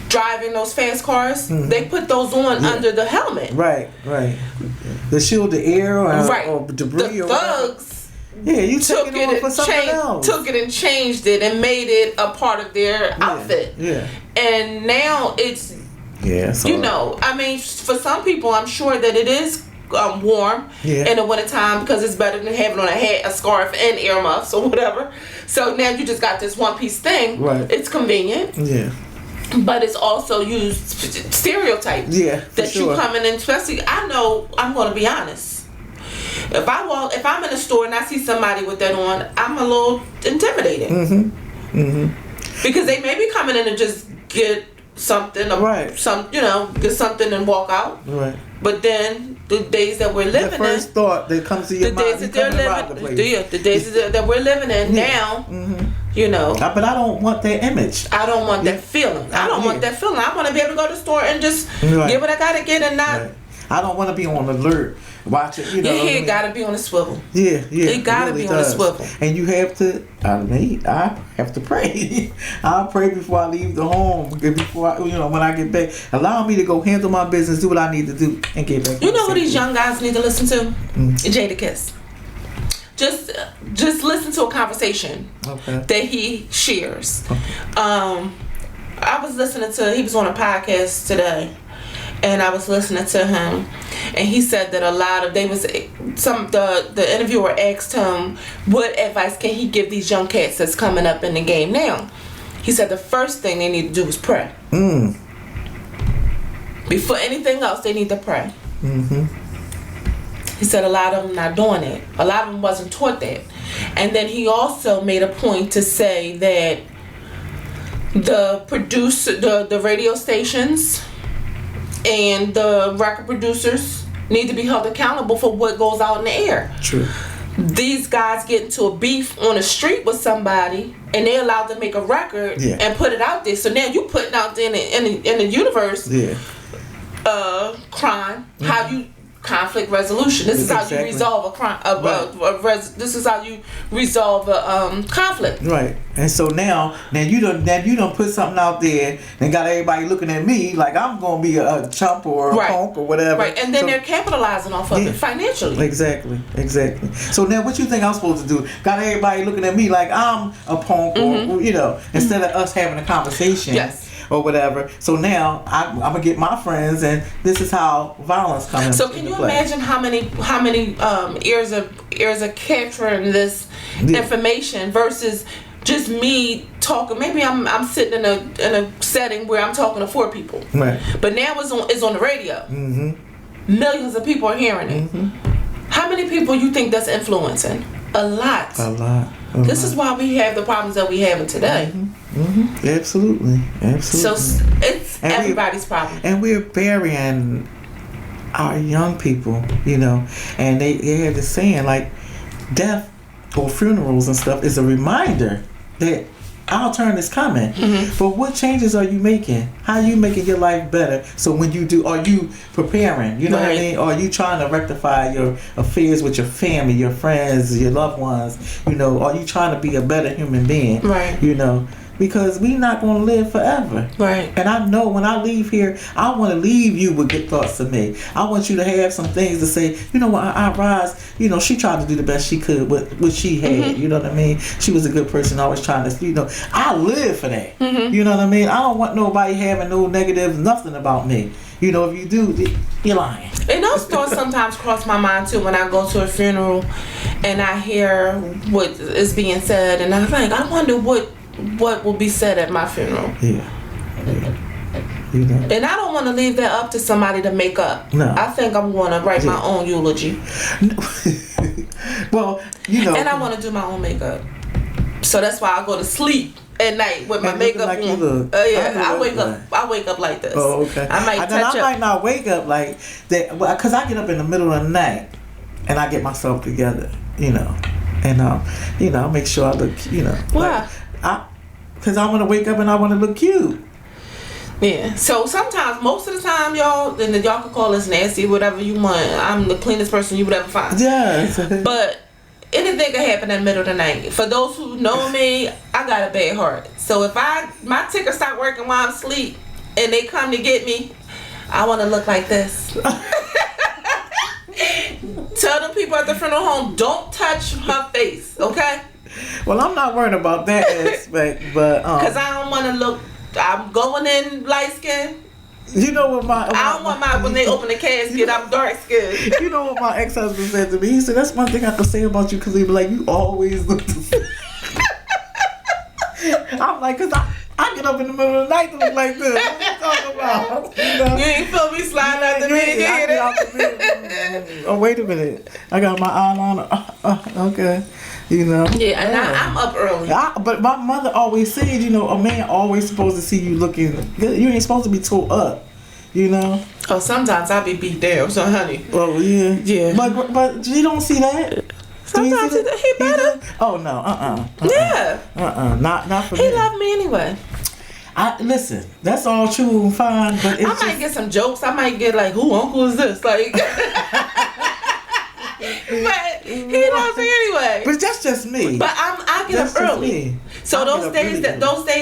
Speaker 1: driving those fast cars, they put those on under the helmet. Right.
Speaker 2: The shield the air or debris
Speaker 1: the
Speaker 2: or
Speaker 1: thugs.
Speaker 2: Yeah, you took it on for something else.
Speaker 1: Took it and changed it and made it a part of their outfit.
Speaker 2: Yeah. And
Speaker 1: now it's I mean, for some people, I'm sure that it is warm in the wintertime because it's better than having on a hat, a scarf, and earmuffs or whatever. So now you just got this one piece thing. Right. It's convenient. Yeah. But it's also used stereotypes. Yeah. That you come in, and especially, I know, I'm going to be honest. If I'm in a store and I see somebody with that on, I'm a little intimidated. Because they may be coming in to just get something, get something and walk out. Right. But then the days that we're living in, the
Speaker 2: first thought that comes to your mind,
Speaker 1: the days that we're living in now,
Speaker 2: But I don't want that image.
Speaker 1: I don't want that feeling. I don't want that feeling. I want to be able to go to the store and just get what I gotta get and not.
Speaker 2: Right. I don't want to be on alert. Watch it,
Speaker 1: Your head gotta be on a swivel.
Speaker 2: Yeah.
Speaker 1: It gotta be on a swivel.
Speaker 2: And you have to. I have to pray. I pray before I leave the home. Before when I get back, allow me to go handle my business, do what I need to do, and get back.
Speaker 1: You know who these young guys need to listen to? Jadakiss. Just listen to a conversation that he shares. I was listening to. He was on a podcast today. And I was listening to him, and he said that the interviewer asked him what advice can he give these young cats that's coming up in the game now. He said the first thing they need to do is pray. Before anything else, they need to pray. He said a lot of them not doing it. A lot of them wasn't taught that. And then he also made a point to say that the radio stations and the record producers need to be held accountable for what goes out in the air. True. These guys get into a beef on the street with somebody, and they're allowed to make a record and put it out there. So now you putting out there in the universe, crime. How you conflict resolution. This is how you resolve a crime. This is how you resolve a conflict.
Speaker 2: Right. And so now you done put something out there and got everybody looking at me like I'm gonna be a chump or a punk or whatever.
Speaker 1: Right. And then they're capitalizing off of it financially.
Speaker 2: Exactly. So now what you think I'm supposed to do? Got everybody looking at me like I'm a punk or instead of us having a conversation. Yes. Or whatever. So now I'm gonna get my friends, and this is how violence comes.
Speaker 1: So can you imagine how many ears are capturing this information versus just me talking? Maybe I'm sitting in a setting where I'm talking to 4 people, right? But now it's on the radio. Millions of people are hearing it. How many people you think that's influencing? A lot. This is why we have the problems that we have today.
Speaker 2: Absolutely.
Speaker 1: So it's everybody's problem.
Speaker 2: And we're burying our young people, and they have the saying like, death or funerals and stuff is a reminder that our turn is coming. But what changes are you making? How are you making your life better? So when you do, are you preparing? You know what I mean? Or are you trying to rectify your affairs with your family, your friends, your loved ones? You know, are you trying to be a better human being?
Speaker 1: Right.
Speaker 2: You know, because we not going to live forever.
Speaker 1: Right.
Speaker 2: And I know when I leave here, I want to leave you with good thoughts of me. I want you to have some things to say, you know what, Aunt Roz, you know, she tried to do the best she could with what she had. You know what I mean? She was a good person, always trying to, you know, I live for that. You know what I mean? I don't want nobody having no negative nothing about me. You know, if you do, you're lying.
Speaker 1: And those thoughts sometimes cross my mind too when I go to a funeral and I hear what is being said, and I think, I wonder what will be said at my funeral.
Speaker 2: Yeah. You know.
Speaker 1: And I don't want to leave that up to somebody to make up.
Speaker 2: No.
Speaker 1: I think I'm going to write my own eulogy.
Speaker 2: Well, you know.
Speaker 1: And I want to do my own makeup. So that's why I go to sleep at night with my makeup
Speaker 2: like
Speaker 1: on. I wake up like this.
Speaker 2: Oh, okay.
Speaker 1: I
Speaker 2: might not wake up like that, because I get up in the middle of the night and I get myself together, you know. And you know, I make sure I look, you know.
Speaker 1: Why?
Speaker 2: Because I want to wake up and I want to look cute.
Speaker 1: Yeah. So sometimes, most of the time, y'all, and y'all can call us nasty, whatever you want. I'm the cleanest person you would ever find.
Speaker 2: Yes.
Speaker 1: But anything can happen in the middle of the night. For those who know me, I got a bad heart. So if my ticker start working while I'm asleep and they come to get me, I want to look like this. Tell the people at the funeral home, don't touch her face, okay?
Speaker 2: Well, I'm not worried about that aspect, but
Speaker 1: because I don't want to look. I'm going in light skin.
Speaker 2: You know what
Speaker 1: I don't want when they open the casket, I'm dark skinned.
Speaker 2: You know what my ex-husband said to me? He said, "That's one thing I can say about you, Kaleemah. Like, you always look the same." I'm like, because I get up in the middle of the night to look like this. What are you talking about? You know?
Speaker 1: You ain't feel me sliding out the bed.
Speaker 2: Oh, wait a minute. I got my eyeliner. Okay. You know?
Speaker 1: Yeah, and I'm up early.
Speaker 2: But my mother always said, you know, a man always supposed to see you looking good. You ain't supposed to be tore up. You know?
Speaker 1: Oh, sometimes I be beat down, so honey.
Speaker 2: Oh, yeah.
Speaker 1: Yeah.
Speaker 2: But you don't see that?
Speaker 1: Sometimes he better.
Speaker 2: Oh, no.
Speaker 1: Yeah.
Speaker 2: Not for me.
Speaker 1: He loved me anyway.
Speaker 2: Listen, that's all true and fine, but
Speaker 1: I might get some jokes. I might get like, who uncle is this? Like, but he loves me anyway.
Speaker 2: But that's just me.
Speaker 1: But I get up early. So those days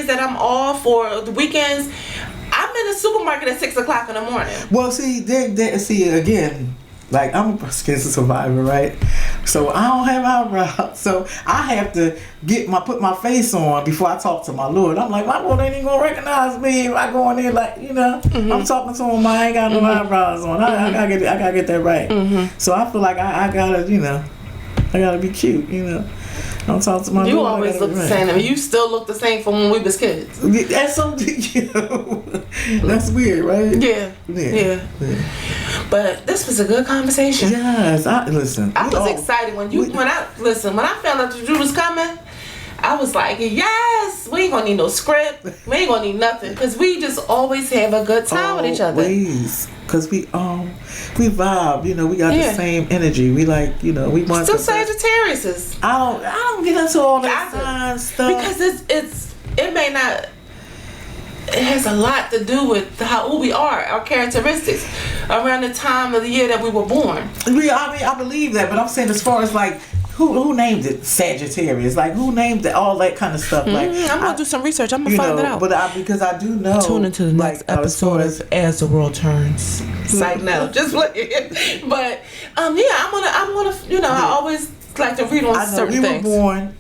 Speaker 1: that I'm off for the weekends, I'm in the supermarket at 6 o'clock in the morning.
Speaker 2: Well, see, see again. Like, I'm a breast cancer survivor, right? So I don't have eyebrows. So I have to put my face on before I talk to my Lord. I'm like, my Lord ain't gonna recognize me if I go in there like, you know, I'm talking to him, I ain't got no eyebrows on. I gotta get that right. So I feel like I gotta, you know, I gotta be cute, you know. Don't talk to my
Speaker 1: You
Speaker 2: Lord,
Speaker 1: always look the same. I mean, you still look the same from when we was kids.
Speaker 2: That's so, you know, that's weird, right?
Speaker 1: Yeah. But this was a good conversation.
Speaker 2: Yes, listen.
Speaker 1: I was excited when I found out that you was coming. I was like, yes, we ain't gonna need no script. We ain't gonna need nothing, because we just always have a good time with each other.
Speaker 2: Always, because we vibe. You know, we got the same energy. We like, you know, we want.
Speaker 1: Still Sagittarius.
Speaker 2: I don't get into all that sign stuff
Speaker 1: because it may not. It has a lot to do with who we are, our characteristics, around the time of the year that we were born.
Speaker 2: I believe that, but I'm saying as far as like. Who named it Sagittarius? Like, who named it, all that kind of stuff? Like,
Speaker 1: I'm gonna do some research. I'm gonna find it out.
Speaker 2: But because I do know.
Speaker 1: Tune into the next episode as the world turns. Like, no, just look. But I'm gonna. You know, I always like to read on certain things.
Speaker 2: We were born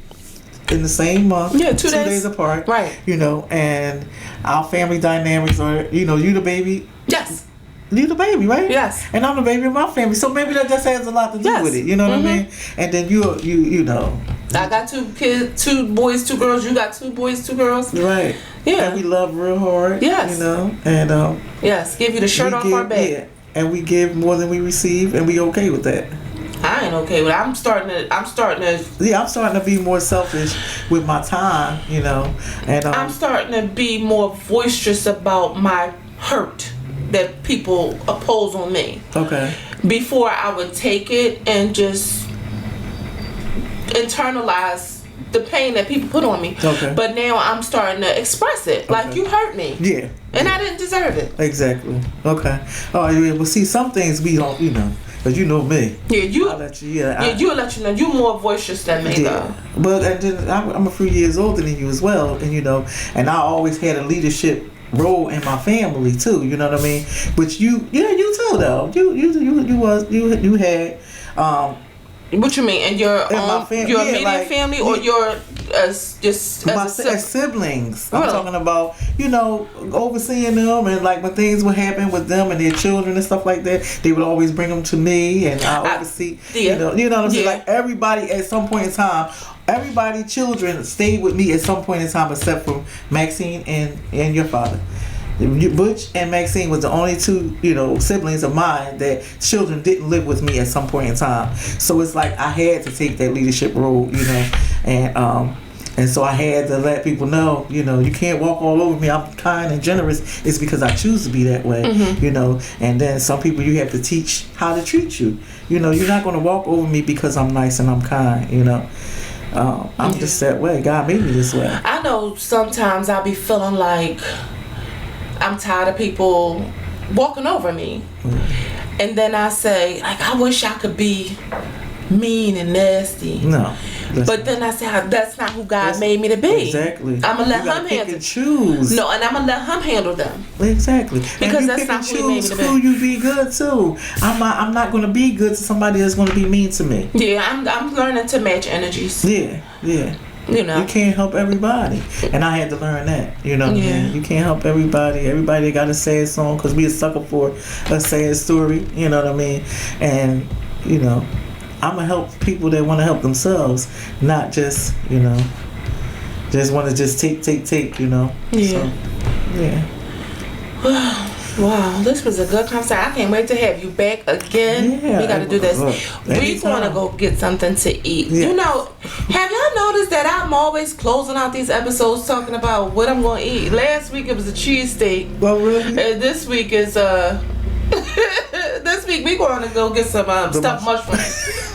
Speaker 2: in the same month.
Speaker 1: Yeah, 2
Speaker 2: days apart.
Speaker 1: Right.
Speaker 2: You know, and our family dynamics are. You know, you the baby.
Speaker 1: Yes.
Speaker 2: You the baby, right?
Speaker 1: Yes.
Speaker 2: And I'm the baby of my family, so maybe that just has a lot to do with it. You know what I mean? And then you know. I
Speaker 1: got 2 kids, 2 boys, 2 girls. You got 2 boys, 2 girls.
Speaker 2: Right.
Speaker 1: Yeah.
Speaker 2: And we love real hard.
Speaker 1: Yes.
Speaker 2: You know, and
Speaker 1: yes, give you the shirt off our back.
Speaker 2: Yeah. And we give more than we receive, and we okay with that.
Speaker 1: I ain't okay with it. I'm starting to.
Speaker 2: Yeah, I'm starting to be more selfish with my time. You know, and
Speaker 1: I'm starting to be more boisterous about my hurt that people oppose on me.
Speaker 2: Okay.
Speaker 1: Before I would take it and just internalize the pain that people put on me.
Speaker 2: Okay.
Speaker 1: But now I'm starting to express it. Like, you hurt me.
Speaker 2: Yeah.
Speaker 1: And I didn't deserve it.
Speaker 2: Exactly. Okay. Oh, yeah. Well, see, some things we don't, because you know me.
Speaker 1: Yeah,
Speaker 2: I'll let you.
Speaker 1: you'll let you know. You're more boisterous than me, though.
Speaker 2: But and then I'm a few years older than you as well, and and I always had a leadership role in my family too. You know what I mean? But you too though. You had.
Speaker 1: What you mean? And your immediate family, or your just
Speaker 2: as siblings?
Speaker 1: Really?
Speaker 2: I'm talking about overseeing them, and like when things would happen with them and their children and stuff like that, they would always bring them to me, and I oversee. You know what I'm saying? Like everybody at some point in time. Everybody, children, stayed with me at some point in time, except for Maxine and your father. Butch and Maxine was the only two, siblings of mine that children didn't live with me at some point in time. So it's like I had to take that leadership role, and so I had to let people know, you can't walk all over me. I'm kind and generous. It's because I choose to be that way, And then some people you have to teach how to treat you. You're not going to walk over me because I'm nice and I'm kind, I'm just that way. God made me this way.
Speaker 1: I know sometimes I'll be feeling like I'm tired of people walking over me. And then I say, like, I wish I could be mean and nasty.
Speaker 2: No.
Speaker 1: But then I say, that's not who God made me to be.
Speaker 2: Exactly.
Speaker 1: I'm going to let him handle
Speaker 2: and choose.
Speaker 1: No, and I'm going to let him handle them.
Speaker 2: Exactly.
Speaker 1: Because that's not who he made me to be.
Speaker 2: Who you be good to. I'm not going to be good to somebody that's going to be mean to me.
Speaker 1: Yeah, I'm learning to match energies.
Speaker 2: Yeah. You can't help everybody, and I had to learn that. You can't help everybody. Everybody got a sad song because we a sucker for a sad story. You know what I mean? And I'm gonna help people that want to help themselves, not just just want to just take.
Speaker 1: Yeah.
Speaker 2: So, yeah.
Speaker 1: Wow, this was a good conversation. I can't wait to have you back again.
Speaker 2: Yeah,
Speaker 1: we got to do this. We're going to go get something to eat.
Speaker 2: Yeah.
Speaker 1: Have y'all noticed that I'm always closing out these episodes talking about what I'm going to eat? Last week it was a cheesesteak.
Speaker 2: Well, really?
Speaker 1: And this week is this week we're going to go get some stuffed mushrooms.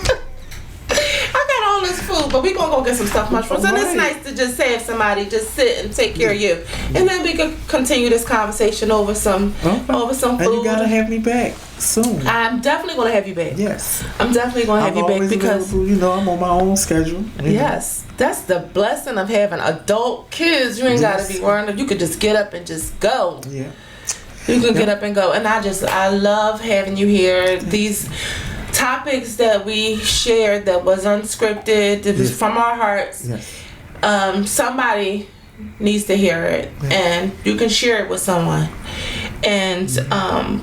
Speaker 1: I got all this food, but we're going to go get some stuffed mushrooms. And it's nice to just have somebody just sit and take care of you. And then we can continue this conversation over some food.
Speaker 2: And you got to have me back soon.
Speaker 1: I'm definitely going to have you back.
Speaker 2: Yes.
Speaker 1: I'm definitely going to have you back because
Speaker 2: I'm on my own schedule.
Speaker 1: Yes. That's the blessing of having adult kids. You ain't got to be worrying. You could just get up and just go.
Speaker 2: Yeah.
Speaker 1: You can get up and go. And I love having you here. These topics that we shared that was unscripted, it was from our hearts.
Speaker 2: Yes.
Speaker 1: Somebody needs to hear it, and you can share it with someone. And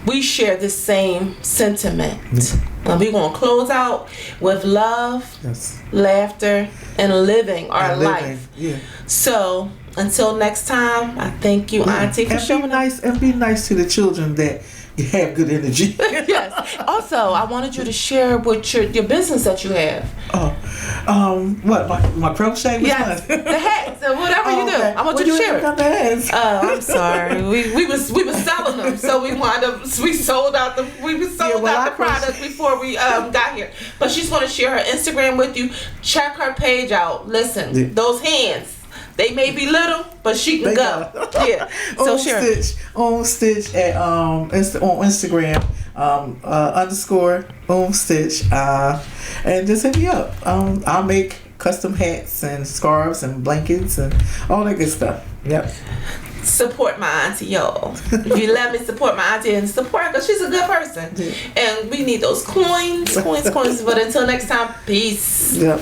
Speaker 1: we share the same sentiment. We're going to close out with love, laughter, and living our life.
Speaker 2: Yeah.
Speaker 1: So until next time, I thank you, Auntie, for showing up.
Speaker 2: And be nice to the children that have good energy.
Speaker 1: Yes. Also, I wanted you to share with your business that you have.
Speaker 2: What, my crochet?
Speaker 1: Yes, the hats or whatever you do.
Speaker 2: Okay.
Speaker 1: I want you to share it.
Speaker 2: The hats?
Speaker 1: I'm sorry. We was selling them, so we sold out the product before we got here. But she's going to share her Instagram with you. Check her page out. Listen, those hands. They may be little, but she can go. Yeah. So
Speaker 2: On Stitch at on Instagram _ Stitch and just hit me up. I'll make custom hats and scarves and blankets and all that good stuff. Yep.
Speaker 1: Support my auntie, y'all. If you let me support my auntie and support her, because she's a good person. Yeah. And we need those coins. But until next time, peace.
Speaker 2: Yep.